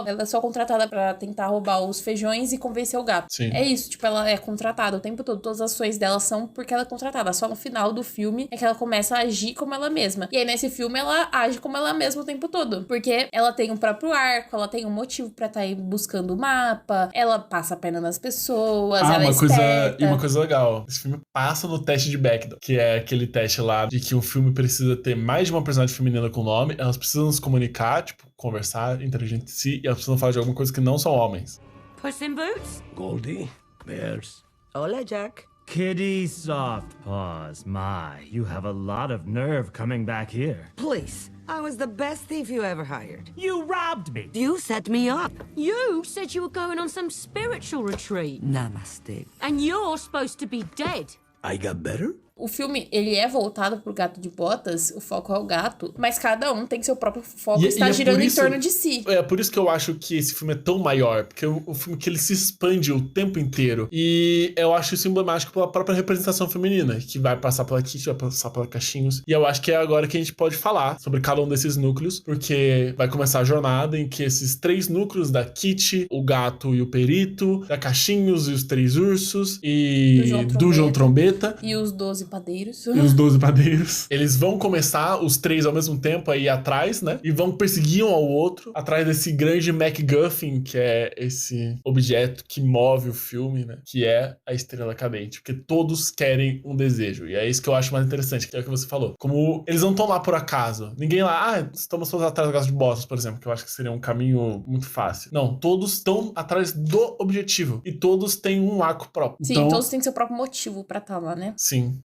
ela é só contratada pra tentar roubar os feijões e convencer o gato. Sim. É isso, tipo, ela é contratada o tempo todo. Todas as ações dela são porque ela é contratada. Só no final do filme é que ela começa a agir como ela mesma. E aí, nesse filme, ela age como ela mesma o tempo todo. Porque ela tem um próprio arco, ela tem um motivo pra estar aí buscando o mapa, ela passa a perna nas pessoas, ela é esperta. E uma coisa legal, esse filme passa no teste de Bechdel, que é aquele teste lá de que um filme precisa ter mais de uma personagem feminina com nome, elas precisam se comunicar, tipo, conversar, interagir entre si, e elas precisam falar de alguma coisa que não são homens. Puss in Boots? Goldie, Bears. Hola, Jack. Kitty Soft Paws. My, you have a lot of nerve coming back here. Please, I was the best thief you ever hired. You robbed me. You set me up. You said you were going on some spiritual retreat. Namaste. And you're supposed to be dead. I got better? O filme, ele é voltado pro Gato de Botas, o foco é o gato, mas cada um tem seu próprio foco e está girando em torno de si. É por isso que eu acho que esse filme é tão maior, porque é um filme que ele se expande o tempo inteiro, e eu acho isso emblemático pela própria representação feminina, que vai passar pela Kitty, vai passar pela Caixinhos, e eu acho que é agora que a gente pode falar sobre cada um desses núcleos, porque vai começar a jornada em que esses 3 núcleos da Kitty, o gato e o perito, da Caixinhos e os 3 ursos, e do João Trombeta. E os 12 padeiros. E os 12 padeiros. Eles vão começar, os 3 ao mesmo tempo, a ir atrás, né? E vão perseguir um ao outro, atrás desse grande MacGuffin, que é esse objeto que move o filme, né? Que é a estrela cadente. Porque todos querem um desejo. E é isso que eu acho mais interessante, que é o que você falou. Como eles não estão lá por acaso. Ninguém lá, estamos todos atrás do Gato de Botas, por exemplo, que eu acho que seria um caminho muito fácil. Não, todos estão atrás do objetivo. E todos têm um arco próprio. Sim, então, todos têm seu próprio motivo pra estar lá, né? Sim.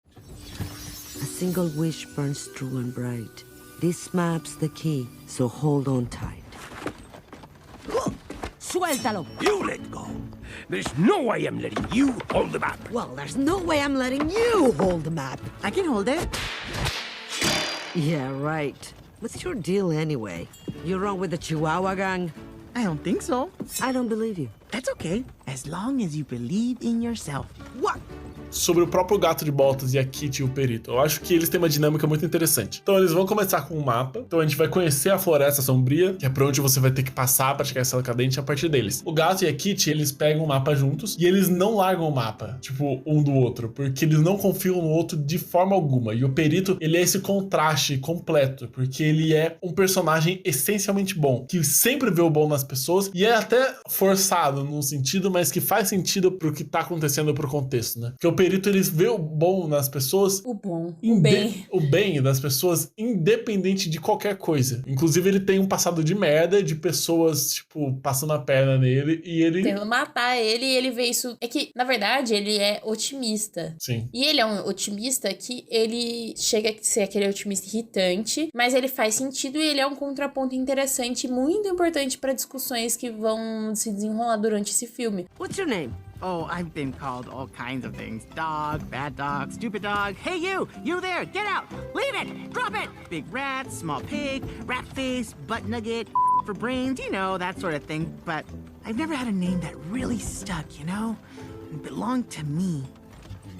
A single wish burns true and bright. This map's the key, so hold on tight. Suéltalo. You let go. There's no way I'm letting you hold the map. Well, there's no way I'm letting you hold the map. I can hold it. Yeah, right. What's your deal anyway? You wrong with the Chihuahua gang? I don't think so. I don't believe you. That's okay, as long as you believe in yourself. What? Sobre o próprio Gato de Botas e a Kitty e o perito. Eu acho que eles têm uma dinâmica muito interessante. Então eles vão começar com um mapa. Então a gente vai conhecer a Floresta Sombria, que é pra onde você vai ter que passar pra chegar à Estrela Cadente a partir deles. O Gato e a Kitty, eles pegam o mapa juntos e eles não largam o mapa, tipo, um do outro, porque eles não confiam no outro de forma alguma. E o perito, ele é esse contraste completo, porque ele é um personagem essencialmente bom, que sempre vê o bom nas pessoas e é até forçado num sentido, mas que faz sentido pro que tá acontecendo pro contexto, né? Porque o perito, ele vê o bom nas pessoas. O bem. O bem das pessoas, independente de qualquer coisa. Inclusive, ele tem um passado de merda, de pessoas, tipo, passando a perna nele, e ele... Tentando matar ele, e ele vê isso... É que, na verdade, ele é otimista. Sim. E ele é um otimista que ele chega a ser aquele otimista irritante, mas ele faz sentido e ele é um contraponto interessante, muito importante para discussões que vão se desenrolar durante esse filme. What's your name? Oh, I've been called all kinds of things. Dog, bad dog, stupid dog. Hey you! You there! Get out! Leave it! Drop it! Big rat, small pig, rat face, butt nugget, for brains, you know, that sort of thing. But I've never had a name that really stuck, you know? It belonged to me.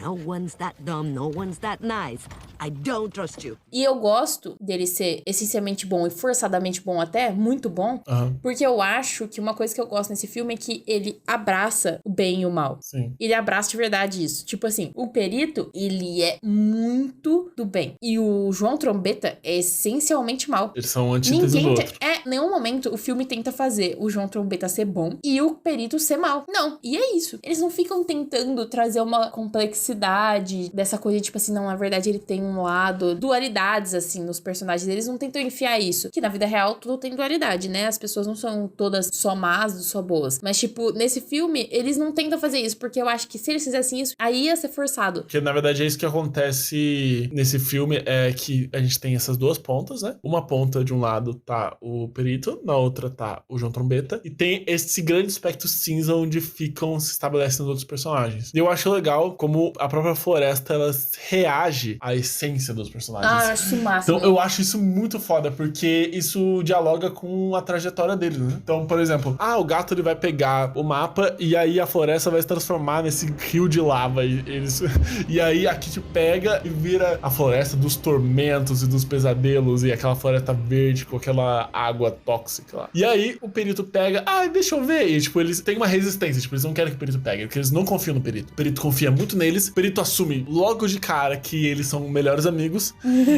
No one's that dumb, no one's that nice. I don't trust you. E eu gosto dele ser essencialmente bom e forçadamente bom até, muito bom, porque eu acho que uma coisa que eu gosto nesse filme é que ele abraça o bem e o mal. Sim. Ele abraça de verdade isso. Tipo assim, o perito, ele é muito do bem. E o João Trombetta é essencialmente mal. Eles são antítese do outro. Em nenhum momento o filme tenta fazer o João Trombetta ser bom e o perito ser mal. Não. E é isso. Eles não ficam tentando trazer uma complexidade dessa coisa, tipo assim, não, na verdade ele tem um lado, dualidades, assim, nos personagens. Eles não tentam enfiar isso. Que na vida real tudo tem dualidade, né? As pessoas não são todas só más, só boas. Mas, tipo, nesse filme, eles não tentam fazer isso, porque eu acho que se eles fizessem isso, aí ia ser forçado. Porque, na verdade, é isso que acontece nesse filme, é que a gente tem essas duas pontas, né? Uma ponta, de um lado, tá o perito, na outra tá o João Trombetta, e tem esse grande espectro cinza onde se estabelecendo outros personagens. E eu acho legal como a própria floresta, ela reage à essência dos personagens. Ah, eu acho isso máximo. Então, eu acho isso muito foda, porque isso dialoga com a trajetória dele, né? Então, por exemplo, o gato, ele vai pegar o mapa e aí a floresta vai se transformar nesse rio de lava. E aí a Kitty pega e vira a floresta dos tormentos e dos pesadelos e aquela floresta verde com aquela água tóxica lá. E aí o perito pega, deixa eu ver. E, tipo, eles têm uma resistência, tipo, eles não querem que o perito pegue, porque eles não confiam no perito. O perito confia muito neles, o perito assume logo de cara que eles são melhores amigos.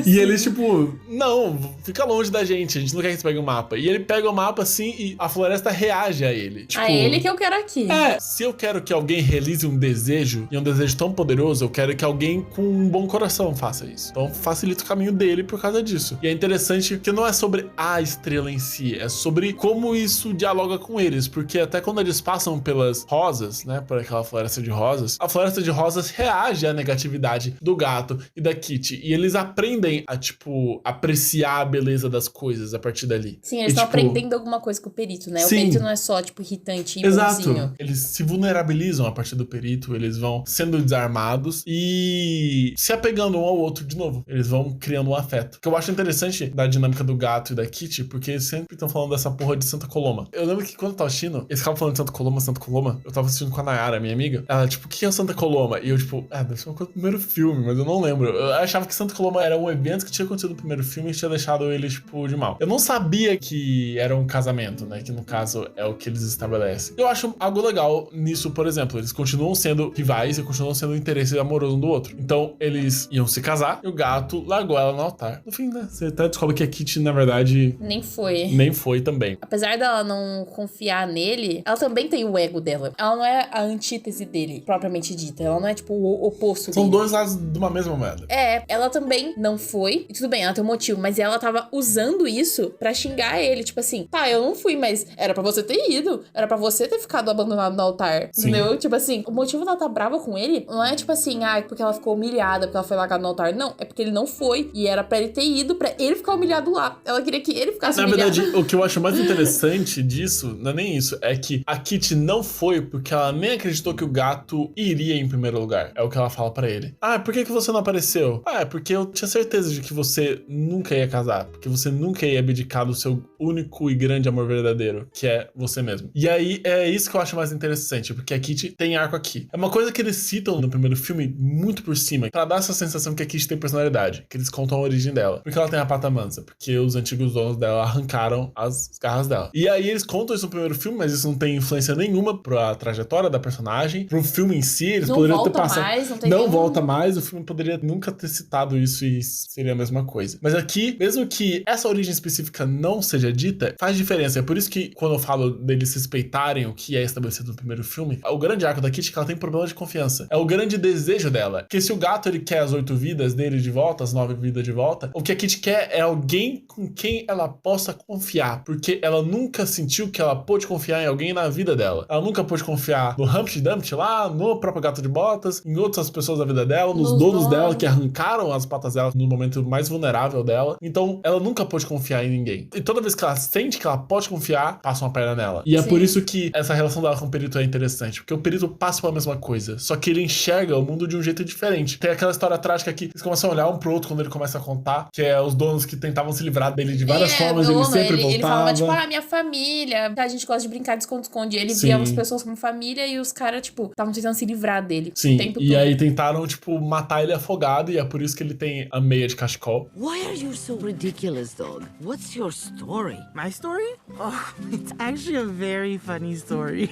E eles, tipo, não, fica longe da gente não quer que você pegue o mapa. E ele pega o mapa assim e a floresta reage a ele. Tipo, a ele que eu quero aqui. Se eu quero que alguém realize um desejo, e um desejo tão poderoso, eu quero que alguém com um bom coração faça isso. Então facilita o caminho dele por causa disso. E é interessante que não é sobre a estrela em si, é sobre como isso dialoga com eles. Porque até quando eles passam pelas rosas, né, por aquela floresta de rosas, a floresta de rosas reage à negatividade do gato e da Kitty. E eles aprendem a, tipo, apreciar a beleza das coisas a partir dali. Sim, eles estão aprendendo alguma coisa com o perito, né? Sim. O perito não é só, tipo, irritante e Exato. bonzinho. Eles se vulnerabilizam a partir do perito, eles vão sendo desarmados e se apegando um ao outro de novo. Eles vão criando um afeto. O que eu acho interessante da dinâmica do gato e da Kitty, porque eles sempre estão falando dessa porra de Santa Coloma. Eu lembro que quando eu tava assistindo, eles ficavam falando de Santa Coloma, eu tava assistindo com a Nayara, minha amiga. Ela, tipo, o que é Santa Coloma? E eu, tipo, deve ser uma coisa do primeiro filme, mas eu não lembro. Eu achava que Santa Coloma era um evento que tinha acontecido no primeiro filme e tinha deixado eles, tipo, de mal. Eu não sabia que era um casamento, né? Que no caso é o que eles estabelecem. Eu acho algo legal nisso, por exemplo. Eles continuam sendo rivais e continuam sendo um interesse amoroso um do outro. Então, eles iam se casar e o gato largou ela no altar. No fim, né? Você até descobre que a Kitty, na verdade... Nem foi. Nem foi também. Apesar dela não confiar nele, ela também tem o ego dela. Ela não é a antítese dele, propriamente dita. Ela não é, tipo, o oposto São dele. dois lados de uma mesma moeda. Ela também não foi. E tudo bem, ela tem um motivo, mas ela tava usando isso pra xingar ele. Tipo assim, eu não fui, mas era pra você ter ido. Era pra você ter ficado abandonado no altar. Sim. Entendeu? Tipo assim, o motivo dela tá brava com ele não é tipo assim, porque ela ficou humilhada, porque ela foi largada no altar. Não, é porque ele não foi. E era pra ele ter ido, pra ele ficar humilhado lá. Ela queria que ele ficasse humilhado. Na verdade, o que eu acho mais interessante disso, não é nem isso, é que a Kitty não foi porque ela nem acreditou que o gato iria em primeiro lugar. É o que ela fala pra ele. Por que você não apareceu? É porque eu tinha certeza de que você nunca ia casar, porque você nunca ia abdicar do seu único e grande amor verdadeiro, que é você mesmo. E aí, é isso que eu acho mais interessante, porque a Kitty tem arco aqui. É uma coisa que eles citam no primeiro filme muito por cima, pra dar essa sensação que a Kitty tem personalidade, que eles contam a origem dela. Porque ela tem a pata mansa, porque os antigos donos dela arrancaram as garras dela. E aí eles contam isso no primeiro filme, mas isso não tem influência nenhuma pra trajetória da personagem, pro filme em si, eles poderiam ter passado... Não volta mais, o filme poderia nunca ter citado isso e seria a mesma coisa. Mas aqui, mesmo que essa origem específica não seja dita, faz diferença. É por isso que quando eu falo deles respeitarem o que é estabelecido no primeiro filme, o grande arco da Kitty é que ela tem problema de confiança. É o grande desejo dela. Porque se o gato ele quer as 8 vidas dele de volta, as 9 vidas de volta, o que a Kitty quer é alguém com quem ela possa confiar. Porque ela nunca sentiu que ela pôde confiar em alguém na vida dela. Ela nunca pôde confiar no Humpty Dumpty lá, no próprio gato de botas, em outras pessoas da vida dela, nos donos dela que arrancaram as patas dela no momento mais vulnerável dela. Então, ela nunca pôde confiar em ninguém. E toda vez que ela sente que ela pode confiar, passa uma perna nela. E é por isso que essa relação dela com o perito é interessante. Porque o perito passa pela mesma coisa. Só que ele enxerga o mundo de um jeito diferente. Tem aquela história trágica que eles começam a olhar um pro outro quando ele começa a contar, que é os donos que tentavam se livrar dele de várias formas, ele sempre voltava. Ele falava, tipo, minha família, a gente gosta de brincar de esconde-esconde. Ele via as pessoas como família e os caras, tipo, estavam tentando se livrar dele. Sim, o tempo e todo. aí tentaram, tipo, matar ele afogado, e é por isso que ele tem a meia de cachecol. Why are you so ridiculous, dog? What's your story? My story? Oh, it's actually a very funny story.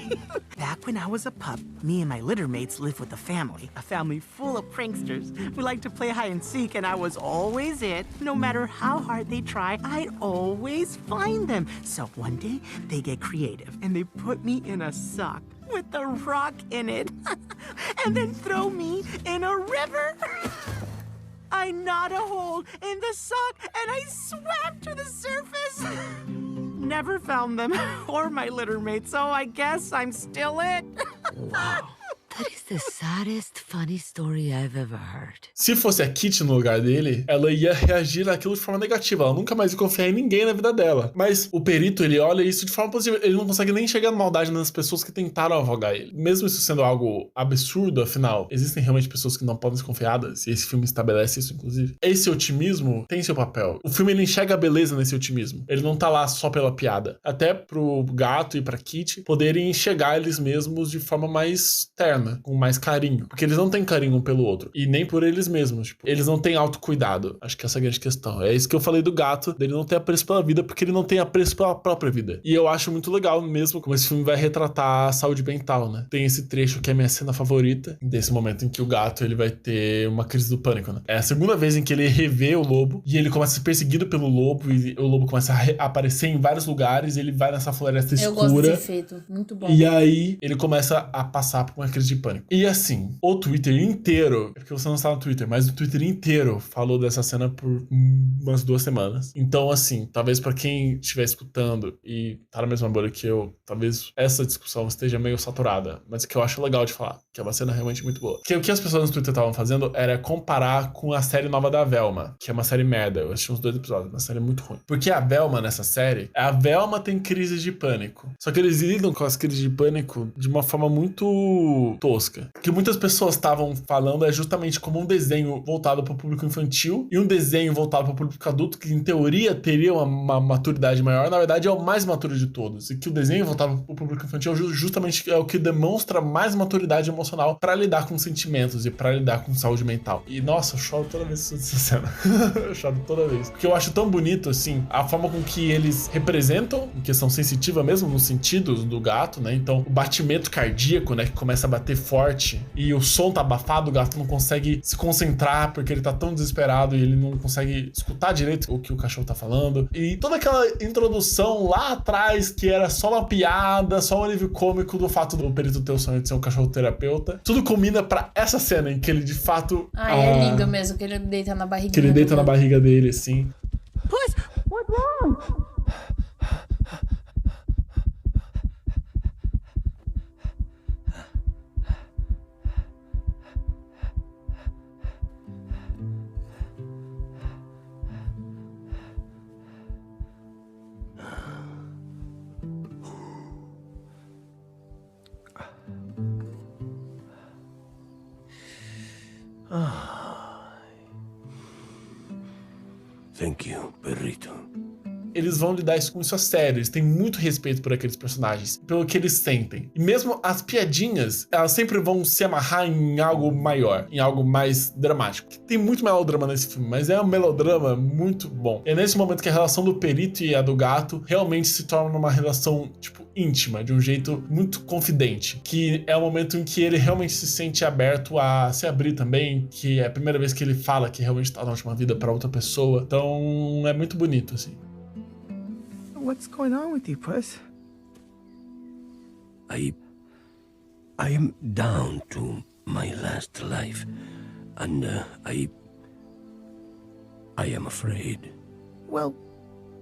Back when I was a pup, me and my litter mates lived with a family full of pranksters. We liked to play hide and seek, and I was always it. No matter how hard they try, I'd always find them. So one day, they get creative, and they put me in a sock with a rock in it, and then throw me in a river. I gnawed a hole in the sock, and I swam to the surface. Never found them, or my litter mate, so I guess I'm still it. Wow. That is the saddest, funny story I've ever heard. Se fosse a Kitty no lugar dele, ela ia reagir àquilo de forma negativa. Ela nunca mais ia confiar em ninguém na vida dela. Mas o perito, ele olha isso de forma positiva. Ele não consegue nem chegar na maldade nas pessoas que tentaram afogar ele. Mesmo isso sendo algo absurdo, afinal, existem realmente pessoas que não podem ser confiadas. E esse filme estabelece isso, inclusive. Esse otimismo tem seu papel. O filme, ele enxerga a beleza nesse otimismo. Ele não tá lá só pela piada. Até pro gato e pra Kitty poderem enxergar eles mesmos de forma mais terna, com mais carinho. Porque eles não têm carinho um pelo outro. E nem por eles mesmos. Tipo, eles não têm autocuidado. Acho que essa é a grande questão. É isso que eu falei do gato, dele não ter apreço pela vida, porque ele não tem apreço pela própria vida. E eu acho muito legal mesmo como esse filme vai retratar a saúde mental, né? Tem esse trecho que é minha cena favorita, desse momento em que o gato, ele vai ter uma crise do pânico, né? É a segunda vez em que ele revê o lobo, e ele começa a ser perseguido pelo lobo, e o lobo começa a aparecer em vários lugares, e ele vai nessa floresta escura. Eu gosto desse efeito. Muito bom. E aí, ele começa a passar por uma crise de pânico. E assim, o Twitter inteiro, é porque você não está no Twitter, mas o Twitter inteiro falou dessa cena por umas 2 semanas. Então, assim, talvez pra quem estiver escutando e tá na mesma bolha que eu, talvez essa discussão esteja meio saturada, mas que eu acho legal de falar, que é uma cena realmente muito boa. Que o que as pessoas no Twitter estavam fazendo era comparar com a série nova da Velma, que é uma série merda. Eu assisti uns 2 episódios, uma série muito ruim. Porque a Velma nessa série, a Velma tem crises de pânico. Só que eles lidam com as crises de pânico de uma forma muito tosca. O que muitas pessoas estavam falando é justamente como um desenho voltado para o público infantil e um desenho voltado para o público adulto, que em teoria teria uma maturidade maior, na verdade é o mais maturo de todos. E que o desenho voltado para o público infantil justamente é o que demonstra mais maturidade emocional para lidar com sentimentos e para lidar com saúde mental. E nossa, eu choro toda vez que essa cena. Eu choro toda vez. Porque eu acho tão bonito, assim, a forma com que eles representam, em questão sensitiva mesmo, nos sentidos do gato, né? Então, o batimento cardíaco, né, que começa a bater forte e o som tá abafado, o gato não consegue se concentrar porque ele tá tão desesperado e ele não consegue escutar direito o que o cachorro tá falando. E toda aquela introdução lá atrás que era só uma piada, só um alívio cômico do fato do perito ter o sonho de ser um cachorro terapeuta, tudo combina pra essa cena em que ele de fato... é lindo mesmo, que ele deita na barriga. Que ele deita na barriga dele, assim. Puss, what's wrong? Thank you, perrito. eles vão lidar com isso a sério. Eles têm muito respeito por aqueles personagens, pelo que eles sentem. E mesmo as piadinhas, elas sempre vão se amarrar em algo maior, em algo mais dramático. Tem muito melodrama nesse filme, mas é um melodrama muito bom. É nesse momento que a relação do perito e a do gato realmente se torna uma relação, tipo, íntima, de um jeito muito confidente, que é o momento em que ele realmente se sente aberto a se abrir também, que é a primeira vez que ele fala que realmente tá na última vida pra outra pessoa. Então é muito bonito, assim. What's going on with you, Puss? I am down to my last life, and I am afraid. Well,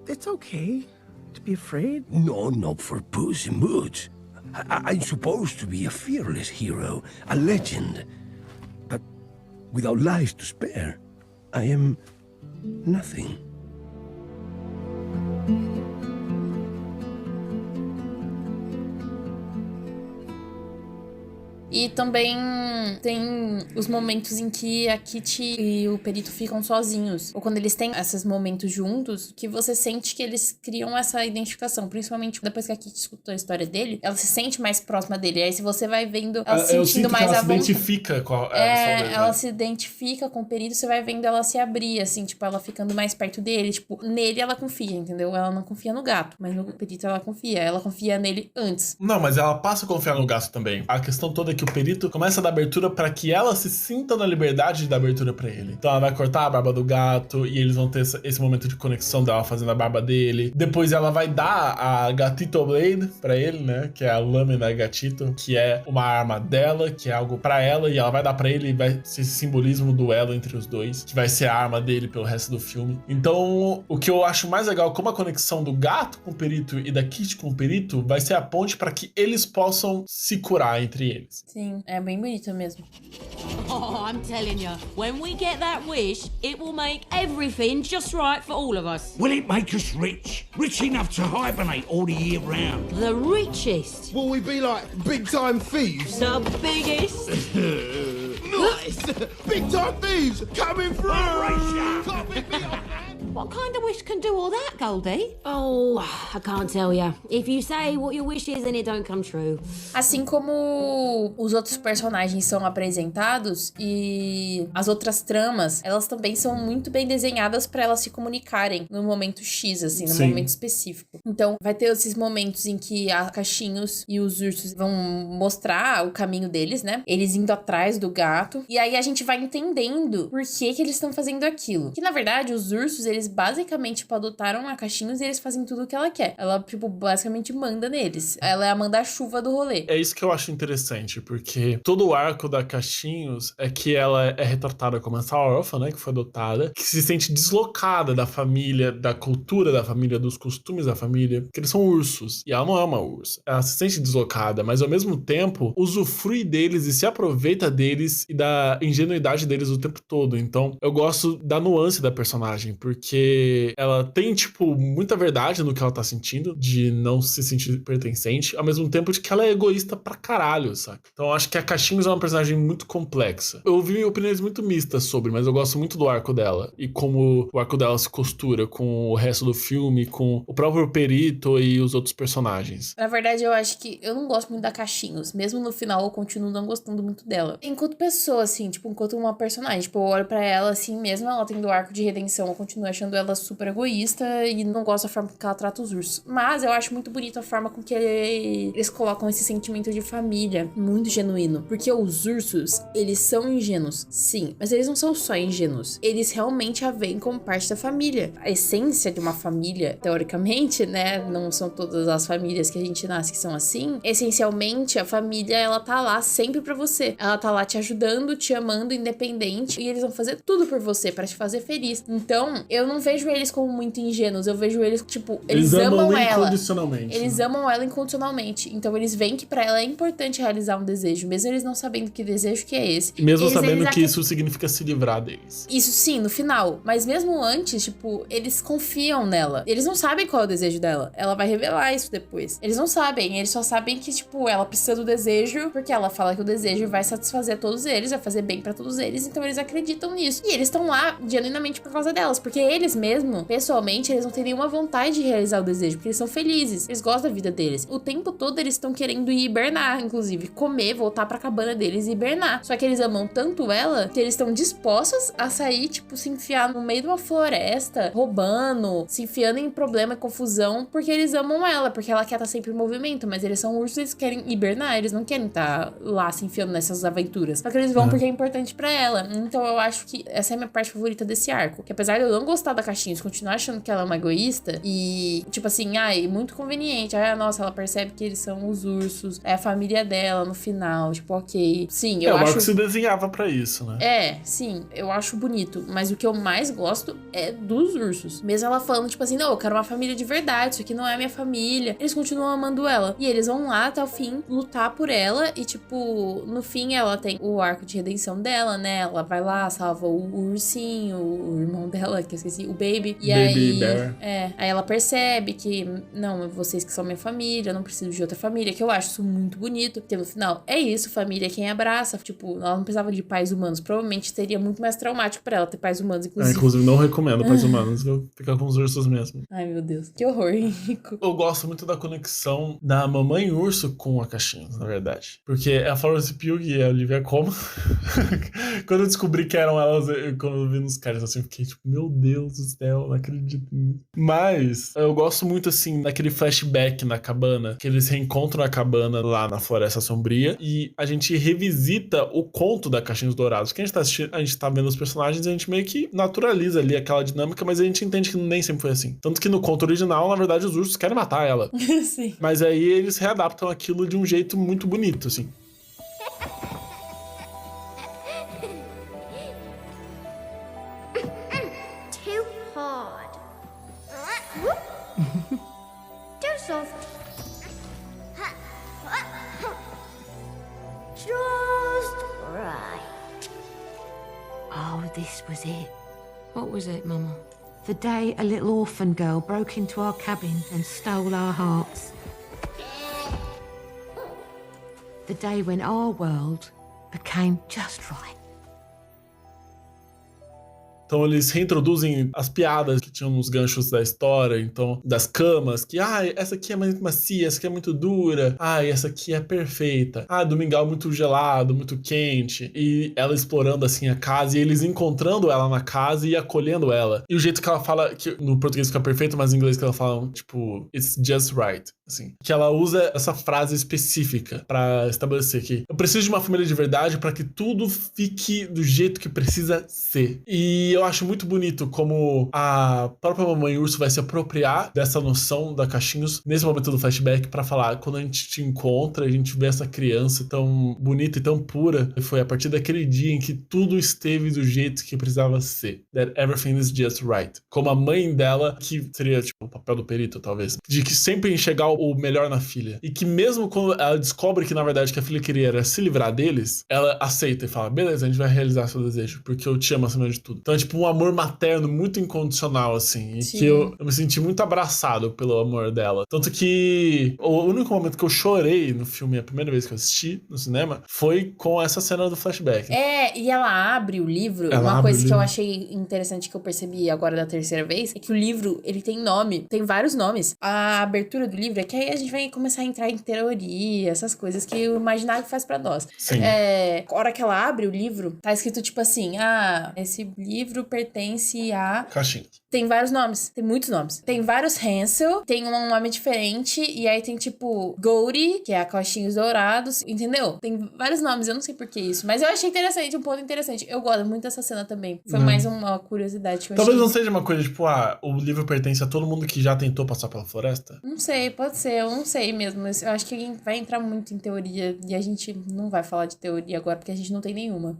it's okay to be afraid. No, not for Puss in Boots. I'm supposed to be a fearless hero, a legend. But without lives to spare, I am nothing. E também tem os momentos em que a Kitty e o perito ficam sozinhos. Ou quando eles têm esses momentos juntos, que você sente que eles criam essa identificação. Principalmente depois que a Kitty escutou a história dele, ela se sente mais próxima dele. Aí se você vai vendo ela se sentindo mais à vontade. Ela se identifica com a dele, ela né? se identifica com o perito, você vai vendo ela se abrir, assim, tipo, ela ficando mais perto dele. Tipo, nele ela confia, entendeu? Ela não confia no gato, mas no perito ela confia. Ela confia nele antes. Não, mas ela passa a confiar no gato também. A questão toda é que o perito começa a dar abertura pra que ela se sinta na liberdade de dar abertura pra ele. Então ela vai cortar a barba do gato e eles vão ter esse momento de conexão dela fazendo a barba dele. Depois ela vai dar a Gatito Blade pra ele, né? Que é a lâmina gatito, que é uma arma dela, que é algo pra ela, e ela vai dar pra ele e vai ser esse simbolismo do duelo entre os dois, que vai ser a arma dele pelo resto do filme. Então, o que eu acho mais legal, como a conexão do gato com o perito e da Kitty com o perito, vai ser a ponte pra que eles possam se curar entre eles. Sim, é bem bonita mesmo. Oh, I'm telling you, when we get that wish, it will make everything just right for all of us. Will it make us rich? Rich enough to hibernate all the year round? The richest. Will we be like big time thieves? The biggest. Nice! Big time thieves coming through! Can't pick me up. What kind of wish can do all that, Goldie? Oh, I can't tell ya. If you say what your wish is and it don't come true. Assim como os outros personagens são apresentados e as outras tramas, elas também são muito bem desenhadas pra elas se comunicarem no momento X, assim, no momento específico. Então, vai ter esses momentos em que a Cachinhos e os ursos vão mostrar o caminho deles, né? Eles indo atrás do gato. E aí a gente vai entendendo por que eles estão fazendo aquilo. Que, na verdade, os ursos, eles basicamente, tipo, adotaram a Cachinhos e eles fazem tudo o que ela quer. Ela, tipo, basicamente manda neles. Ela é a manda-chuva do rolê. É isso que eu acho interessante, porque todo o arco da Cachinhos é que ela é retratada como essa órfã, né, que foi adotada, que se sente deslocada da família, da cultura da família, dos costumes da família, porque eles são ursos, e ela não é uma ursa. Ela se sente deslocada, mas ao mesmo tempo usufrui deles e se aproveita deles e da ingenuidade deles o tempo todo. Então, eu gosto da nuance da personagem, porque ela tem, tipo, muita verdade no que ela tá sentindo, de não se sentir pertencente, ao mesmo tempo de que ela é egoísta pra caralho, saca? Então, eu acho que a Cachinhos é uma personagem muito complexa. Eu ouvi opiniões muito mistas sobre, mas eu gosto muito do arco dela, e como o arco dela se costura com o resto do filme, com o próprio perito e os outros personagens. Na verdade, eu acho que eu não gosto muito da Cachinhos. Mesmo no final, eu continuo não gostando muito dela. Enquanto pessoa, assim, tipo, enquanto uma personagem. Tipo, eu olho pra ela, assim, mesmo ela tendo arco de redenção, eu continuo achando ela super egoísta e não gosto da forma que ela trata os ursos. Mas eu acho muito bonita a forma com que eles colocam esse sentimento de família muito genuíno. Porque os ursos, eles são ingênuos, sim, mas eles não são só ingênuos. Eles realmente a veem como parte da família. A essência de uma família, teoricamente, né, não são todas as famílias que a gente nasce que são assim. Essencialmente, a família, ela tá lá sempre pra você. Ela tá lá te ajudando, te amando, independente, e eles vão fazer tudo por você, pra te fazer feliz. Então, eu não vejo eles como muito ingênuos, eu vejo eles, tipo, eles amam ela. Incondicionalmente. Eles amam ela incondicionalmente. Então, eles veem que pra ela é importante realizar um desejo, mesmo eles não sabendo que desejo que é esse. E mesmo eles, sabendo que isso significa se livrar deles. Isso sim, no final. Mas mesmo antes, tipo, eles confiam nela. Eles não sabem qual é o desejo dela. Ela vai revelar isso depois. Eles não sabem, eles só sabem que, tipo, ela precisa do desejo, porque ela fala que o desejo vai satisfazer todos eles, vai fazer bem pra todos eles, então eles acreditam nisso. E eles estão lá genuinamente por causa delas, porque eles mesmo, pessoalmente, eles não têm nenhuma vontade de realizar o desejo, porque eles são felizes, eles gostam da vida deles. O tempo todo eles estão querendo ir hibernar, inclusive, comer, voltar pra cabana deles e hibernar. Só que eles amam tanto ela, que eles estão dispostos a sair, tipo, se enfiar no meio de uma floresta, roubando, se enfiando em problema e confusão, porque eles amam ela, porque ela quer estar sempre em movimento, mas eles são ursos, eles querem hibernar, eles não querem estar lá se enfiando nessas aventuras. Só que eles vão porque é importante pra ela. Então eu acho que essa é a minha parte favorita desse arco. Que apesar de eu não gostar da Caixinhos, continuar achando que ela é uma egoísta e, tipo assim, muito conveniente. Nossa, ela percebe que eles são os ursos, é a família dela no final, tipo, ok. Sim, eu acho... o arco se desenhava pra isso, né? Sim, eu acho bonito. Mas o que eu mais gosto é dos ursos. Mesmo ela falando, tipo assim, não, eu quero uma família de verdade, isso aqui não é minha família. Eles continuam amando ela. E eles vão lá até o fim, lutar por ela e, tipo, no fim ela tem o arco de redenção dela, né? Ela vai lá, salva o ursinho, o irmão dela, que eu esqueci, o Baby. E Baby Bear. Aí ela percebe que, não, vocês que são minha família, eu não preciso de outra família, que eu acho isso muito bonito. Porque no final, é isso, família é quem abraça. Tipo, ela não precisava de pais humanos. Provavelmente seria muito mais traumático pra ela ter pais humanos, inclusive. Inclusive, não recomendo pais humanos, viu? Fica com os ursos mesmo. Ai, meu Deus. Que horror, Henrico. Eu gosto muito da conexão da mamãe urso com a Caixinhos, na verdade. Porque a Florence Pugh e a Olivia Colman, quando eu descobri que eram elas, quando eu vi nos caras assim, eu fiquei tipo, meu Deus do céu, não acredito nisso. Mas eu gosto muito, assim, daquele flashback na cabana, que eles reencontram a cabana lá na Floresta Sombria e a gente revisita o conto da Caixinhos Dourados. Que a gente tá assistindo, a gente tá vendo os personagens e a gente meio que naturaliza ali aquela dinâmica, mas a gente entende que nem sempre foi assim. Tanto que no conto original, na verdade, os ursos querem matar ela. Sim. Mas aí eles readaptam aquilo de um jeito muito bonito, assim. Too hard. Too soft. Just right. Oh, this was it. What was it, Mama? The day a little orphan girl broke into our cabin and stole our hearts. The day when our world became just right. Então eles reintroduzem as piadas que tinham nos ganchos da história, então das camas, que essa aqui é muito macia, essa aqui é muito dura, essa aqui é perfeita, do mingau muito gelado, muito quente, e ela explorando assim a casa, e eles encontrando ela na casa e acolhendo ela. E o jeito que ela fala, que no português fica perfeito, mas em inglês que ela fala, tipo, it's just right, assim. Que ela usa essa frase específica pra estabelecer que eu preciso de uma família de verdade pra que tudo fique do jeito que precisa ser. E eu acho muito bonito como a própria mamãe urso vai se apropriar dessa noção da Caixinhos nesse momento do flashback pra falar, quando a gente te encontra, a gente vê essa criança tão bonita e tão pura, e foi a partir daquele dia em que tudo esteve do jeito que precisava ser. That everything is just right. Como a mãe dela, que seria tipo o papel do perito, talvez, de que sempre enxergar o melhor na filha. E que mesmo quando ela descobre que na verdade o que a filha queria era se livrar deles, ela aceita e fala, beleza, a gente vai realizar seu desejo, porque eu te amo acima de tudo. Então é tipo um amor materno muito incondicional, assim. E que eu me senti muito abraçado pelo amor dela. Tanto que o único momento que eu chorei no filme, a primeira vez que eu assisti no cinema, foi com essa cena do flashback. E ela abre o livro. Uma coisa que eu achei interessante que eu percebi agora da terceira vez é que o livro, ele tem nome, tem vários nomes. A abertura do livro é que aí a gente vai começar a entrar em teoria, essas coisas que o imaginário faz pra nós. Sim. A hora que ela abre o livro, tá escrito tipo assim, esse livro pertence a... Caixinhos. Tem vários nomes, tem muitos nomes. Tem vários Hansel, tem um nome diferente, e aí tem tipo Goldie, que é a Caixinhos Dourados, entendeu? Tem vários nomes, eu não sei por que isso, mas eu achei interessante, um ponto interessante. Eu gosto muito dessa cena também. Foi mais uma curiosidade que eu Talvez achei. não seja uma coisa tipo, o livro pertence a todo mundo que já tentou passar pela floresta? Não sei, pode ser, eu não sei mesmo, mas eu acho que alguém vai entrar muito em teoria, e a gente não vai falar de teoria agora, porque a gente não tem nenhuma.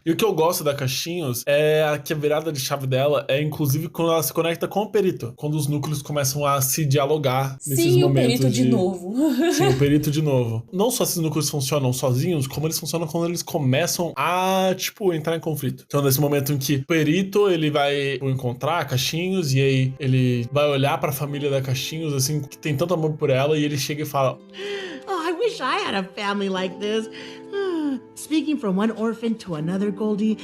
E o que eu gosto da Caixinhos é que a virada de chave dela é, inclusive, quando ela se conecta com o perito. Quando os núcleos começam a se dialogar nesses momentos. Sim, o perito de novo. Sim, o perito de novo. Não só esses núcleos funcionam sozinhos, como eles funcionam quando eles começam a, entrar em conflito. Então, nesse momento em que o perito, ele vai encontrar a Caixinhos, e aí ele vai olhar pra família da Caixinhos, assim, que tem tanto amor por ela, e ele chega e fala... Oh, I wish I had a family like this. Speaking from one orphan to another, Goldie,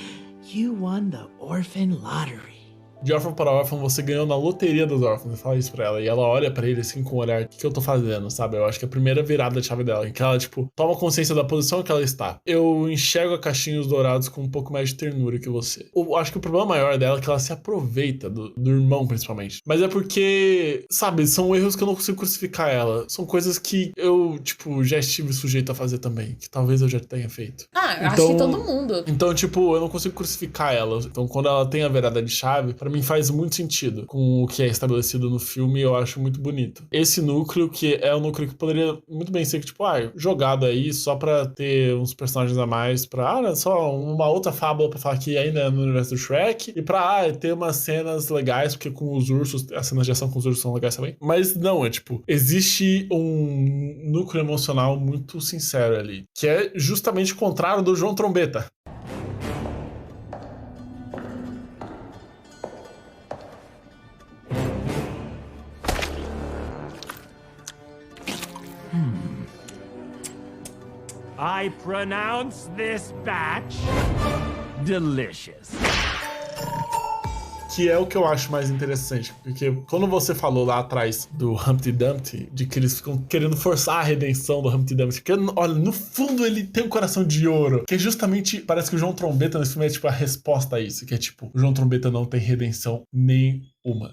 you won the orphan lottery. De órfão para órfão, você ganhou na loteria dos órfãos. Ele fala isso pra ela. E ela olha pra ele assim com um olhar, o que eu tô fazendo, sabe? Eu acho que é a primeira virada de chave dela, em que ela, tipo, toma consciência da posição que ela está. Eu enxergo a caixinha e os dourados com um pouco mais de ternura que você. Eu acho que o problema maior dela é que ela se aproveita do irmão, principalmente. Mas é porque, sabe, são erros que eu não consigo crucificar ela. São coisas que eu, tipo, já estive sujeito a fazer também. Que talvez eu já tenha feito. Acho que todo mundo. Então, tipo, eu não consigo crucificar ela. Então, quando ela tem a virada de chave, pra mim faz muito sentido com o que é estabelecido no filme, eu acho muito bonito. Esse núcleo, que é um núcleo que poderia muito bem ser, tipo, jogado aí só pra ter uns personagens a mais, pra, só uma outra fábula pra falar que ainda é no universo do Shrek, e pra, ter umas cenas legais, porque com os ursos, as cenas de ação com os ursos são legais também. Mas não, é tipo, existe um núcleo emocional muito sincero ali, que é justamente o contrário do João Trombeta. I pronounce this batch delicious. Que é o que eu acho mais interessante, porque quando você falou lá atrás do Humpty Dumpty, de que eles ficam querendo forçar a redenção do Humpty Dumpty, porque, olha, no fundo ele tem um coração de ouro, que é justamente, parece que o João Trombeta nesse filme é tipo a resposta a isso, que é tipo, o João Trombeta não tem redenção nenhuma.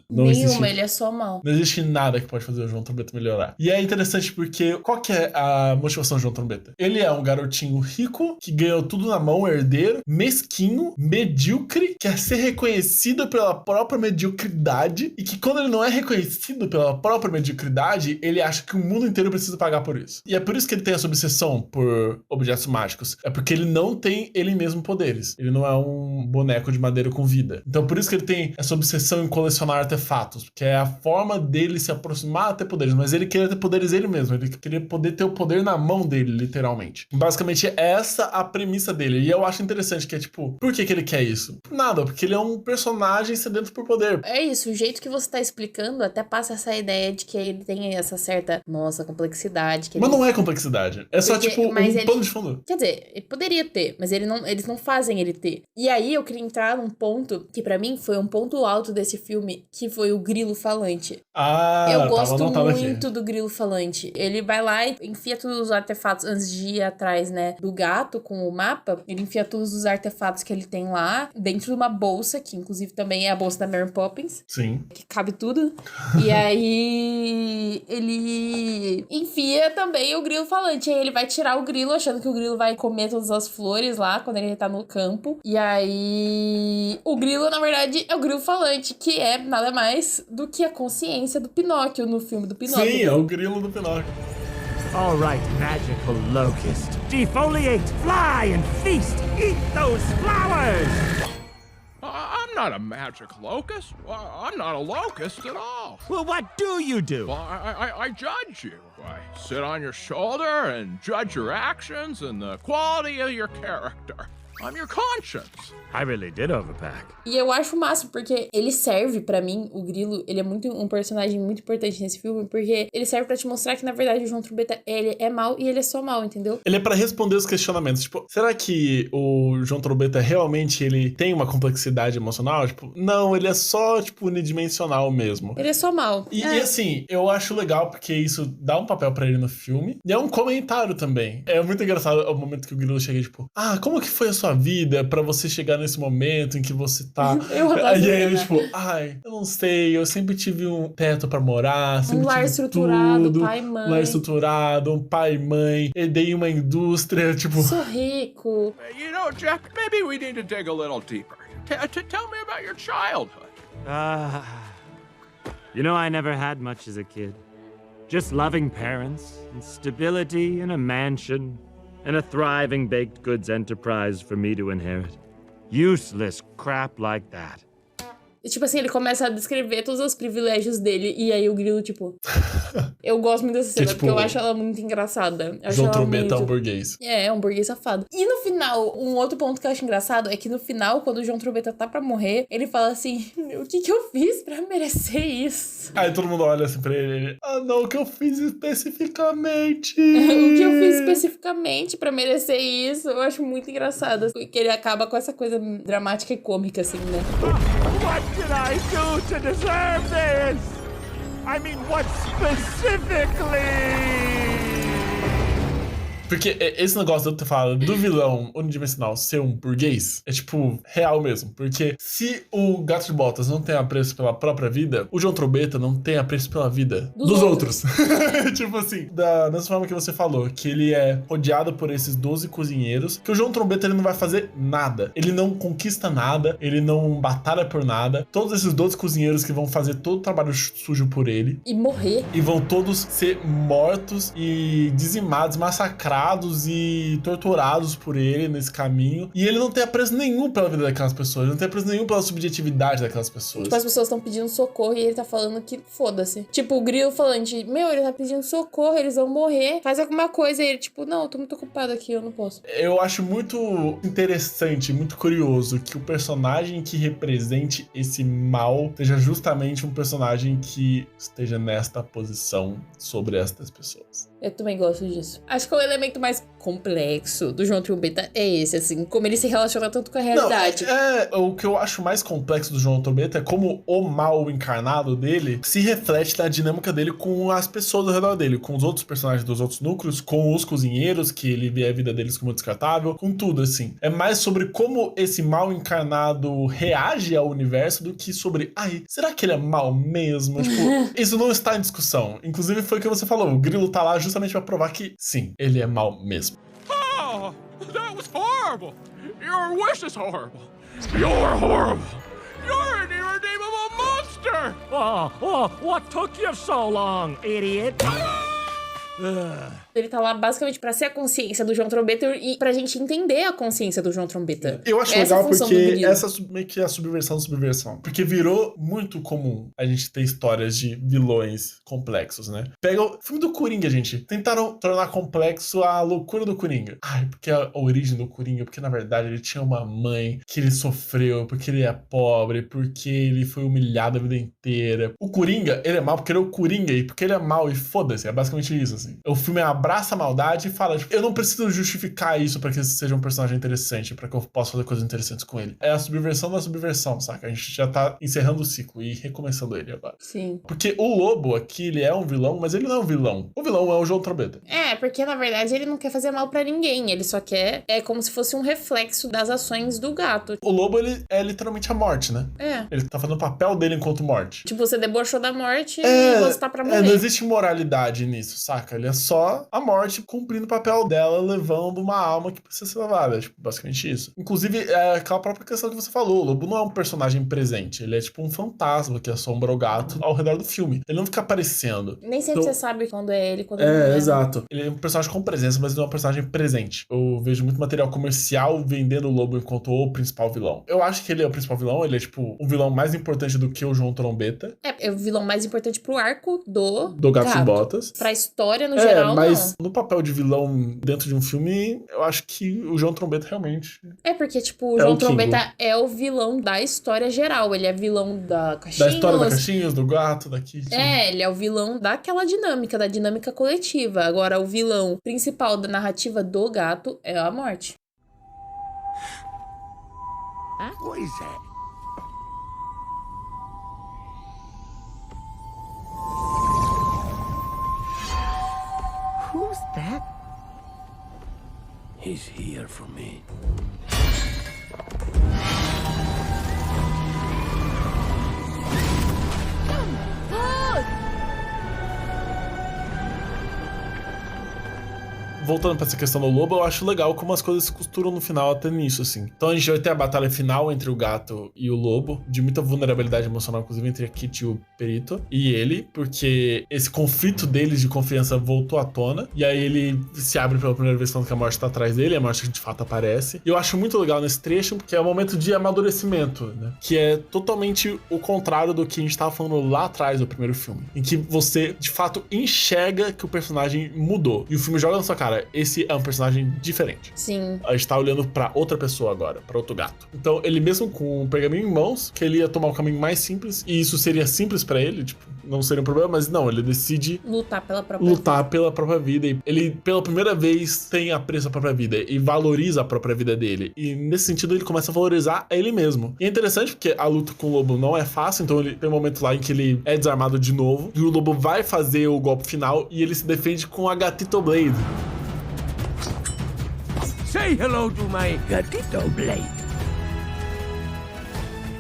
Nenhuma, ele é só mal. Não existe nada que pode fazer o João Trombeta melhorar. E é interessante porque qual que é a motivação do João Trombeta? Ele é um garotinho rico, que ganhou tudo na mão, herdeiro, mesquinho, medíocre, quer ser reconhecido pela própria mediocridade, e que quando ele não é reconhecido pela própria mediocridade, ele acha que o mundo inteiro precisa pagar por isso. E é por isso que ele tem essa obsessão por objetos mágicos. É porque ele não tem ele mesmo poderes. Ele não é um boneco de madeira com vida. Então por isso que ele tem essa obsessão em colecionar artefatos, que é a forma dele se aproximar a ter poderes, mas ele queria ter poderes ele mesmo, ele queria poder ter o poder na mão dele, literalmente. Basicamente, essa a premissa dele, e eu acho interessante que é tipo, por que ele quer isso? Por nada, porque ele é um personagem sedento por poder. É isso, o jeito que você tá explicando até passa essa ideia de que ele tem essa certa, complexidade. Que mas ele... não é complexidade, é só tipo pano de fundo. Quer dizer, ele poderia ter, mas eles não fazem ele ter. E aí eu queria entrar num ponto que pra mim foi um ponto alto desse filme, que foi o grilo falante. Eu gosto muito do grilo falante. Ele vai lá e enfia todos os artefatos antes de ir atrás, né, do gato com o mapa. Ele enfia todos os artefatos que ele tem lá dentro de uma bolsa, que inclusive também é a bolsa da Mary Poppins. Sim. Que cabe tudo. E aí ele enfia também o grilo falante. Aí ele vai tirar o grilo, achando que o grilo vai comer todas as flores lá quando ele tá no campo. E aí o grilo, na verdade, é o grilo falante, que é nada mais do que a consciência do Pinóquio no filme do Pinóquio. Sim, é o grilo do Pinóquio. All right, magical locust. Defoliate, fly, and feast. Eat those flowers! I'm not a magic locust. I'm not a locust at all. Well, what do you do? Well, I judge you. I sit on your shoulder and judge your actions and the quality of your character. I'm your conscience. I really did overpack. E eu acho massa, porque ele serve pra mim, o grilo, ele é um personagem muito importante nesse filme, porque ele serve pra te mostrar que, na verdade, o João Trombeta, ele é mau e ele é só mau, entendeu? Ele é pra responder os questionamentos, tipo, será que o João Trombeta realmente, ele tem uma complexidade emocional? Tipo, não, ele é só, tipo, unidimensional mesmo. Ele é só mau. E assim, eu acho legal, porque isso dá um papel pra ele no filme, e é um comentário também. É muito engraçado o momento que o grilo chega, tipo, como que foi a sua vida pra você chegar nesse momento em que você tá... Eu aí ele, tipo, eu não sei, eu sempre tive um teto pra morar, sempre um lar tive estruturado, tudo, pai e mãe. Um lar estruturado, um pai e mãe, herdei uma indústria, tipo... Sou rico. You know, Jack, maybe we need to dig a little deeper. Tell me about your childhood. You know, I never had much as a kid. Just loving parents, and stability in a mansion, and a thriving baked goods enterprise for me to inherit. Useless crap like that. E, tipo assim, ele começa a descrever todos os privilégios dele, e aí o grilo, tipo... Eu gosto muito dessa cena, porque eu acho ela muito engraçada. João Trombeta é um burguês. É um burguês safado. E no final, um outro ponto que eu acho engraçado é que no final, quando o João Trombeta tá pra morrer, ele fala assim, o que eu fiz pra merecer isso? Aí todo mundo olha assim pra ele, não, o que eu fiz especificamente? O que eu fiz especificamente pra merecer isso? Eu acho muito engraçado, porque ele acaba com essa coisa dramática e cômica, assim, né? What did I do to deserve this? I mean, what specifically? Porque esse negócio de eu ter falado do vilão unidimensional ser um burguês é, tipo, real mesmo. Porque se o Gato de Botas não tem apreço pela própria vida, o João Trombetta não tem apreço pela vida dos outros. Tipo assim, da mesma forma que você falou, que ele é rodeado por esses 12 cozinheiros, que o João Trombetta ele não vai fazer nada. Ele não conquista nada, ele não batalha por nada. Todos esses 12 cozinheiros que vão fazer todo o trabalho sujo por ele. E morrer. E vão todos ser mortos e dizimados, massacrados e torturados por ele nesse caminho. E ele não tem apreço nenhum pela vida daquelas pessoas. Ele não tem apreço nenhum pela subjetividade daquelas pessoas. Tipo, as pessoas estão pedindo socorro e ele tá falando que foda-se. Tipo, o Grilo falando de, ele tá pedindo socorro, eles vão morrer, faz alguma coisa. E ele, tipo, não, eu tô muito ocupado aqui, eu não posso. Eu acho muito interessante, muito curioso que o personagem que represente esse mal seja justamente um personagem que esteja nesta posição sobre estas pessoas. Eu também gosto disso. Acho que o elemento mais complexo do João Trombetta é esse, assim, como ele se relaciona tanto com a realidade. O que eu acho mais complexo do João Trombetta é como o mal encarnado dele se reflete na dinâmica dele com as pessoas ao redor dele, com os outros personagens dos outros núcleos, com os cozinheiros, que ele vê a vida deles como descartável, com tudo, assim. É mais sobre como esse mal encarnado reage ao universo do que sobre, será que ele é mal mesmo? Tipo, isso não está em discussão. Inclusive foi o que você falou, o Grilo tá lá justamente pra provar que, sim, ele é mal mesmo. Oh, that was horrible. Your wish is horrible. You're horrible. You're an irredeemable monster. What took you so long, idiot? Ele tá lá basicamente pra ser a consciência do João Trombetta e pra gente entender a consciência do João Trombetta. Eu acho legal porque essa meio que é a subversão da subversão. Porque virou muito comum a gente ter histórias de vilões complexos, né? Pega o filme do Coringa, gente. Tentaram tornar complexo a loucura do Coringa. Porque a origem do Coringa, porque na verdade ele tinha uma mãe que ele sofreu, porque ele é pobre, porque ele foi humilhado a vida inteira. O Coringa, ele é mal porque ele é o Coringa e porque ele é mal e foda-se. É basicamente isso, assim. O filme abraça a maldade e fala, tipo, eu não preciso justificar isso pra que esse seja um personagem interessante, pra que eu possa fazer coisas interessantes com ele. É a subversão da subversão, saca? A gente já tá encerrando o ciclo e recomeçando ele agora. Sim. Porque o Lobo aqui, ele é um vilão, mas ele não é um vilão. O vilão é o João Trombetta. Porque na verdade ele não quer fazer mal pra ninguém, ele só quer, é como se fosse um reflexo das ações do gato. O Lobo, ele é literalmente a morte, né? Ele tá fazendo o papel dele enquanto morte. Tipo, você debochou da morte e você tá pra morrer. Não existe moralidade nisso, saca? Ele é só a morte cumprindo o papel dela, levando uma alma que precisa ser levada. É, tipo, basicamente isso. Inclusive, é aquela própria questão que você falou. O Lobo não é um personagem presente. Ele é tipo um fantasma que assombra o gato ao redor do filme. Ele não fica aparecendo. Nem sempre você sabe quando é ele, quando não é. Exato. Ele é um personagem com presença, mas ele não é um personagem presente. Eu vejo muito material comercial vendendo o Lobo enquanto o principal vilão. Eu acho que ele é o principal vilão. Ele é, tipo, um vilão mais importante do que o João Trombetta. É o vilão mais importante pro arco do Gato de Botas. Pra história, no geral, mas no papel de vilão dentro de um filme, eu acho que o João Trombetta realmente... Porque, tipo, o João Trombetta é o vilão da história geral. Ele é vilão da Caixinhos. Da história da Caixinhos, do gato, daqui. Ele é o vilão daquela dinâmica, da dinâmica coletiva. Agora, o vilão principal da narrativa do gato é a morte. What is that? Who's that? He's here for me. Voltando pra essa questão do Lobo, eu acho legal como as coisas se costuram no final até nisso, assim. Então a gente vai ter a batalha final entre o gato e o Lobo, de muita vulnerabilidade emocional, inclusive entre a Kitty e o Perito, e ele, porque esse conflito deles de confiança voltou à tona, e aí ele se abre pela primeira vez falando que a morte tá atrás dele, a morte de fato aparece. E eu acho muito legal nesse trecho, porque é um momento de amadurecimento, né? Que é totalmente o contrário do que a gente tava falando lá atrás do primeiro filme, em que você, de fato, enxerga que o personagem mudou. E o filme joga na sua cara, cara, esse é um personagem diferente. Sim. A gente tá olhando pra outra pessoa agora, pra outro gato. Então, ele mesmo com o pergaminho em mãos, que ele ia tomar o caminho mais simples, e isso seria simples pra ele, tipo, não seria um problema, mas não, ele decide lutar pela própria vida. E ele, pela primeira vez, tem apreço à própria vida e valoriza a própria vida dele. E nesse sentido, ele começa a valorizar ele mesmo. E é interessante porque a luta com o lobo não é fácil, então ele tem um momento lá em que ele é desarmado de novo, e o lobo vai fazer o golpe final e ele se defende com a Gatito Blade. Say hello to my Gatito Blade.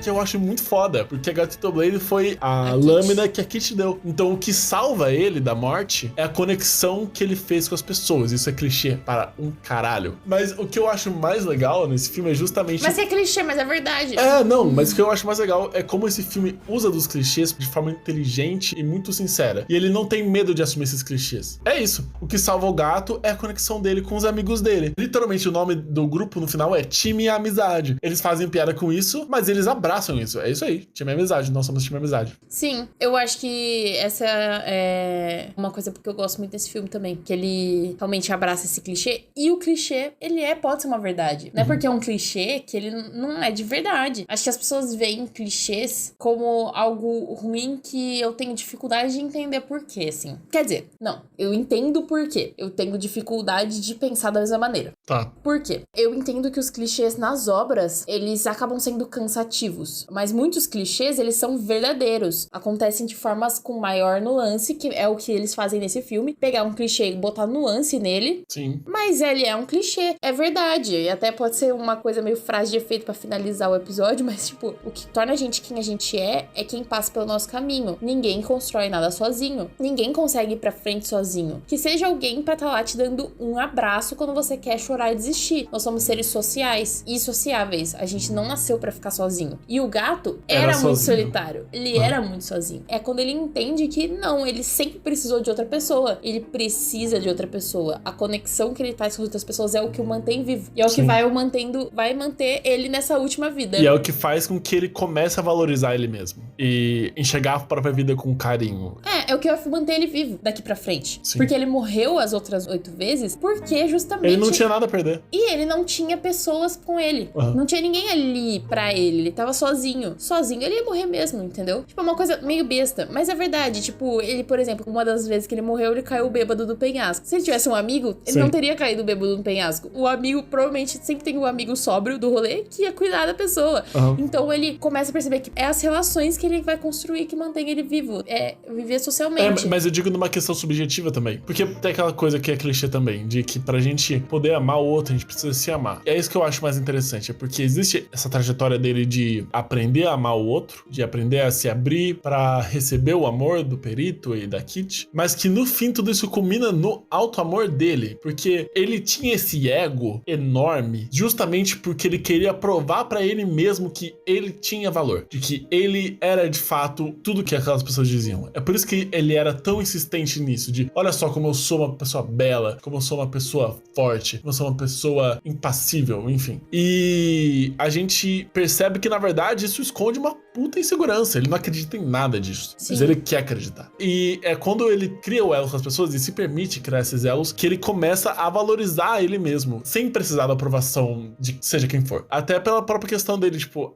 Que eu acho muito foda, porque a Gatito Blade foi a lâmina que a Kit deu. Então o que salva ele da morte é a conexão que ele fez com as pessoas. Isso é clichê para um caralho. Mas o que eu acho mais legal nesse filme é justamente... Mas é clichê, mas é verdade. Não, mas o que eu acho mais legal é como esse filme usa dos clichês de forma inteligente e muito sincera. E ele não tem medo de assumir esses clichês. É isso. O que salva o gato é a conexão dele com os amigos dele. Literalmente o nome do grupo no final é Time Amizade. Eles fazem piada com isso, mas eles abraçam isso. É isso aí. Time Amizade. Nós somos Time Amizade. Sim. Eu acho que essa é uma coisa porque eu gosto muito desse filme também. Que ele realmente abraça esse clichê. E o clichê, ele pode ser uma verdade. Não é porque é um clichê que ele não é de verdade. Acho que as pessoas veem clichês como algo ruim que eu tenho dificuldade de entender por quê, assim. Quer dizer, não. Eu entendo por quê. Eu tenho dificuldade de pensar da mesma maneira. Tá. Por quê? Eu entendo que os clichês nas obras, eles acabam sendo cansativos. Mas muitos clichês, eles são verdadeiros. Acontecem de formas com maior nuance, que é o que eles fazem nesse filme. Pegar um clichê e botar nuance nele. Sim. Mas ele é um clichê. É verdade. E até pode ser uma coisa meio frase de efeito pra finalizar o episódio, mas, tipo, o que torna a gente quem a gente é quem passa pelo nosso caminho. Ninguém constrói nada sozinho. Ninguém consegue ir pra frente sozinho. Que seja alguém pra estar lá te dando um abraço quando você quer chorar e desistir. Nós somos seres sociais e sociáveis. A gente não nasceu pra ficar sozinho. E o gato era muito solitário. Ele era muito sozinho. É quando ele entende que não, ele sempre precisou de outra pessoa. Ele precisa de outra pessoa. A conexão que ele faz com outras pessoas é o que o mantém vivo. E é o que vai manter ele nessa última vida. E é o que faz com que ele comece a valorizar ele mesmo. E enxergar a própria vida com carinho. É o que vai manter ele vivo daqui pra frente. Sim. Porque ele morreu as outras 8 vezes porque justamente... Ele não tinha nada a perder. E ele não tinha pessoas com ele. Não tinha ninguém ali pra ele. Ele tava sozinho. Sozinho ele ia morrer mesmo, entendeu? Tipo, é uma coisa meio besta. Mas é verdade. Tipo, ele, por exemplo, uma das vezes que ele morreu, ele caiu bêbado do penhasco. Se ele tivesse um amigo, ele não teria caído bêbado no penhasco. O amigo, provavelmente, sempre tem um amigo sóbrio do rolê que ia cuidar da pessoa. Então ele começa a perceber que é as relações que ele vai construir que mantém ele vivo. É viver socialmente. Mas eu digo numa questão subjetiva também. Porque tem aquela coisa que é clichê também, de que pra gente poder amar o outro, a gente precisa se amar. E é isso que eu acho mais interessante. É porque existe essa trajetória dele de aprender a amar o outro, de aprender a se abrir pra receber o amor do perito e da Kit, mas que no fim tudo isso culmina no auto-amor dele, porque ele tinha esse ego enorme justamente porque ele queria provar pra ele mesmo que ele tinha valor, de que ele era de fato tudo que aquelas pessoas diziam. É por isso que ele era tão insistente nisso, de olha só como eu sou uma pessoa bela, como eu sou uma pessoa forte, como eu sou uma pessoa impassível, enfim. E a gente percebe que na verdade isso esconde uma puta insegurança. Ele não acredita em nada disso. Sim. Mas ele quer acreditar. E é quando ele cria o elo com as pessoas e se permite criar esses elos que ele começa a valorizar ele mesmo, sem precisar da aprovação de seja quem for. Até pela própria questão dele, tipo,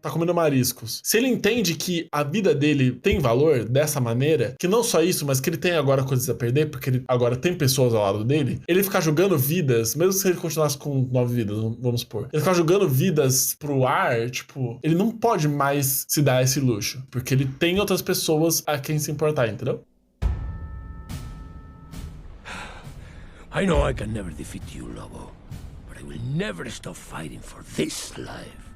tá comendo mariscos. Se ele entende que a vida dele tem valor dessa maneira, que não só isso, mas que ele tem agora coisas a perder, porque ele agora tem pessoas ao lado dele, ele ficar jogando vidas, mesmo se ele continuasse com 9 vidas, vamos supor, ele ficar jogando vidas pro ar, tipo, ele não pode mais se dar esse luxo, porque ele tem outras pessoas a quem se importar, entendeu? I know I can never defeat you, Lobo, but I will never stop fighting for this life.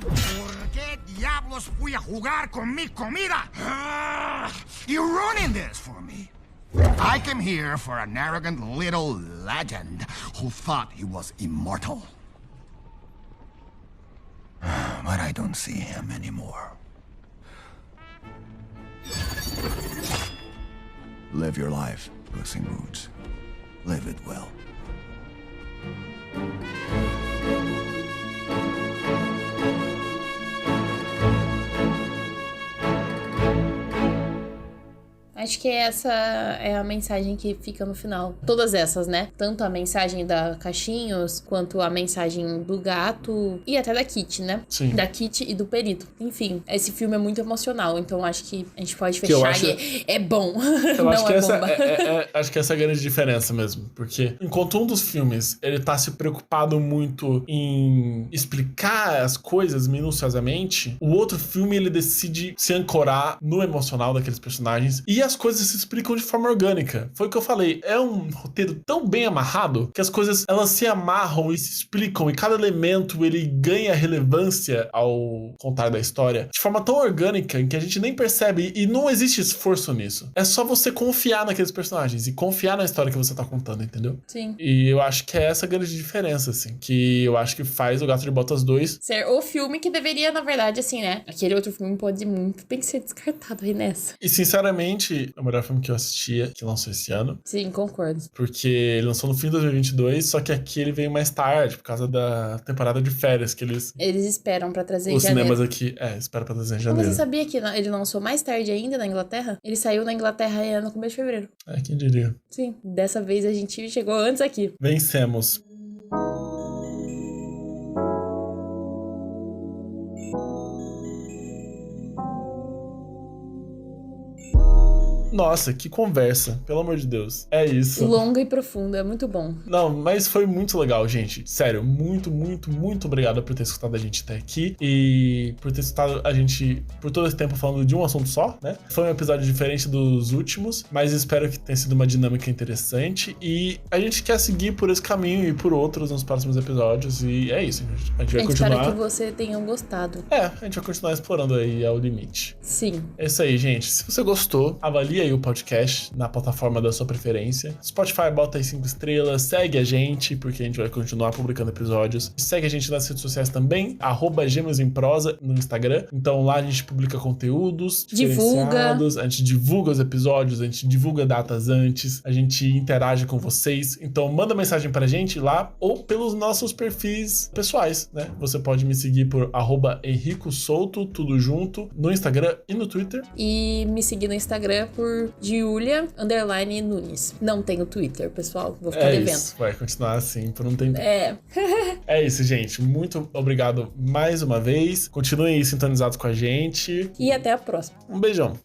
¿Por qué diablos fui a jugar con mi comida? You're ruining this for me. I came here for an arrogant little legend who thought he was immortal. But I don't see him anymore. Live your life, Puss in Boots. Live it well. Acho que essa é a mensagem que fica no final. Todas essas, né? Tanto a mensagem da Cachinhos, quanto a mensagem do gato e até da Kitty, né? Sim. Da Kitty e do Perito. Enfim, esse filme é muito emocional, então acho que a gente pode fechar é bom. Eu Não acho que essa bomba. acho que essa é a grande diferença mesmo. Porque enquanto um dos filmes, ele tá se preocupado muito em explicar as coisas minuciosamente, o outro filme, ele decide se ancorar no emocional daqueles personagens e as coisas se explicam de forma orgânica. Foi o que eu falei, é um roteiro tão bem amarrado que as coisas, elas se amarram e se explicam e cada elemento, ele ganha relevância ao contar da história de forma tão orgânica em que a gente nem percebe e não existe esforço nisso. É só você confiar naqueles personagens e confiar na história que você tá contando, entendeu? Sim. E eu acho que é essa a grande diferença, assim, que eu acho que faz o Gato de Botas 2 ser o filme que deveria, na verdade, assim, né? Aquele outro filme pode muito bem ser descartado aí nessa. E, sinceramente, é o melhor filme que eu assistia, que lançou esse ano. Sim, concordo. Porque ele lançou no fim de 2022, só que aqui ele veio mais tarde, por causa da temporada de férias que eles esperam pra trazer em os janeiro. cinemas aqui, esperam pra trazer em Mas janeiro. você sabia que ele lançou mais tarde ainda na Inglaterra? Ele saiu na Inglaterra no começo de fevereiro. Quem diria? Sim, dessa vez a gente chegou antes aqui. Vencemos. Nossa, que conversa, pelo amor de Deus. É isso. Longa e profunda, é muito bom. Não, mas foi muito legal, gente. Sério, muito, muito, muito obrigado por ter escutado a gente até aqui e por ter escutado a gente por todo esse tempo falando de um assunto só, né? Foi um episódio diferente dos últimos, mas espero que tenha sido uma dinâmica interessante e a gente quer seguir por esse caminho e por outros nos próximos episódios e é isso, gente. A gente vai continuar. Espero que você tenham gostado. A gente vai continuar explorando aí ao limite. Sim. É isso aí, gente. Se você gostou, avalie aí o podcast na plataforma da sua preferência. Spotify, bota aí 5 estrelas, segue a gente, porque a gente vai continuar publicando episódios. Segue a gente nas redes sociais também, @GêmeosEmProsa no Instagram. Então lá a gente publica conteúdos diferenciados, a gente divulga os episódios, a gente divulga datas antes, a gente interage com vocês. Então manda mensagem pra gente lá ou pelos nossos perfis pessoais, né? Você pode me seguir por @HenricoSouto, tudo junto, no Instagram e no Twitter. E me seguir no Instagram por Giulia_Nunes. Não tenho Twitter, pessoal. Vou ficar devendo. Isso, vai continuar assim por um tempo. É isso, gente. Muito obrigado mais uma vez. Continuem aí sintonizados com a gente. E até a próxima. Um beijão.